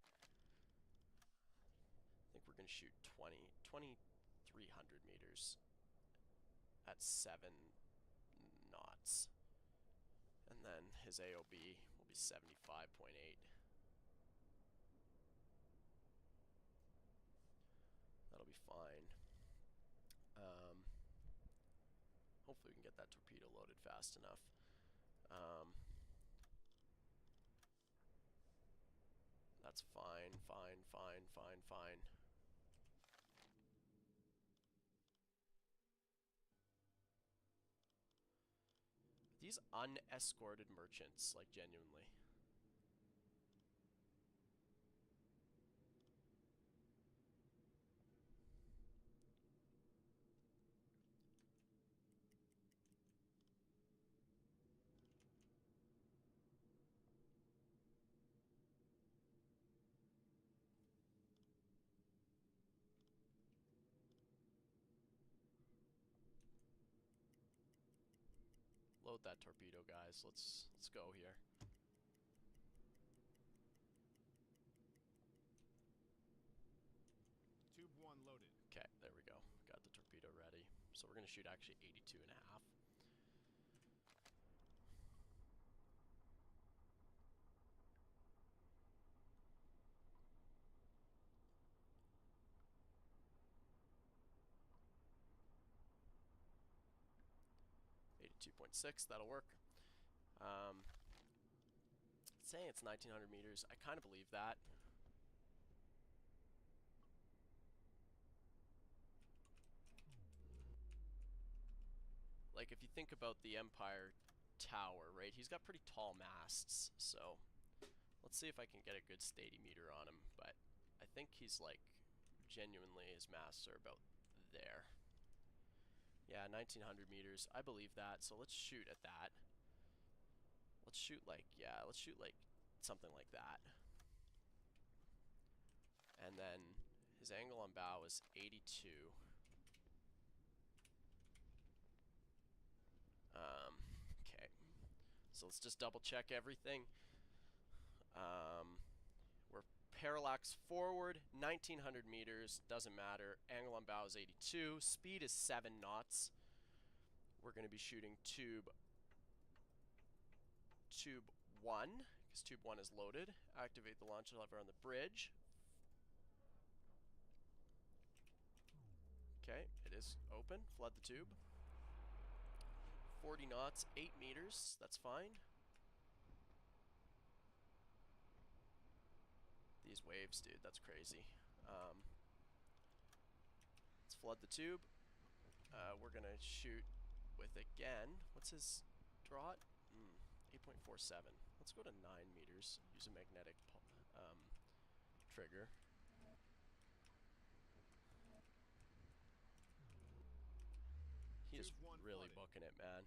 I think we're going to shoot 2,300 meters at 7 knots. And then his AOB will be 75.8. That'll be fine. that torpedo loaded fast enough. That's fine, fine, fine, fine, fine. These unescorted merchants, like, genuinely. Load that torpedo, guys. Let's go here. Tube 1 loaded. Okay, there we go. Got the torpedo ready. So we're gonna shoot actually 82 and a half. .6, that'll work. Saying it's 1900 meters, I kind of believe that. Like, if you think about the Empire Tower, right, he's got pretty tall masts, so let's see if I can get a good stadimeter on him, but I think he's, like, genuinely, his masts are about there. Yeah, 1900 meters, I believe that, so let's shoot at that. Let's shoot like, yeah, let's shoot like something like that. And then his angle on bow is 82. Okay. So let's just double check everything. We're parallax forward, 1900 meters, doesn't matter. Angle on bow is 82. Speed is 7 knots. We're going to be shooting tube 1, because tube 1 is loaded. Activate the launch lever on the bridge. Okay, it is open. Flood the tube. 40 knots, 8 meters. That's fine. These waves, dude, that's crazy. Let's flood the tube. We're going to shoot with, again, what's his draught? 8.47. Let's go to 9 meters. Use a magnetic trigger. He is really booking it, man.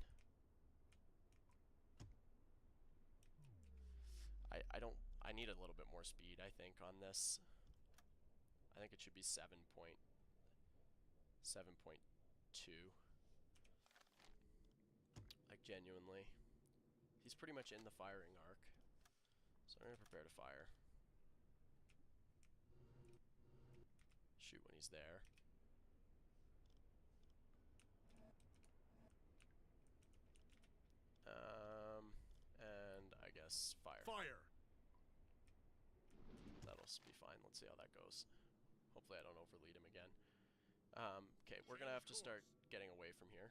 I need a little bit more speed, I think, on this. I think it should be 7.2. Like, genuinely. He's pretty much in the firing arc. So I'm going to prepare to fire. Shoot when he's there. And I guess fire. Fire! That'll be fine. Let's see how that goes. Hopefully I don't overlead him again. Okay, we're going to have to start getting away from here.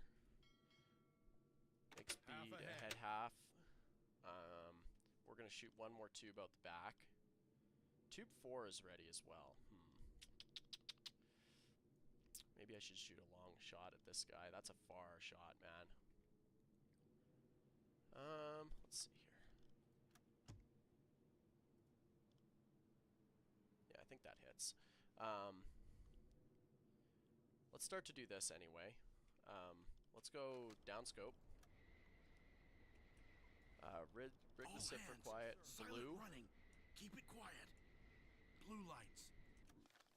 Make speed ahead half. We're going to shoot one more tube out the back. Tube 4 is ready as well. Maybe I should shoot a long shot at this guy. That's a far shot, man. Let's see here. Yeah, I think that hits. Let's start to do this anyway. Let's go downscope. Rig the SIP for quiet. Blue. Running. Keep it quiet. Blue lights.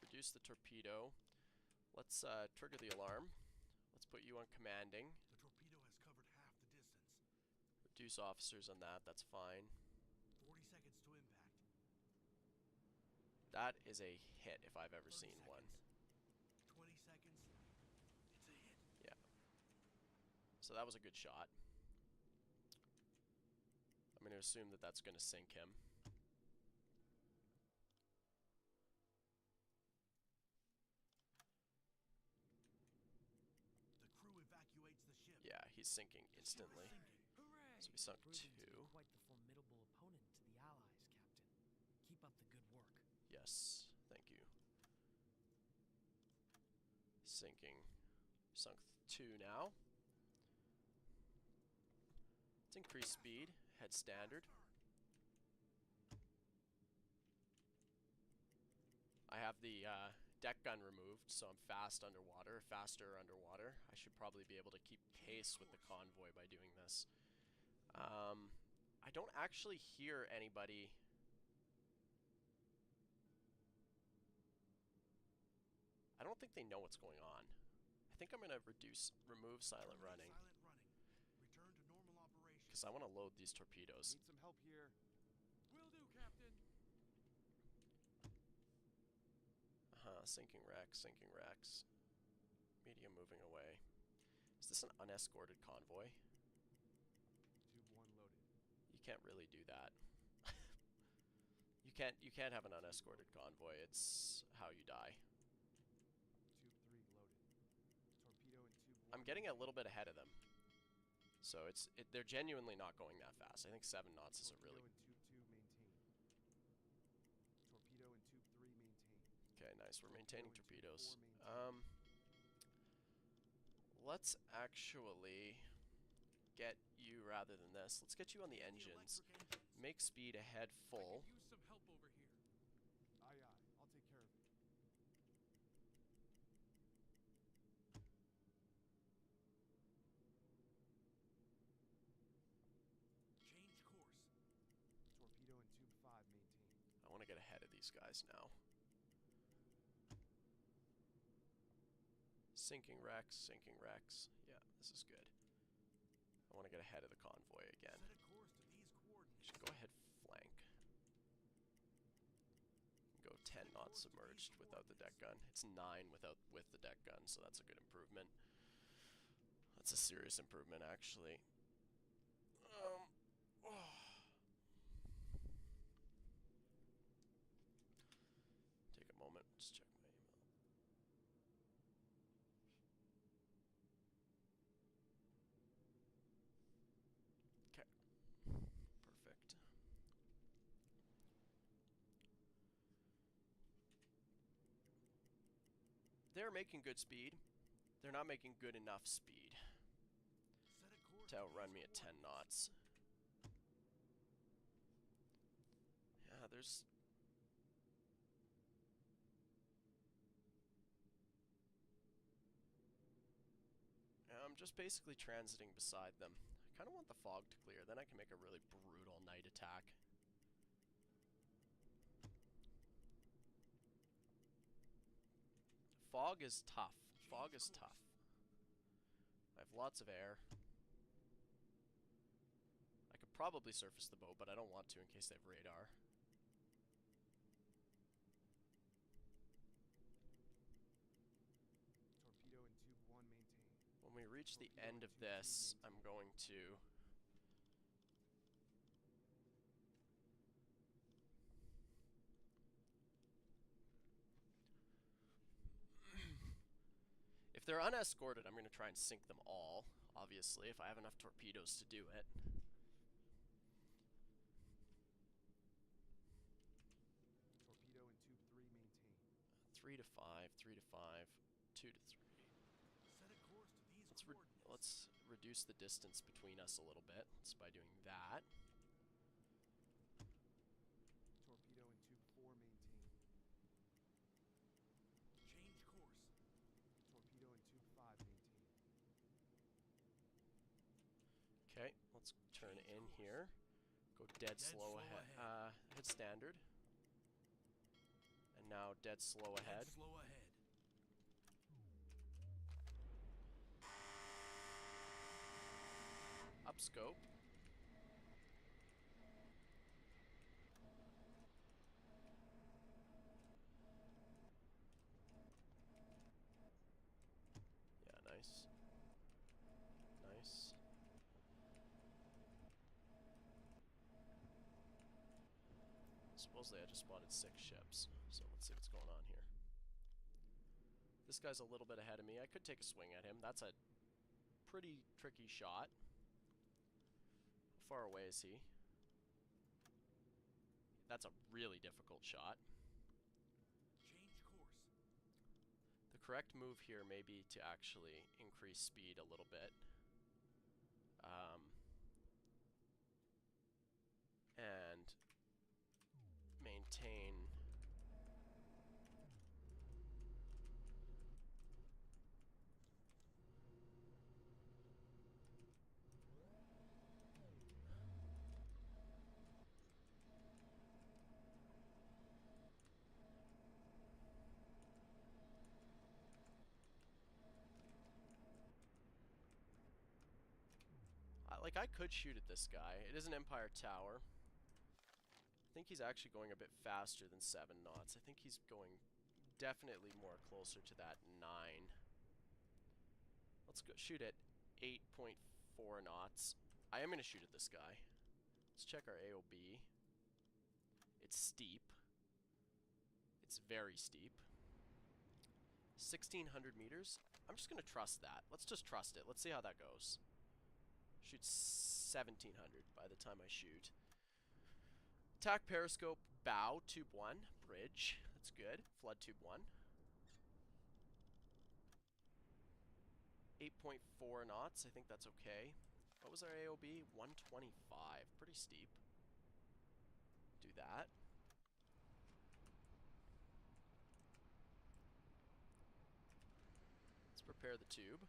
Reduce the torpedo. Let's trigger the alarm. Let's put you on commanding. The torpedo has covered half the distance. Reduce officers on that. That's fine. 40 seconds to impact. That is a hit if I've ever seen one. 20 seconds. It's a hit. Yeah. So that was a good shot. I'm going to assume that that's going to sink him. The crew evacuates the ship. Yeah, he's sinking instantly. Hooray! So we sunk Proving to 2. be quite the formidable opponent to the Allies, Captain. Keep up the good work. Yes, thank you. Sinking. Sunk 2 now. Let's increase speed. Head standard. I have the deck gun removed, so I'm faster underwater. I should probably be able to keep pace with the convoy by doing this. I don't actually hear anybody. I don't think they know what's going on. I think I'm going to remove silent running. Return to normal operation. Because I want to load these torpedoes. Need some help here. Will do, Captain. Sinking wrecks. Medium moving away. Is this an unescorted convoy? Tube 1 loaded. You can't really do that. You can't have an unescorted convoy. It's how you die. Tube 3 loaded. Torpedo in tube 1. I'm getting a little bit ahead of them. So they're genuinely not going that fast. I think 7 knots is a really... Torpedo in tube 2 maintained. Torpedo in tube 3 maintained. Okay, nice. We're maintaining Torpedo in torpedoes. tube 4 maintained. Let's actually get you rather than this. Let's get you on the engines. Make speed ahead full. Use some help over here. Aye, aye. I'll take care of it. Change course. Torpedo in tube 5 maintained. I want to get ahead of these guys now. Sinking wrecks. Yeah, this is good. I want to get ahead of the convoy again. Set a course to these coordinates. Should go ahead flank. Go 10 knots submerged without the deck gun. It's 9 with the deck gun, so that's a good improvement. That's a serious improvement, actually. Take a moment, just check my email. Okay, perfect. They're making good speed. They're not making good enough speed Set a course to outrun me at 10 knots. Yeah, there's... I'm just basically transiting beside them. I kind of want the fog to clear, then I can make a really brutal night attack. Fog is tough. Fog is tough. I have lots of air. I could probably surface the boat, but I don't want to in case they have radar. Torpedo in tube 1 maintained. When we reach the end of this, I'm going to... If they're unescorted, I'm going to try and sink them all, obviously, if I have enough torpedoes to do it. Torpedo in tube 3 maintained. 3 to 5, 3 to 5, 2 to 3. Set a course to these coordinates. Let's reduce the distance between us a little bit just by doing that. Torpedo in tube 4 maintained. Change course. Torpedo in tube 5 maintained. Okay, let's turn in here. Go dead slow ahead. Head standard. And now dead slow ahead. Slow ahead. Up scope. Yeah, nice. Nice. Supposedly I just spotted 6 ships, so let's see what's going on here. This guy's a little bit ahead of me. I could take a swing at him. That's a pretty tricky shot. How far away is he? That's a really difficult shot. Change course. The correct move here may be to actually increase speed a little bit. And maintain. Like, I could shoot at this guy. It is an Empire Tower. I think he's actually going a bit faster than 7 knots. I think he's going definitely more closer to that 9. Let's go shoot at 8.4 knots. I am going to shoot at this guy. Let's check our AOB. It's steep. It's very steep. 1,600 meters. I'm just going to trust that. Let's just trust it. Let's see how that goes. Shoot 1,700 by the time I shoot. Attack periscope, bow, tube 1, bridge. That's good. Flood tube 1. 8.4 knots. I think that's okay. What was our AOB? 125. Pretty steep. Do that. Let's prepare the tube.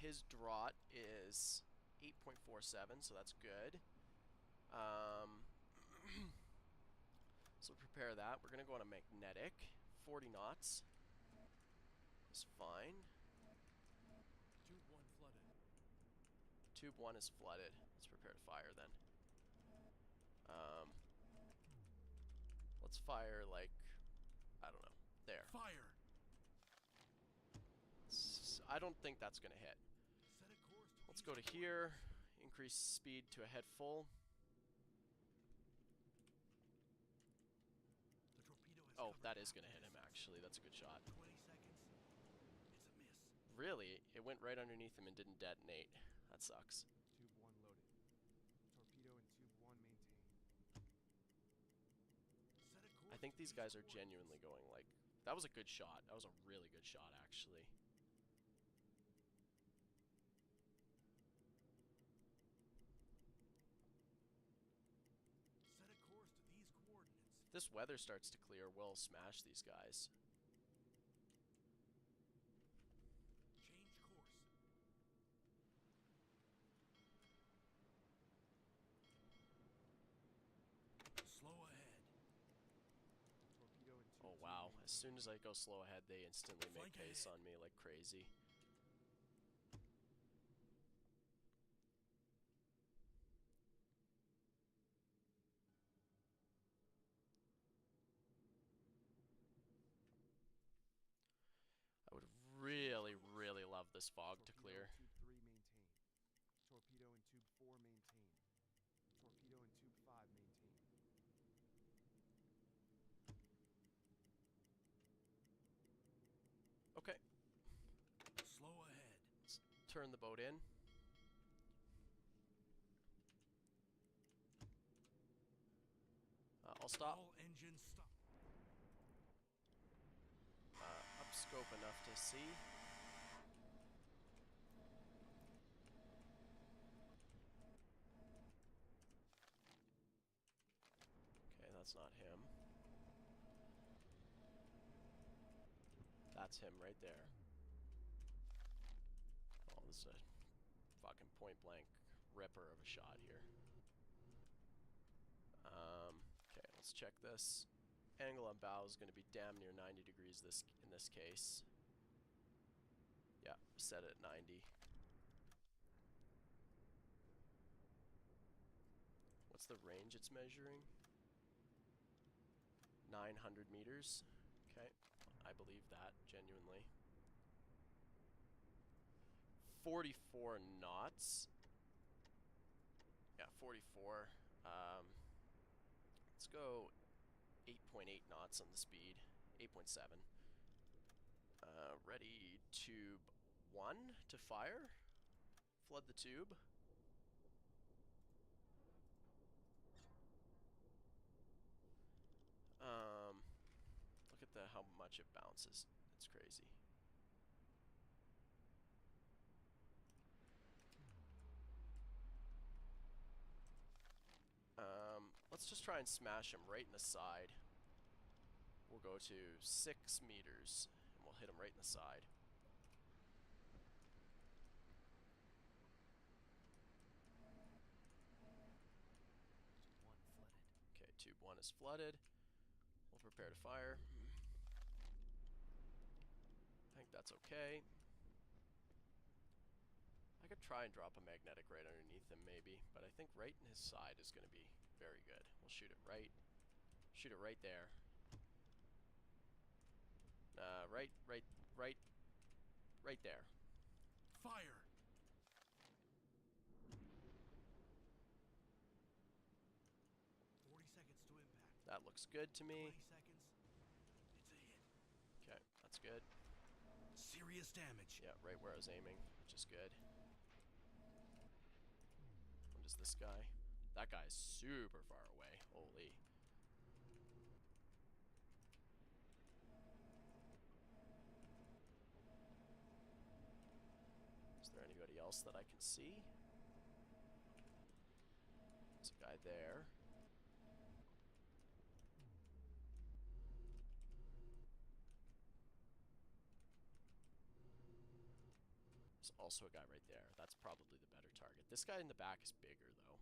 His draught is 8.47, so that's good. So prepare that. We're going to go on a magnetic. 40 knots. Is fine. Tube 1 flooded. Tube 1 is flooded. Let's prepare to fire then. Let's fire like, I don't know, there. Fire. I don't think that's going to hit. Set a course to Let's go to here. Increase speed to a head full. The torpedo has Oh, covered that is half going to the hit him, distance. actually. That's a good shot. 20 seconds. It's a miss. Really? It went right underneath him and didn't detonate. That sucks. Tube 1 loaded. Torpedo and tube 1 maintained. Set a course I think to these guys are coordinates. genuinely going like... That was a good shot. That was a really good shot, actually. Set a course to these coordinates. If this weather starts to clear, we'll smash these guys. Change course. Slow ahead. Torpedo and tube Oh 2 wow, maintained. as soon as I go slow ahead, they instantly make Flank pace ahead. on me like crazy. I would really, really love this fog to Torpedo clear. and tube 3 maintained. Torpedo and tube 4 maintained. Torpedo and tube 5 maintained. Okay, Slow ahead. let's turn the boat in. I'll stop. All engines stop. Upscope enough to see. Okay, that's not him. That's him right there. Oh, this is a fucking point blank ripper of a shot here. Okay, let's check this. Angle on bow is going to be damn near 90 degrees in this case. Yeah, set it at 90. What's the range it's measuring? 900 meters. Okay, I believe that, genuinely. 44 knots. Yeah, 44. Let's go 8.8 knots on the speed. 8.7. Ready tube 1 to fire. Flood the tube. Look at how much it bounces. It's crazy. Let's just try and smash him right in the side. We'll go to 6 meters, and we'll hit him right in the side. Okay, tube 1 is flooded. We'll prepare to fire. I think that's okay. I could try and drop a magnetic right underneath him maybe, but I think right in his side is going to be very good. We'll shoot it right there. Right there. Fire! 40 seconds to impact. That looks good to me. 20 seconds. It's a hit. Okay, that's good. Serious damage. Yeah, right where I was aiming, which is good. What is this guy? That guy is super far away. Holy. Is there anybody else that I can see? There's a guy there. There's also a guy right there. That's probably the better target. This guy in the back is bigger, though.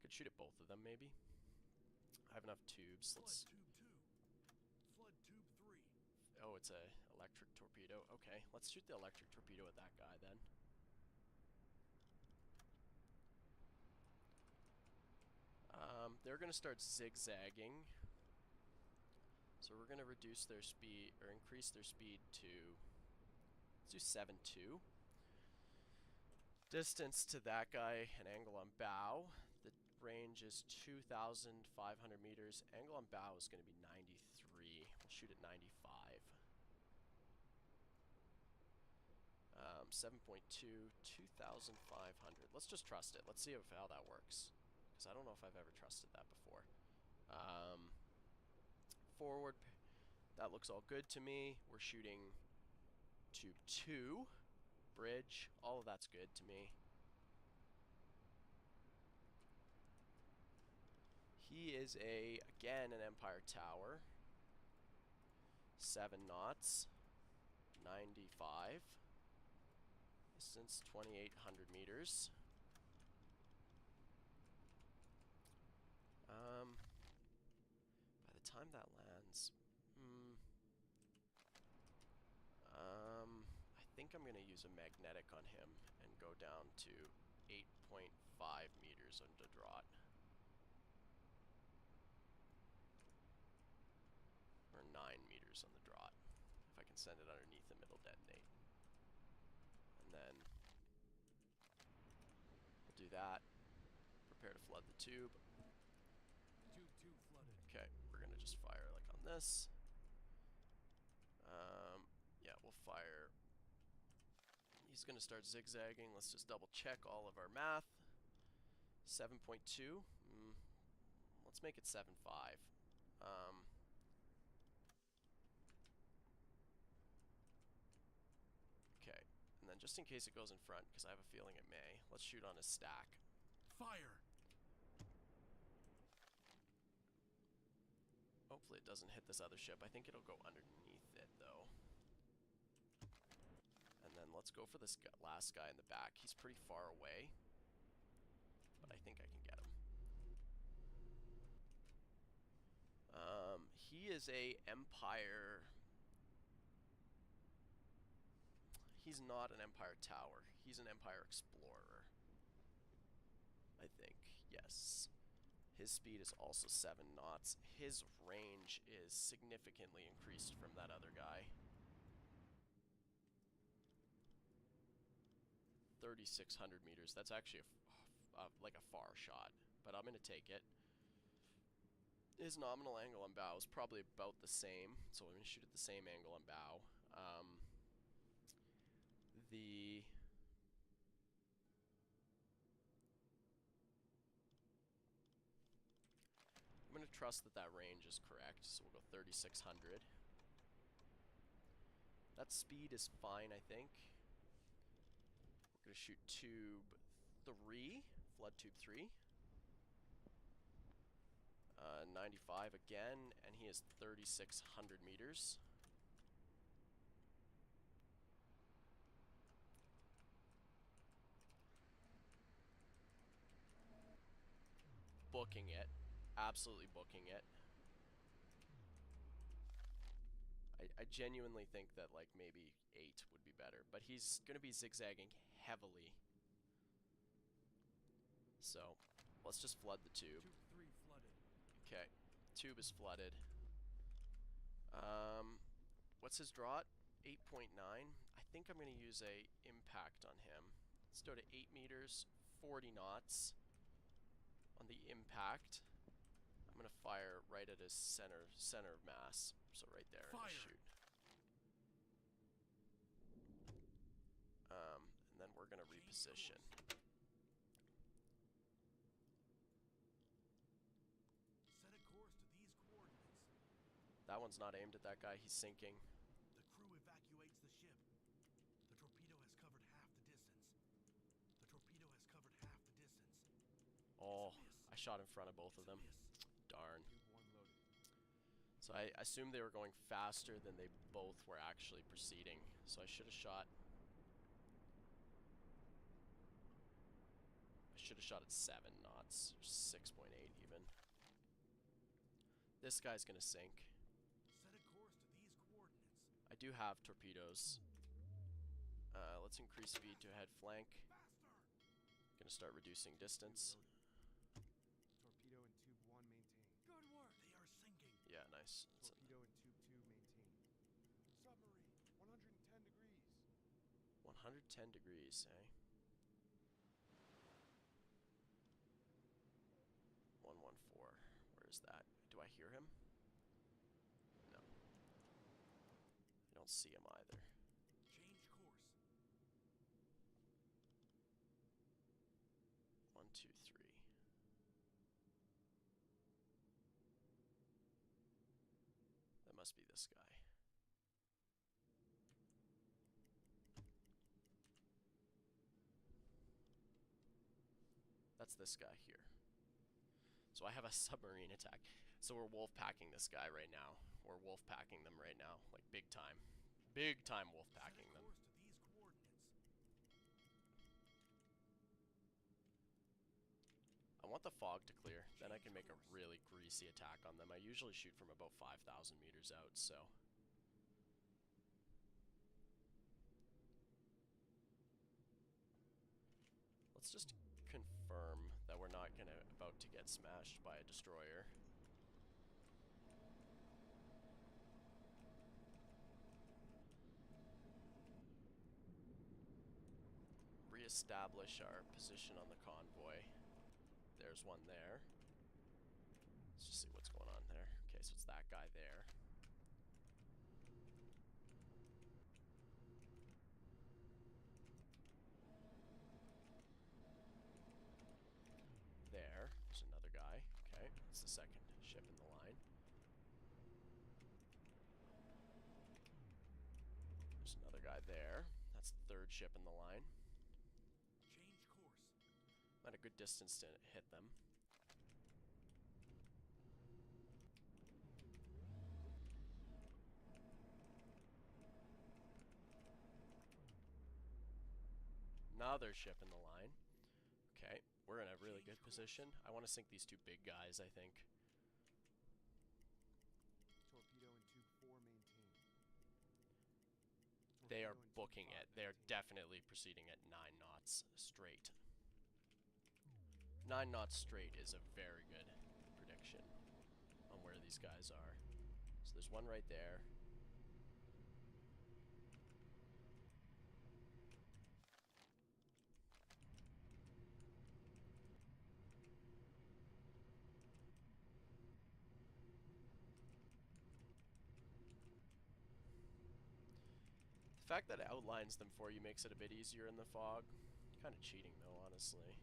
Could shoot at both of them, maybe. I have enough tubes. Let's. Flood tube 2. Flood tube 3. Oh, it's a electric torpedo. Okay, let's shoot the electric torpedo at that guy then. They're going to start zigzagging. So we're going to reduce their speed, or increase their speed to, let's do 7.2. Distance to that guy, an angle on bow. The range is 2,500 meters. Angle on bow is going to be 93. We'll shoot at 95. 7.2, 2,500. Let's just trust it. Let's see how that works. Because I don't know if I've ever trusted that before. Forward, that looks all good to me. We're shooting tube 2, bridge, all of that's good to me. He is again, an Empire Tower. 7 knots, 95. Distance 2,800 meters. By the time that lands, I think I'm gonna use a magnetic on him and go down to 8.5 meters under draught. Or 9 meters on the draught. If I can send it underneath him, it'll detonate. And then we'll do that. Prepare to flood the tube. Tube 2 flooded. Okay, we're gonna just fire like on this. Yeah, we'll fire. He's gonna start zigzagging. Let's just double check all of our math. 7.2. Let's make it 7.5. Okay, and then just in case it goes in front, because I have a feeling it may, let's shoot on his stack. Fire! Hopefully it doesn't hit this other ship. I think it'll go underneath it, though. And then let's go for this last guy in the back. He's pretty far away, but I think I can get him. He is a Empire. He's not an Empire Tower. He's an Empire Explorer. I think, yes. His speed is also 7 knots. His range is significantly increased from that other guy. 3,600 meters. That's actually like a far shot, but I'm going to take it. his nominal angle on bow is probably about the same, so we're going to shoot at the same angle on bow. I'm going to trust that that range is correct, so we'll go 3600. That speed is fine, I think. We're going to shoot tube 3, flood tube 3. 95 again, and he is 3,600 meters. Booking it. Absolutely booking it. I genuinely think that, like, maybe 8 would be better, but he's going to be zigzagging heavily. So, let's just flood the tube. Tube 3 flooded. Okay, tube is flooded. What's his draught? 8.9. I think I'm going to use a impact on him. Let's go to 8 meters, 40 knots on the impact. I'm going to fire right at his center of mass. So right there, and shoot. And then we're going to reposition. Set a course to these coordinates. That one's not aimed at that guy. He's sinking. The crew evacuates the ship. The torpedo has covered half the distance. The torpedo has covered half the distance. Oh, I shot in front of both of them. Darn. So I assumed they were going faster than they both were actually proceeding. So I should have shot at 7 knots, or 6.8 even. This guy's gonna sink. Set a course to these coordinates. I do have torpedoes. Let's increase speed to head flank. Gonna start reducing distance. Torpedo in tube 1 maintained. Good work. They are sinking. Yeah, nice. Torpedo in tube 2 maintained. Submarine, 110 degrees. 110 degrees, eh? 114. Where is that? Do I hear him? No. I don't see him either. Change course. 1, 2, 3. That must be this guy. That's this guy here. So I have a submarine attack. So we're wolf packing this guy right now. We're wolf packing them right now, like big time. Big time wolf packing them. Set a course to these coordinates. I want the fog to clear, then I can make a really greasy attack on them. I usually shoot from about 5,000 meters out, so. Let's just confirm that we're not about to get smashed by a destroyer. Reestablish our position on the convoy. There's one there. Let's just see what's going on there. Okay, so it's that guy there. There's another guy. Okay, that's the second ship in the line. There's another guy there. That's the third ship in the line. Change course. I'm at a good distance to hit them. Another ship in the line. Okay, we're in a really good position. I want to sink these two big guys, I think. Torpedo in tube 4 maintained. They are Torpedo in tube booking 5 it. They are maintained. definitely proceeding at 9 knots straight. 9 knots straight is a very good prediction on where these guys are. So there's one right there. fact that it outlines them for you makes it a bit easier in the fog. Kind of cheating though, honestly.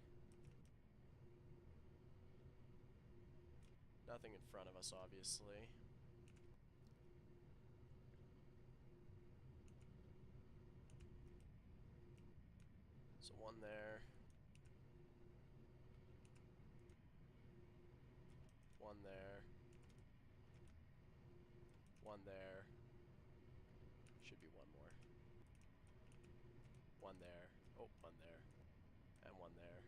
Nothing in front of us, obviously. So one there. One there. One there. Should be one more. One there. Oh, one there. And one there.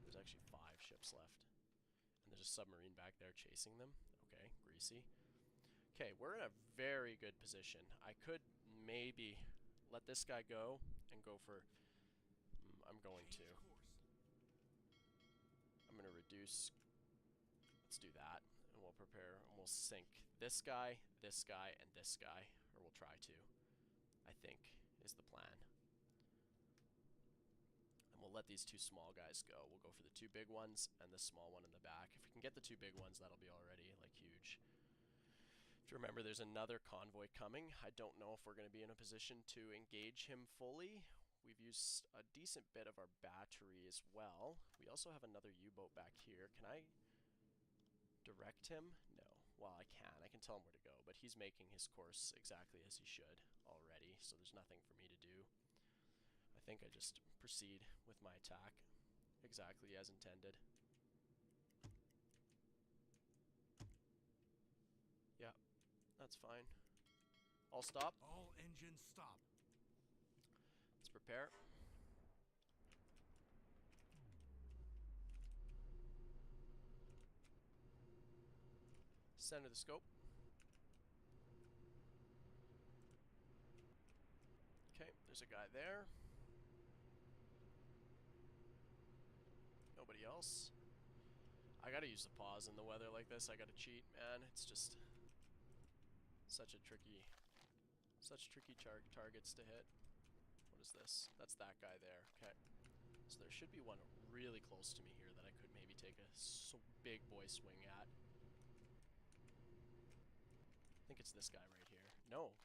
There's actually 5 ships left. And there's a submarine back there chasing them. Okay, greasy. Okay, we're in a very good position. I could maybe let this guy go and go for... I'm going to. I'm going to reduce... Let's do that. And we'll prepare, and we'll sink this guy, and this guy. Or we'll try to, I think, is the plan. And we'll let these 2 small guys go. We'll go for the 2 big ones and the small one in the back. If we can get the 2 big ones, that'll be already, like, huge. If you remember, there's another convoy coming. I don't know if we're going to be in a position to engage him fully. We've used a decent bit of our battery as well. We also have another U-boat back here. Can I direct him? No. Well, I can. I can tell him where to go, but he's making his course exactly as he should already, so there's nothing for me to do. I think I just proceed with my attack exactly as intended. Yeah, that's fine. I'll stop. All engines stop. Let's prepare. Center the scope. Okay, there's a guy there. Nobody else. I gotta use the pause in the weather like this. I gotta cheat, man. It's just such tricky targets to hit. What is this? That's that guy there. Okay. So there should be one really close to me here that I could maybe take a big boy swing at. I think it's this guy right here. No,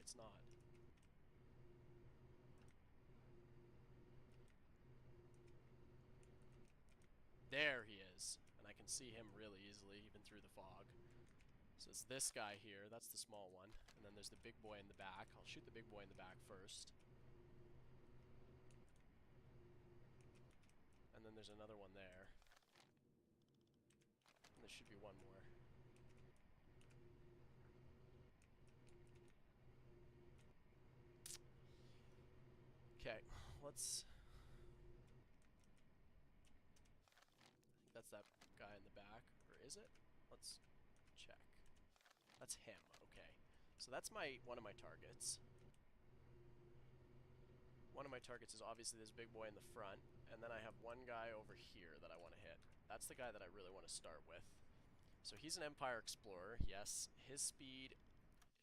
it's not. There he is. And I can see him really easily, even through the fog. So it's this guy here. That's the small one. And then there's the big boy in the back. I'll shoot the big boy in the back first. And then there's another one there. And there should be one more. Okay, let's... I think that's that guy in the back. Or is it? Let's check. That's him, okay. So that's one of my targets. One of my targets is obviously this big boy in the front. And then I have one guy over here that I want to hit. That's the guy that I really want to start with. So he's an Empire Explorer, yes. His speed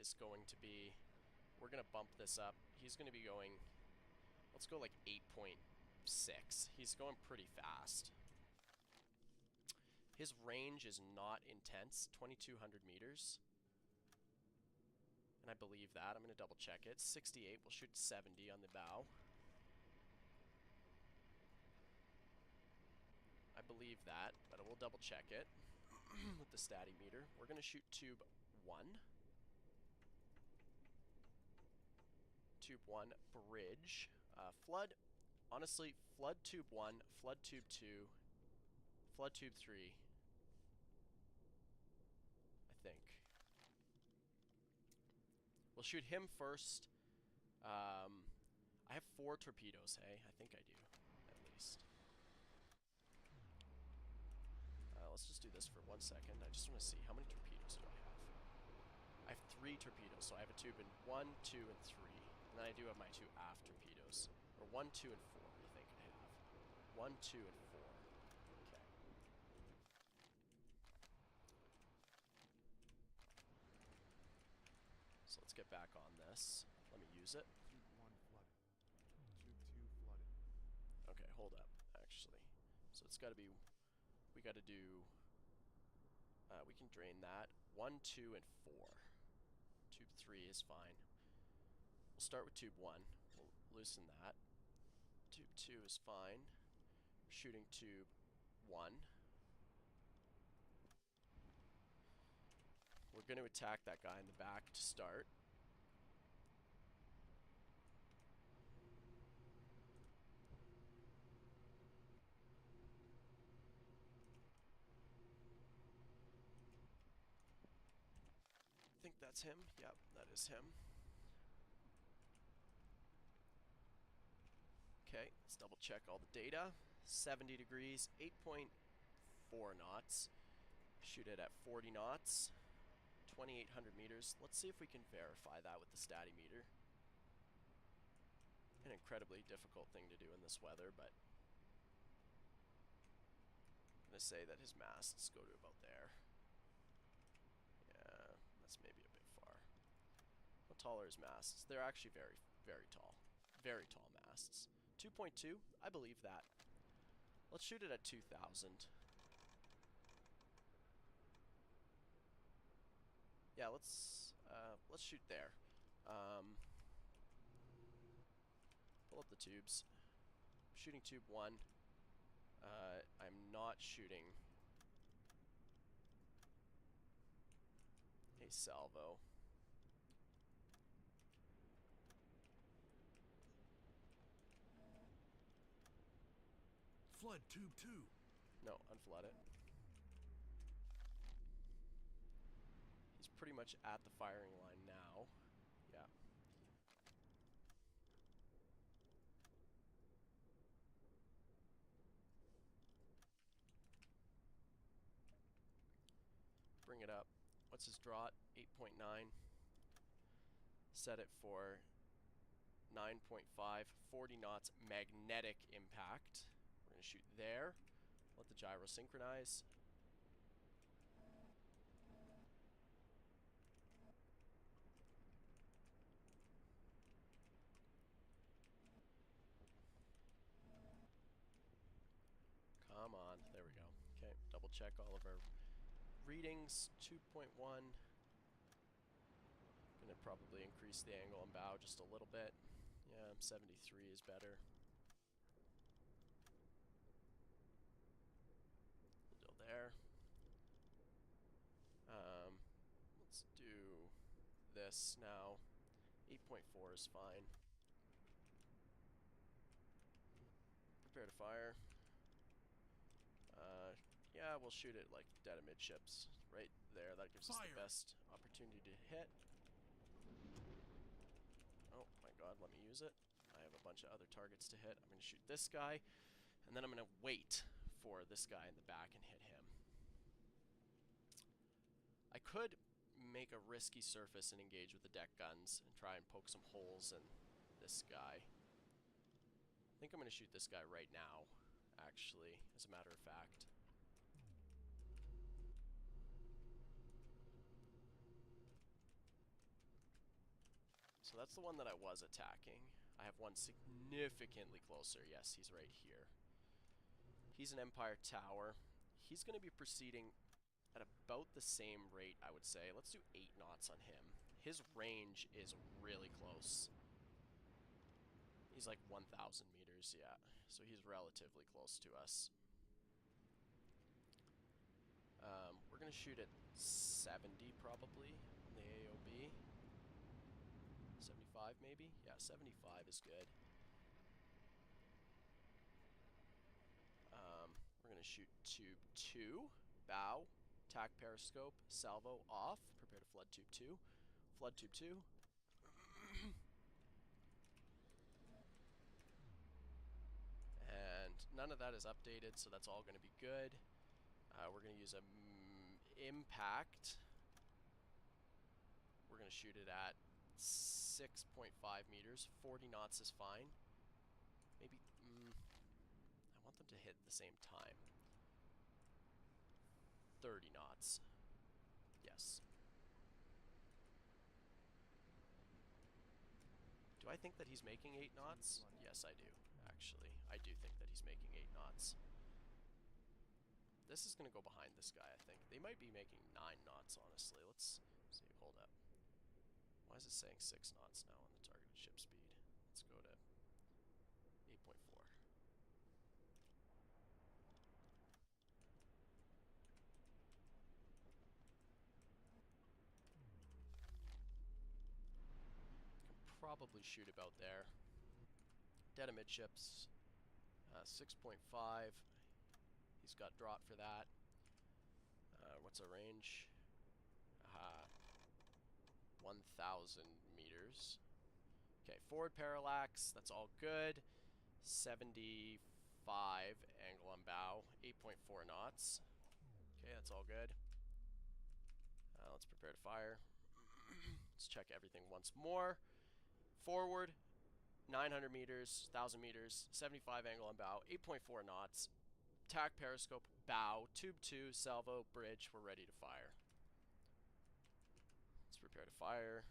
is going to be... We're going to bump this up. He's going to be going... Let's go like 8.6. He's going pretty fast. His range is not intense, 2,200 meters. And I believe that. I'm going to double check it. 68, we'll shoot 70 on the bow. I believe that, but I will double check it with the statty meter. We're going to shoot tube 1. Tube 1, bridge. Flood, honestly, flood tube 1, flood tube 2, flood tube 3, I think. We'll shoot him first. I have 4 torpedoes, hey? I think I do, at least. Let's just do this for 1 second. I just want to see, how many torpedoes do I have? I have 3 torpedoes, so I have a tube in 1, 2, and 3. And then I do have my 2 aft torpedoes. Or 1, 2, and 4, I think I have. 1, 2, and 4. Okay. So let's get back on this. Let me use it. Tube 1 flooded. Tube 2 flooded. Okay, hold up, actually. So it's gotta be... We gotta do... we can drain that. 1, 2, and 4. Tube 3 is fine. We'll start with tube 1. We'll loosen that. Tube 2 is fine. Shooting tube 1. We're going to attack that guy in the back to start. I think that's him. Yep, that is him. Okay, let's double check all the data. 70 degrees, 8.4 knots. Shoot it at 40 knots, 2,800 meters. Let's see if we can verify that with the statimeter. An incredibly difficult thing to do in this weather, but I'm gonna say that his masts go to about there. Yeah, that's maybe a bit far. How tall are his masts? They're actually very, very tall. Very tall masts. 2.2, I believe that. Let's shoot it at 2,000. Yeah, let's shoot there. Pull up the tubes. Shooting tube 1. I'm not shooting a salvo. Flood tube 2. No, unflood it. He's pretty much at the firing line now. Yeah. Bring it up. What's his draught? 8.9. Set it for 9.5. 40 knots magnetic impact. We're going to shoot there. Let the gyro synchronize. Come on. There we go. Okay, double check all of our readings. 2.1. Gonna probably increase the angle and bow just a little bit. Yeah, 73 is better. Still there. Let's do this now. 8.4 is fine. Prepare to fire. Yeah, we'll shoot it like dead of midships. Right there, that gives us the best opportunity to hit. Oh my god, let me use it. I have a bunch of other targets to hit. I'm going to shoot this guy, and then I'm going to wait for this guy in the back and hit him. I could make a risky surface and engage with the deck guns and try and poke some holes in this guy. I think I'm going to shoot this guy right now, actually, as a matter of fact. So that's the one that I was attacking. I have one significantly closer. Yes, he's right here. He's an Empire Tower. He's going to be proceeding at about the same rate, I would say. Let's do 8 knots on him. His range is really close. He's like 1,000 meters, yeah. So he's relatively close to us. We're going to shoot at 70 probably in the AOB. 75 maybe? Yeah, 75 is good. We're going to shoot tube 2, bow, tack periscope, salvo off, prepare to flood tube 2, flood tube 2. And none of that is updated, so that's all going to be good. We're going to use a impact. We're going to shoot it at 6.5 meters. 40 knots is fine. Maybe, I want them to hit at the same time. 30 knots. Yes. Do I think that he's making 8 knots? Yes, I do, actually. I do think that he's making 8 knots. This is going to go behind this guy, I think. They might be making 9 knots, honestly. Let's see. Hold up. Why is it saying 6 knots now on the targeted ship speed? Let's go to 8.4. Can probably shoot about there. Dead amidships, 6.5. He's got drop for that. What's our range? 1,000 meters. Okay, forward parallax, that's all good. 75 angle on bow, 8.4 knots. Okay, that's all good. Let's prepare to fire. Let's check everything once more. Forward, 900 meters, 1,000 meters, 75 angle on bow, 8.4 knots. Tack periscope, bow, tube 2, salvo, bridge, we're ready to fire. Let's prepare to fire.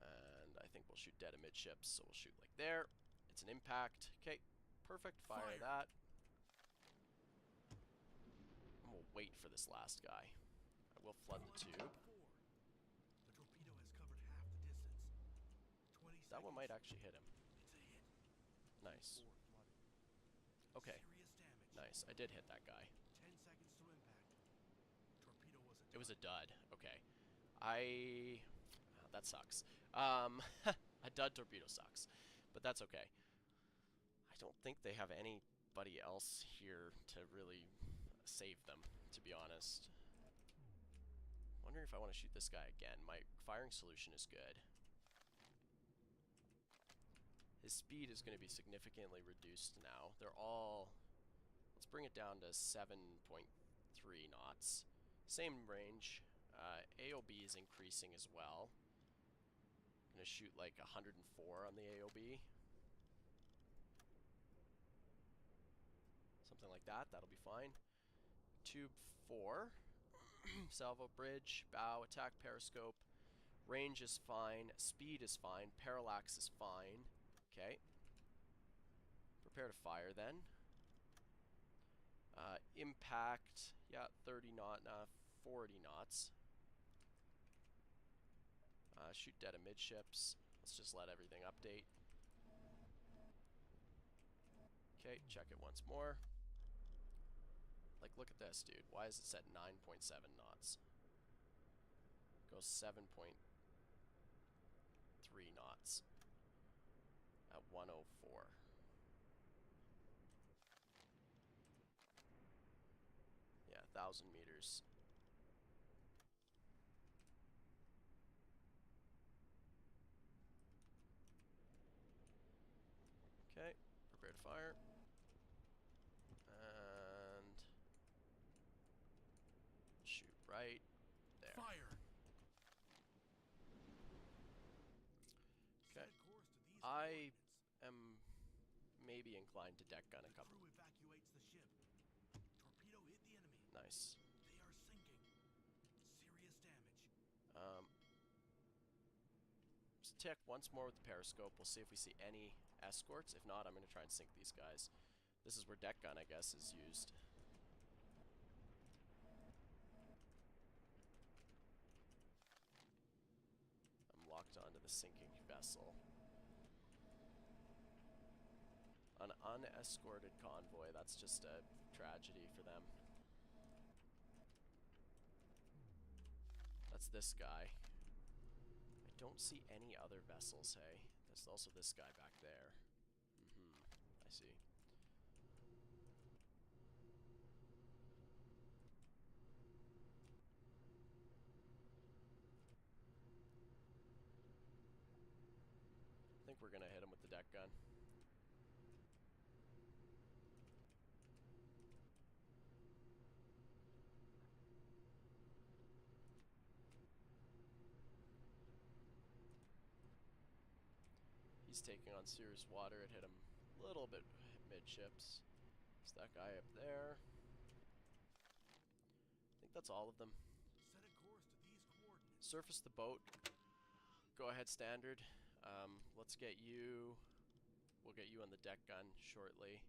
And I think we'll shoot dead amidships, so we'll shoot like there. It's an impact. Okay, perfect, fire that. And we'll wait for this last guy. I will flood the tube. The torpedo has covered half the distance. 20 That one might seconds. actually hit him. It's a hit. Nice. 4 flooded. Okay, Serious damage. nice. I did hit that guy. 10 seconds to impact. Torpedo was a It was a dud. dud. Okay. That sucks. A dud torpedo sucks. But that's okay. I don't think they have anybody else here to really save them, to be honest. Wondering if I want to shoot this guy again. My firing solution is good. His speed is going to be significantly reduced now. They're all... Let's bring it down to 7.3 knots. Same range. AOB is increasing as well. Gonna shoot like 104 on the AOB. Something like that. That'll be fine. Tube 4. Salvo bridge. Bow. Attack periscope. Range is fine. Speed is fine. Parallax is fine. Okay. Prepare to fire then. Impact. Yeah, 30 knot. 40 knots. Shoot dead amidships. Let's just let everything update. Okay, check it once more. Like, look at this, dude. Why is it set 9.7 knots? Goes 7.3 knots at 104. Yeah, 1,000 meters. Okay, prepare to fire. And shoot right there. Fire. Okay. Set a course to these I coordinates. am maybe inclined to deck gun a The couple. crew evacuates the ship. Torpedo hit the enemy. Nice. They are sinking. Serious damage. Just check once more with the periscope. We'll see if we see any escorts. If not, I'm going to try and sink these guys. This is where deck gun, I guess, is used. I'm locked onto the sinking vessel. An unescorted convoy, that's just a tragedy for them. That's this guy. I don't see any other vessels, hey. There's also this guy back there. I see. I think we're gonna hit him with the deck gun. He's taking on serious water. It hit him a little bit midships. There's that guy up there. I think that's all of them. Set a course to these coordinates. Surface the boat. Go ahead, standard. Let's get you... We'll get you on the deck gun shortly.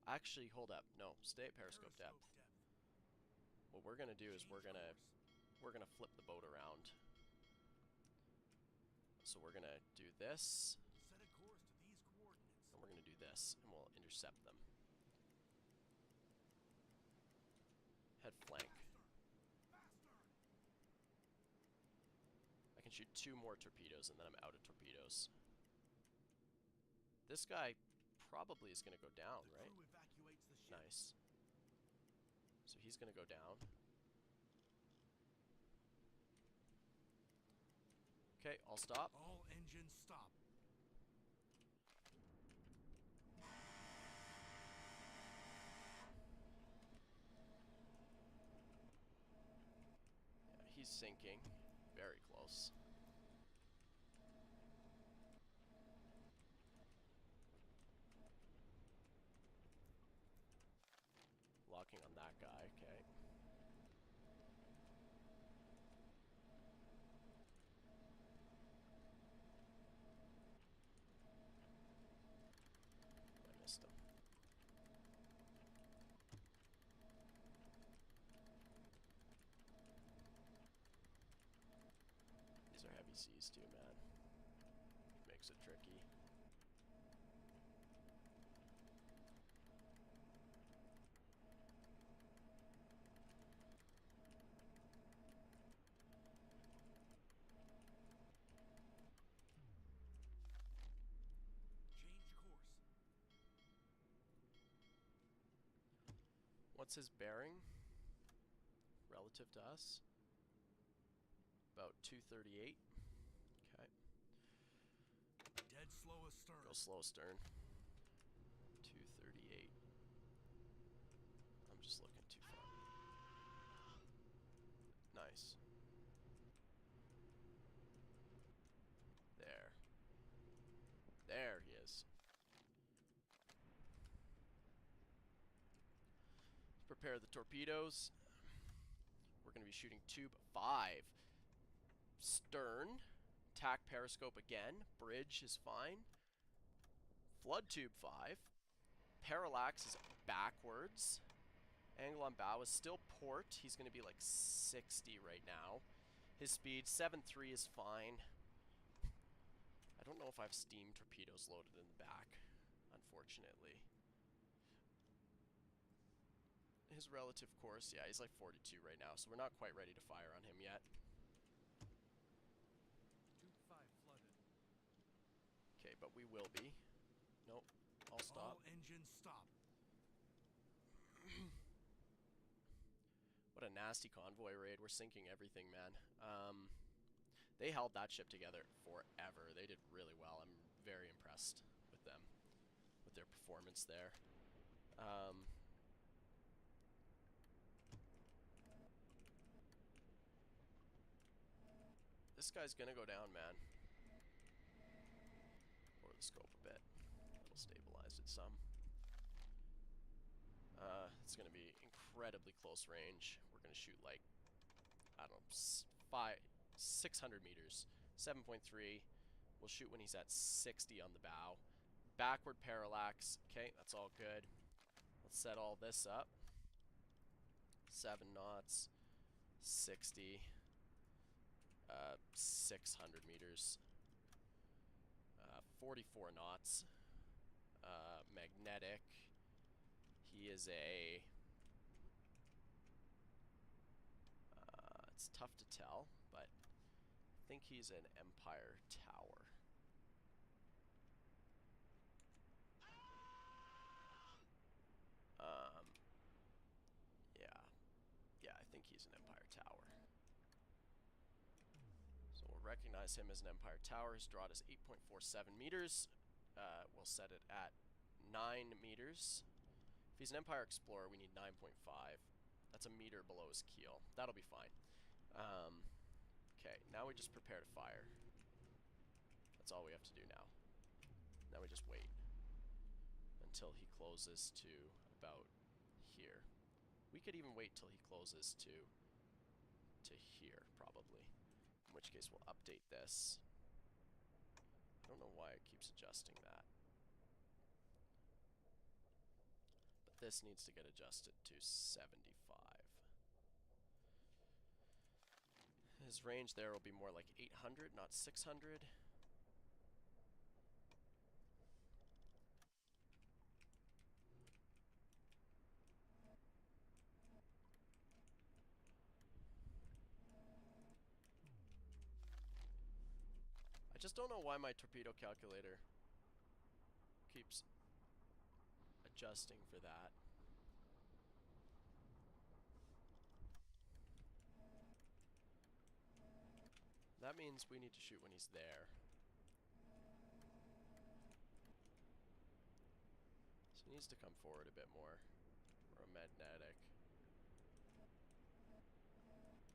Actually, hold up. No, stay at periscope depth. What we're going to do is we're going to we're gonna flip the boat around. So we're gonna do this, Set a course to these coordinates. and we're gonna do this, and we'll intercept them. Head flank. I can shoot 2 more torpedoes, and then I'm out of torpedoes. This guy probably is gonna go down, The right? crew evacuates the ship. Nice. So he's gonna go down. Okay, I'll stop. All engines stop. Yeah, he's sinking. Very close. Locking on that guy, okay. I missed him. These are heavy seas too, man. Makes it tricky. Change course. What's his bearing relative to us? About 238. Okay. Dead slow astern. Go slow stern. 238. I'm just looking too far. Nice. There. There he is. Prepare the torpedoes. We're going to be shooting tube 5. Stern. Tack periscope again. Bridge is fine. Flood tube 5. Parallax is backwards. Angle on bow is still port. He's going to be like 60 right now. His speed 7.3 is fine. I don't know if I have steam torpedoes loaded in the back, unfortunately. His relative course, yeah, he's like 42 right now, so we're not quite ready to fire on him yet. Tube 5 flooded. Okay, but we will be. Nope, I'll stop. All engines stop. What a nasty convoy raid. We're sinking everything, man. They held that ship together forever. They did really well. I'm very impressed with them, with their performance there. This guy's gonna go down, man. Lower the scope a bit. That'll stabilize it some. It's gonna be incredibly close range. We're gonna shoot like, I don't know, 600 meters. 7.3. We'll shoot when he's at 60 on the bow. Backward parallax. Okay, that's all good. Let's set all this up. 7 knots. 60. 600 meters. 44 knots. Magnetic. He is a... it's tough to tell, but I think he's an Empire Tower. Yeah, I think he's an Empire Tower. So we'll recognize him as an Empire Tower. His draught is 8.47 meters. We'll set it at 9 meters. If he's an Empire Explorer, we need 9.5. That's a meter below his keel. That'll be fine. Okay, now we just prepare to fire. That's all we have to do now. Now we just wait until he closes to about here. We could even wait till he closes to here, probably. In which case we'll update this. I don't know why it keeps adjusting that. But this needs to get adjusted to 75. His range there will be more like 800, not 600. I just don't know why my torpedo calculator keeps adjusting for that. That means we need to shoot when he's there. So he needs to come forward a bit more. Or a magnetic.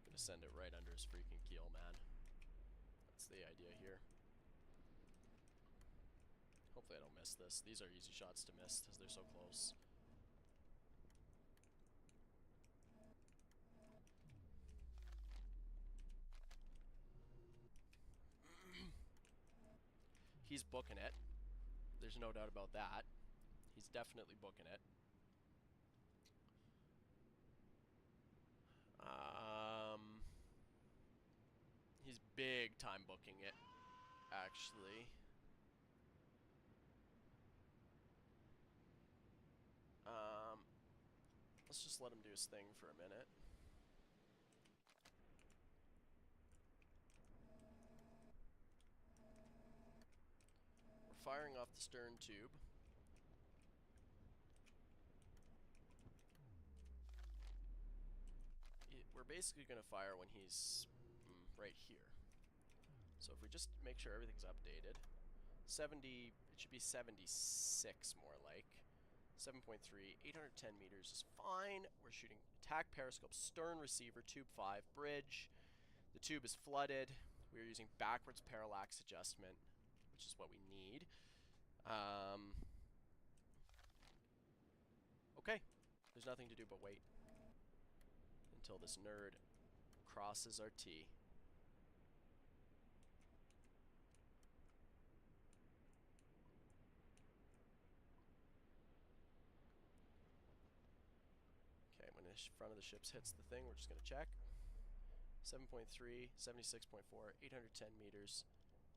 Gonna send it right under his freaking keel, man. That's the idea here. Hopefully I don't miss this. These are easy shots to miss because they're so close. He's booking it. There's no doubt about that. He's definitely booking it. He's big time booking it, actually. Let's just let him do his thing for a minute. We're firing off the stern tube. We're basically going to fire when he's right here. So if we just make sure everything's updated, 70, it should be 76 more like. 7.3, 810 meters is fine. We're shooting attack periscope, stern receiver, tube 5, bridge. The tube is flooded. We're using backwards parallax adjustment, which is what we need. Okay, there's nothing to do but wait until this nerd crosses our T. Okay, when the front of the ships hits the thing, we're just going to check. 7.3, 76.4, 810 meters.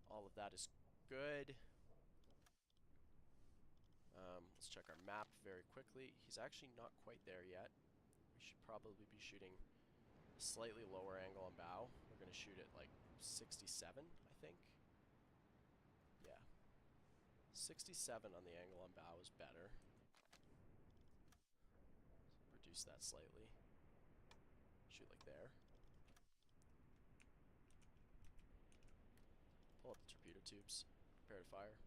All of that is good. Let's check our map very quickly. He's actually not quite there yet. We should probably be shooting a slightly lower angle on bow. We're going to shoot at like 67, I think. Yeah. 67 on the angle on bow is better. Reduce that slightly. Shoot like there. Pull up the torpedo tubes. Prepare to fire.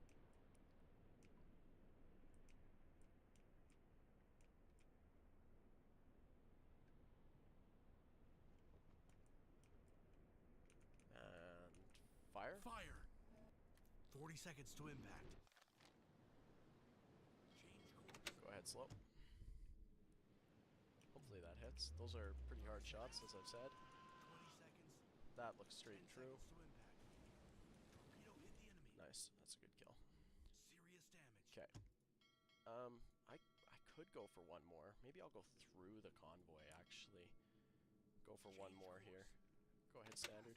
And fire. Fire! 40 seconds to impact. Go ahead, slow. Hopefully that hits. Those are pretty hard shots, as I've said. 20 seconds. That looks straight and 10 true. seconds to impact. Torpedo hit the enemy. Nice. That's a good kill. Serious damage. Okay. I could go for one more. Maybe I'll go through the convoy, actually. Go for one more here. Go ahead, standard.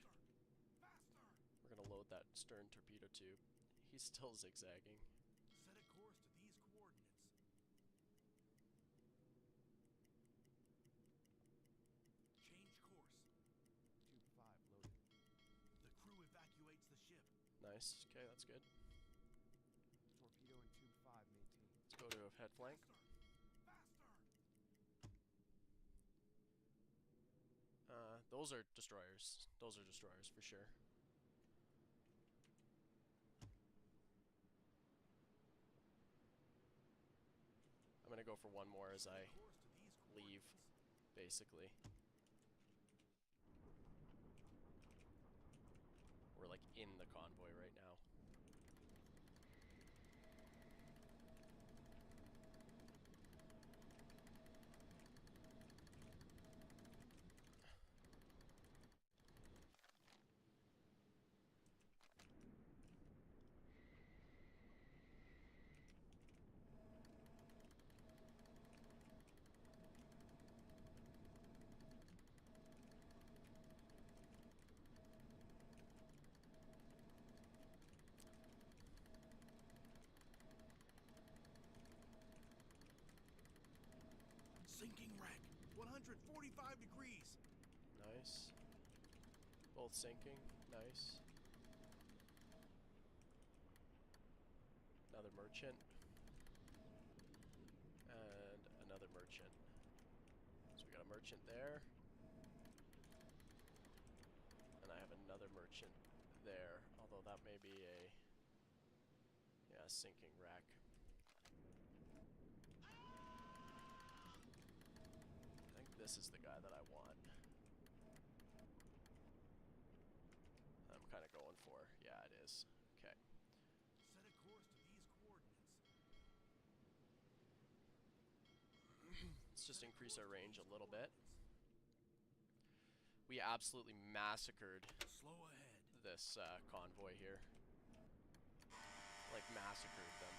We're gonna load that stern torpedo tube. He's still zigzagging. Set a course to these coordinates. Change course. Tube 5 loaded. The crew evacuates the ship. Nice. Okay, that's good. Torpedo and tube 5 maintained. Let's go to a head flank. Those are destroyers. Those are destroyers for sure. I'm gonna go for one more as I leave, basically. We're like in the convoy right now. 145 degrees. Nice. Both sinking. Nice. Another merchant. And another merchant. So we got a merchant there. And I have another merchant there. Although that may be a... yeah, sinking wreck. I think this is the guy that I want. I'm kind of going for. Yeah, it is. Okay. Set a course to these coordinates. Let's just increase our range a little bit. We absolutely massacred Slow ahead. this convoy here. Like massacred them.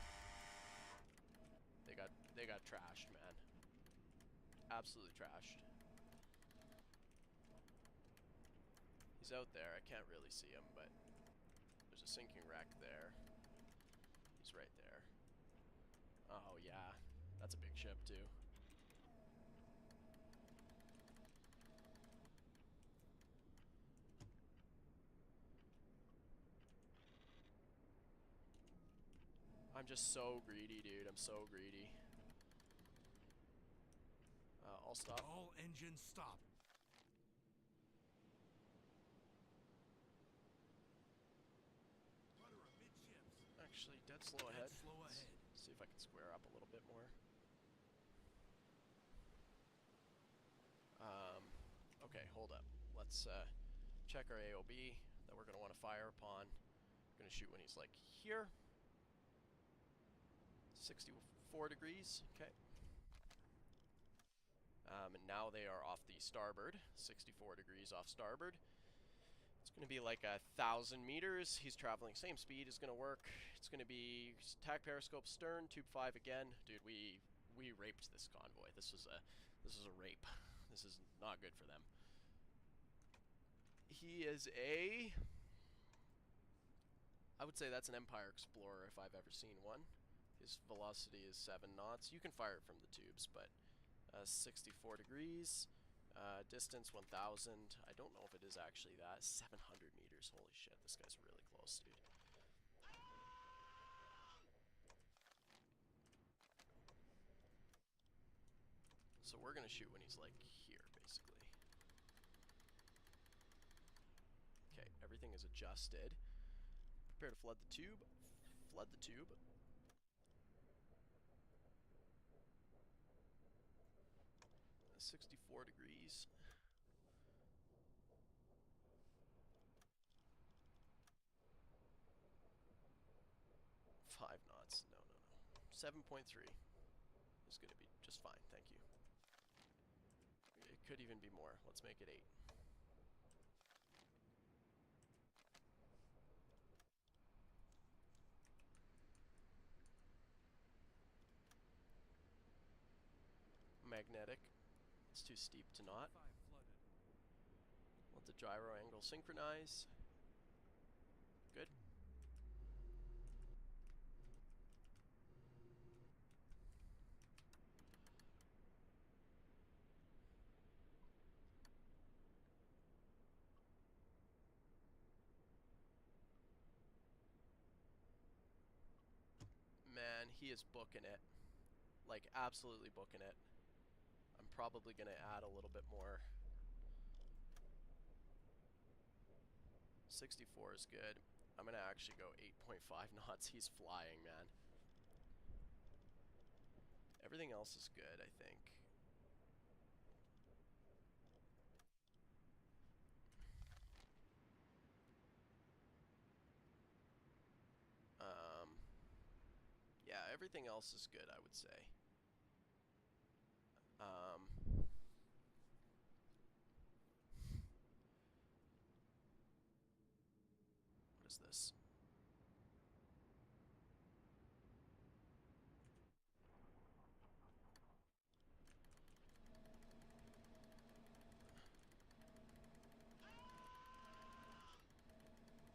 They got trashed, man. Absolutely trashed. He's out there. I can't really see him, but there's a sinking wreck there. He's right there. Oh yeah, that's a big ship too. I'm just so greedy, dude. I'm so greedy. I'll stop. All engines stop. Rudder amidships. Actually, dead slow Dead ahead. slow Let's ahead. see if I can square up a little bit more. Okay, hold up. Let's check our AOB that we're going to want to fire upon. Going to shoot when he's like here. 64 degrees. Okay. And now they are off the starboard. 64 degrees off starboard. It's going to be like 1,000 meters. He's traveling same speed is going to work. It's going to be attack periscope stern, tube 5 again. Dude, we raped this convoy. This was a rape. This is not good for them. He is a... I would say that's an Empire Explorer if I've ever seen one. His velocity is 7 knots. You can fire it from the tubes, but 64 degrees. Distance 1,000. I don't know if it is actually that. 700 meters. Holy shit, this guy's really close, dude. So we're gonna shoot when he's like here, basically. Okay, everything is adjusted. Prepare to flood the tube. Flood the tube. 64 degrees. Five knots. No. 7.3 is going to be just fine. Thank you. It could even be more. Let's make it 8. Magnetic. It's too steep to not. Let the gyro angle synchronize. Good. Man, he is booking it. Like, absolutely booking it. I'm probably going to add a little bit more. 64 is good. I'm going to actually go 8.5 knots. He's flying, man. Everything else is good, I think. Yeah, everything else is good, I would say. What is this?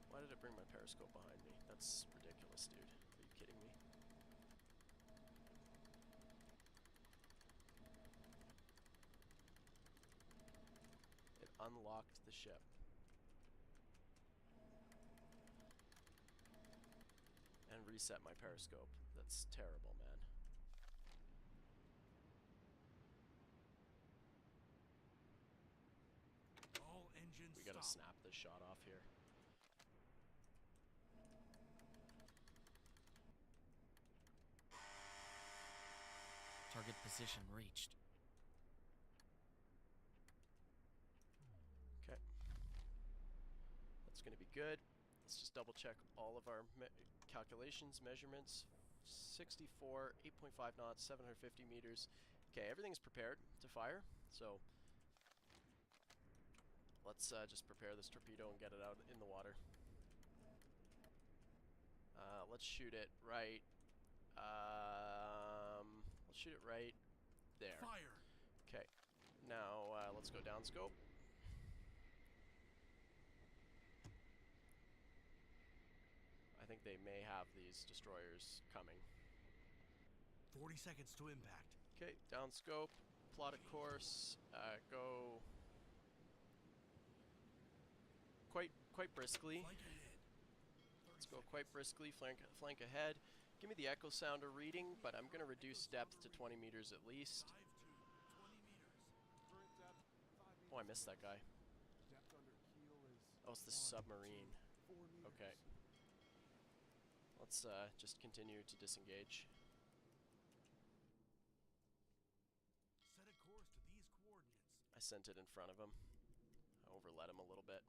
Why did it bring my periscope behind me? That's ridiculous, dude. Are you kidding me? unlocked the ship. And reset my periscope. That's terrible, man. All engines We gotta stop. snap this shot off here. Target position reached. Okay. That's gonna be good. Let's just double check all of our calculations, measurements. 64, 8.5 knots, 750 meters. Okay, everything's prepared to fire, so let's just prepare this torpedo and get it out in the water. Let's shoot it right. Let's shoot it right there. Fire. Okay, now let's go down scope. I think they may have these destroyers coming. 40 seconds to impact. Okay, down scope, plot a course, go quite briskly. Flank ahead. Let's go quite briskly, flank ahead. Give me the echo sounder reading, but I'm going to reduce depth to 20 meters at least. Dive to 20 meters. Current depth 5 meters. Oh, I missed that guy. Depth under keel is Oh, it's the submarine. 4 meters. Okay. Let's just continue to disengage. Set a course to these coordinates. I sent it in front of him. I overlet him a little bit.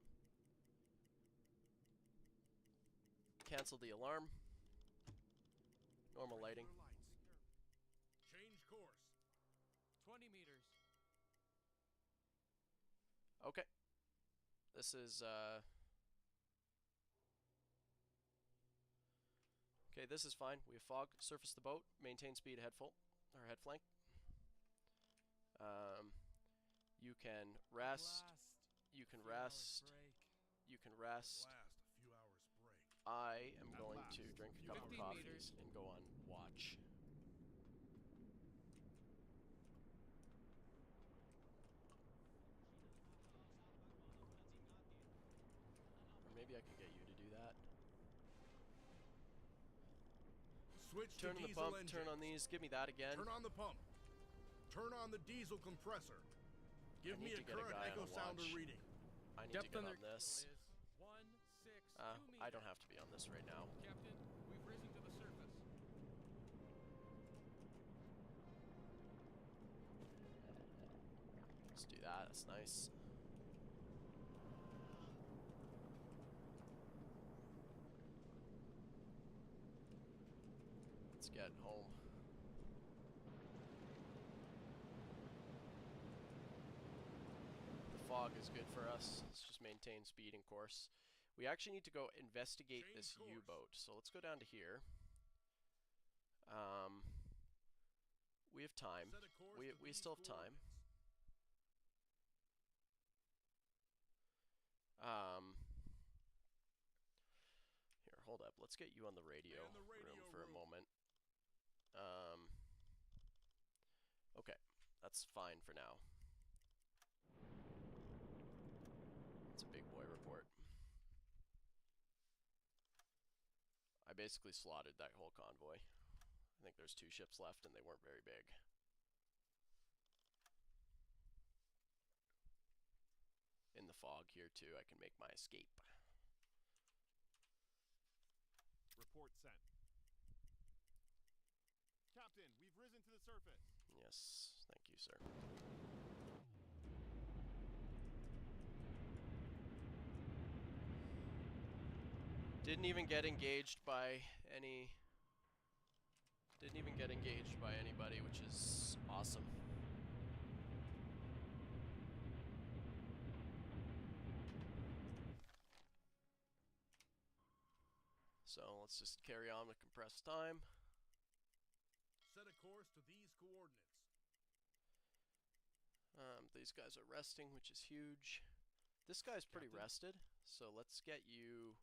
Cancel the alarm. Normal lighting. Regular lights. Change course. 20 meters. Okay. This is okay, this is fine. We have fog. Surface the boat. Maintain speed ahead full. Or head flank. You can rest. You can rest. You can rest. Last a few hours break. I am At going last, to drink a couple 15 coffees meters. and go on watch. Or maybe I can get you to do that. Switch Turn to on the diesel pump, engine. turn on these, give me that again. Turn on the pump. Turn on the diesel compressor. Give I me need a to get a current guy on echo a sounder watch. reading. I need to Depth get under on this. keel is 162 I meters. don't have to be on this right now. Captain, we've risen to the surface. Let's do that, that's nice. Let's get home. The fog is good for us. Let's just maintain speed and course. We actually need to go investigate Change this course. U-boat. So let's go down to here. We have time. Set a course We to these still have time. coordinates. Here, hold up. Let's get you on the radio, Man the radio room for a room. moment. Okay, that's fine for now. It's a big boy report. I basically slaughtered that whole convoy. I think there's 2 ships left and they weren't very big. In the fog here too, I can make my escape. Report sent. Captain, we've risen to the surface. Yes, thank you, sir. Didn't even get engaged by any... Didn't even get engaged by anybody, which is awesome. So let's just carry on with compressed time. Set a course to these coordinates. These guys are resting, which is huge. This guy's pretty Captain? rested, so let's get you...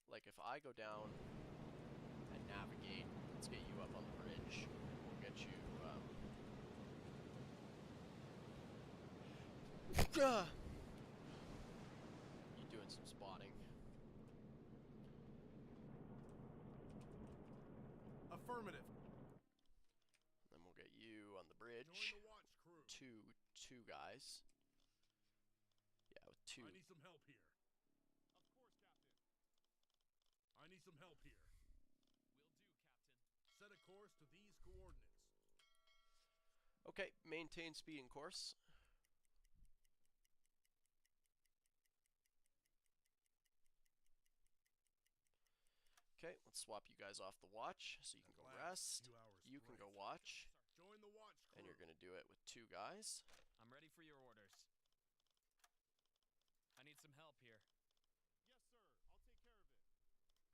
like if I go down and navigate, let's get you up on the bridge. We'll get you You doing some spotting. Affirmative. Then we'll get you on the bridge. Join the watch crew. Two guys. Yeah, with two. I need some help here. Of course, Captain. I need some help here. Will do, Captain. Set a course to these coordinates. Okay, maintain speed and course. Okay, let's swap you guys off the watch so you can At go last, rest. few hours You can go break. watch, Join the watch crew. and you're going to do it with two guys. I'm ready for your orders. I need some help here. Yes, sir. I'll take care of it.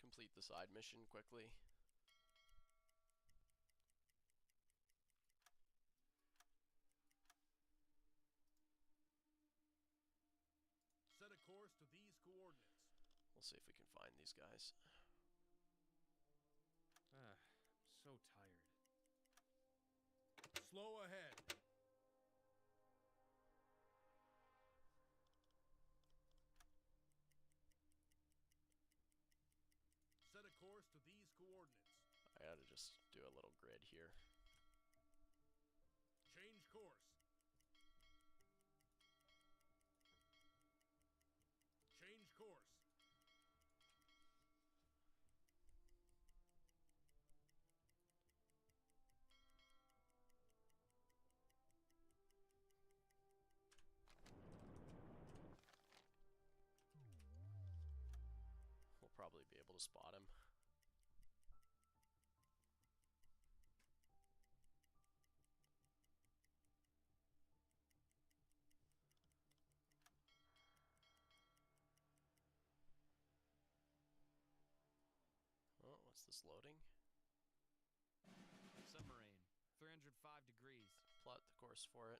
Complete the side mission quickly. Set a course to these coordinates. We'll see if we can find these guys. So tired. Slow ahead. Set a course to these coordinates. I gotta just do a little grid here. Change course. Change course. We'll probably be able to spot him. Oh, what's this loading? Submarine, 305 degrees. Plot the course for it.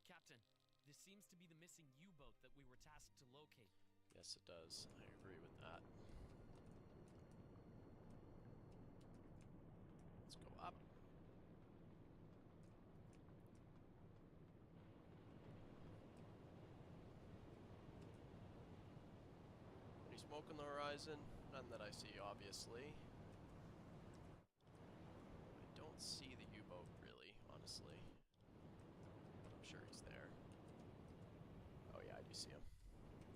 Captain, this seems to be the missing U-boat that we were tasked to locate. Yes, it does. I agree with that. Let's go up. Any smoke on the horizon? None that I see, obviously. I don't see the U-boat, really, honestly. But I'm sure he's there. Oh yeah, I do see him.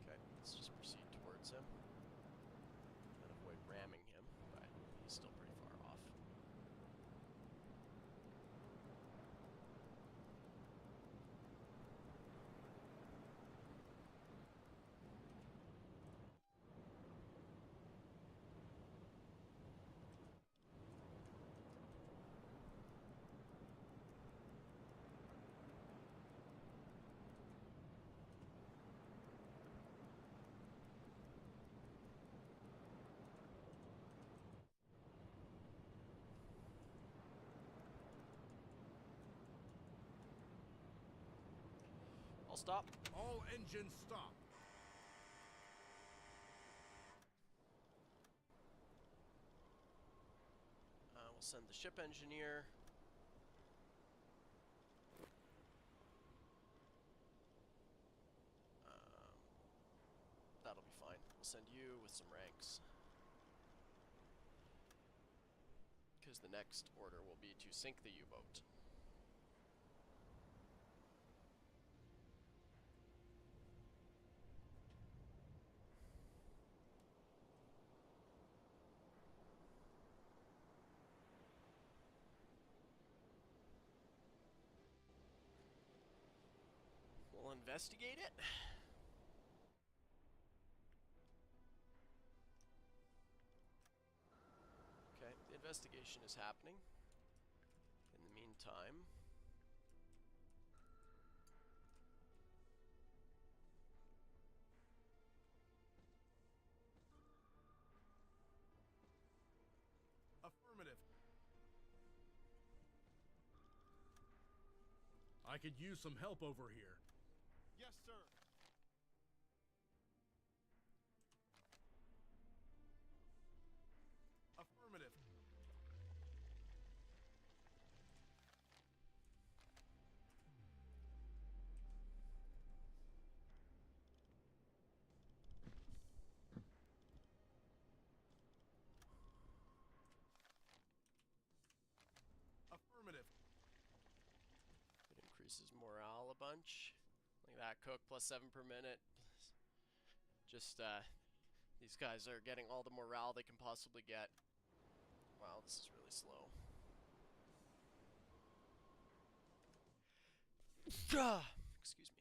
Okay, let's just proceed towards him. And avoid ramming him, but he's still pretty far off. I'll stop. All engines stop. We'll send the ship engineer. That'll be fine. We'll send you with some ranks. Because the next order will be to sink the U-boat. We'll investigate it. Okay, the investigation is happening. In the meantime, Affirmative. I could use some help over here. Yes, sir. Affirmative. punch. Like that, cook plus 7 per minute. Just, these guys are getting all the morale they can possibly get. Wow, this is really slow. Excuse me.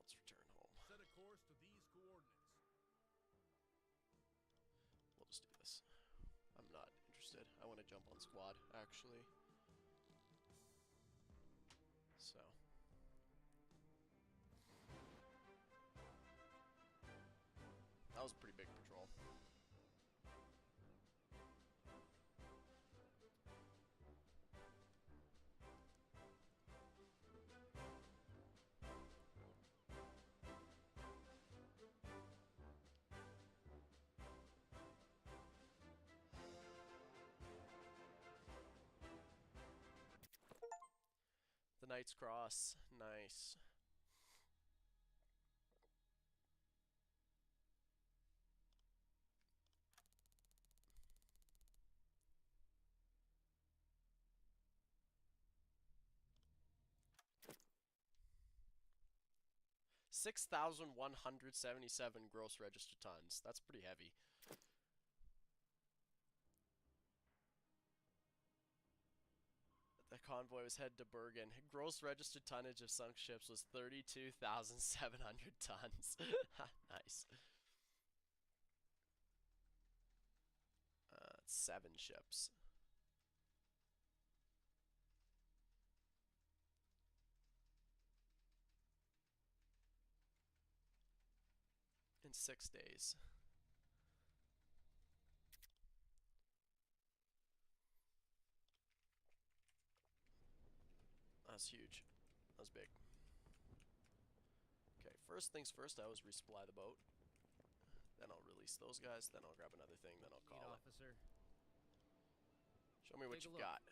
Let's return home. Set a course to these coordinates. We'll just do this. I'm not interested. I want to jump on squad, actually. So. That was a pretty big patrol. The Knight's Cross. Nice. $6,177 gross registered tons. That's pretty heavy. The convoy was headed to Bergen. Gross registered tonnage of sunk ships was 32,700 tons. Nice. 7 ships. In 6 days. That's huge. That was big. Okay, first things first, I always resupply the boat. Then I'll release those guys, then I'll grab another thing, then I'll call it. Officer. Show me what Take a you've look. got.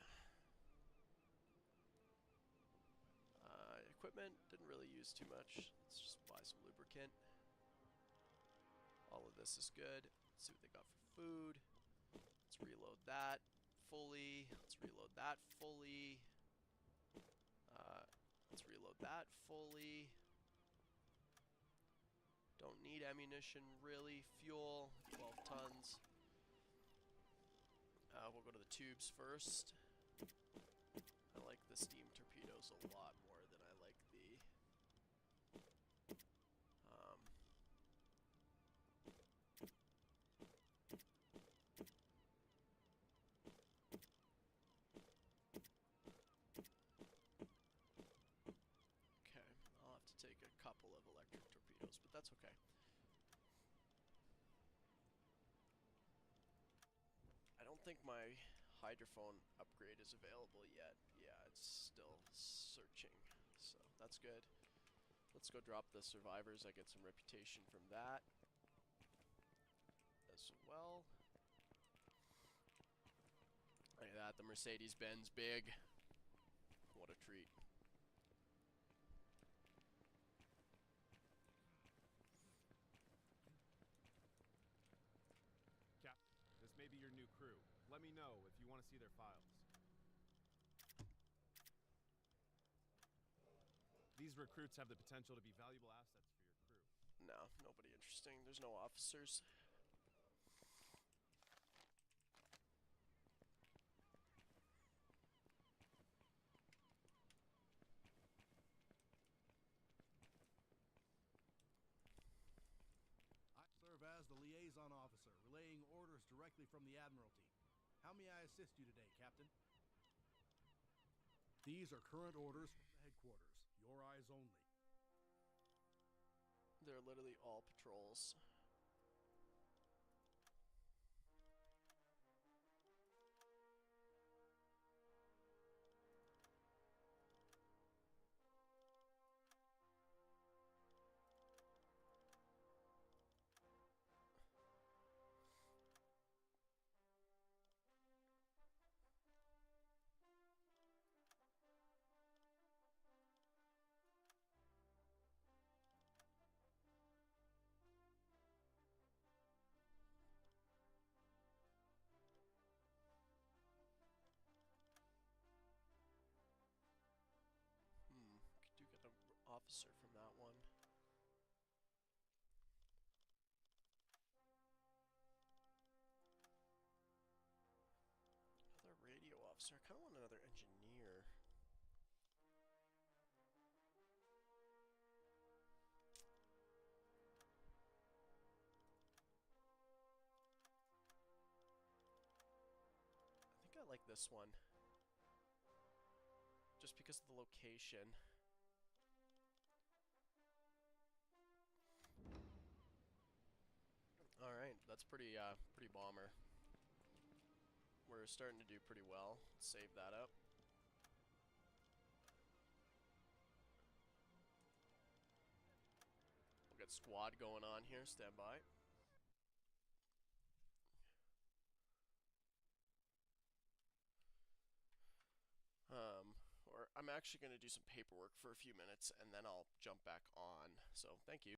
Equipment, didn't really use too much. Let's just buy some lubricant. All of this is good. Let's see what they got for food. Let's reload that fully. Let's reload that fully. Let's reload that fully. Don't need ammunition, really. Fuel, 12 tons. We'll go to the tubes first. I like the steam torpedoes a lot more than I like the... Okay, I'll have to take a couple of electric torpedoes, but that's okay. I don't think my hydrophone upgrade is available yet. Yeah, it's still searching, so that's good. Let's go drop the survivors. I get some reputation from that as well. Look at that, the Mercedes-Benz big. What a treat. Captain, this may be your new crew. Let me know if you want to see their files. These recruits have the potential to be valuable assets for your crew. No, nobody interesting. There's no officers. I serve as the liaison officer, relaying orders directly from the Admiralty. How may I assist you today, Captain? These are current orders from the headquarters. Your eyes only. They're literally all patrols. officer from that one. Another radio officer. I kind of want another engineer. I think I like this one. Just because of the location. Alright, that's pretty bomber. We're starting to do pretty well. Save that up. We'll get squad going on here. Stand by. Or I'm actually going to do some paperwork for a few minutes and then I'll jump back on. So thank you.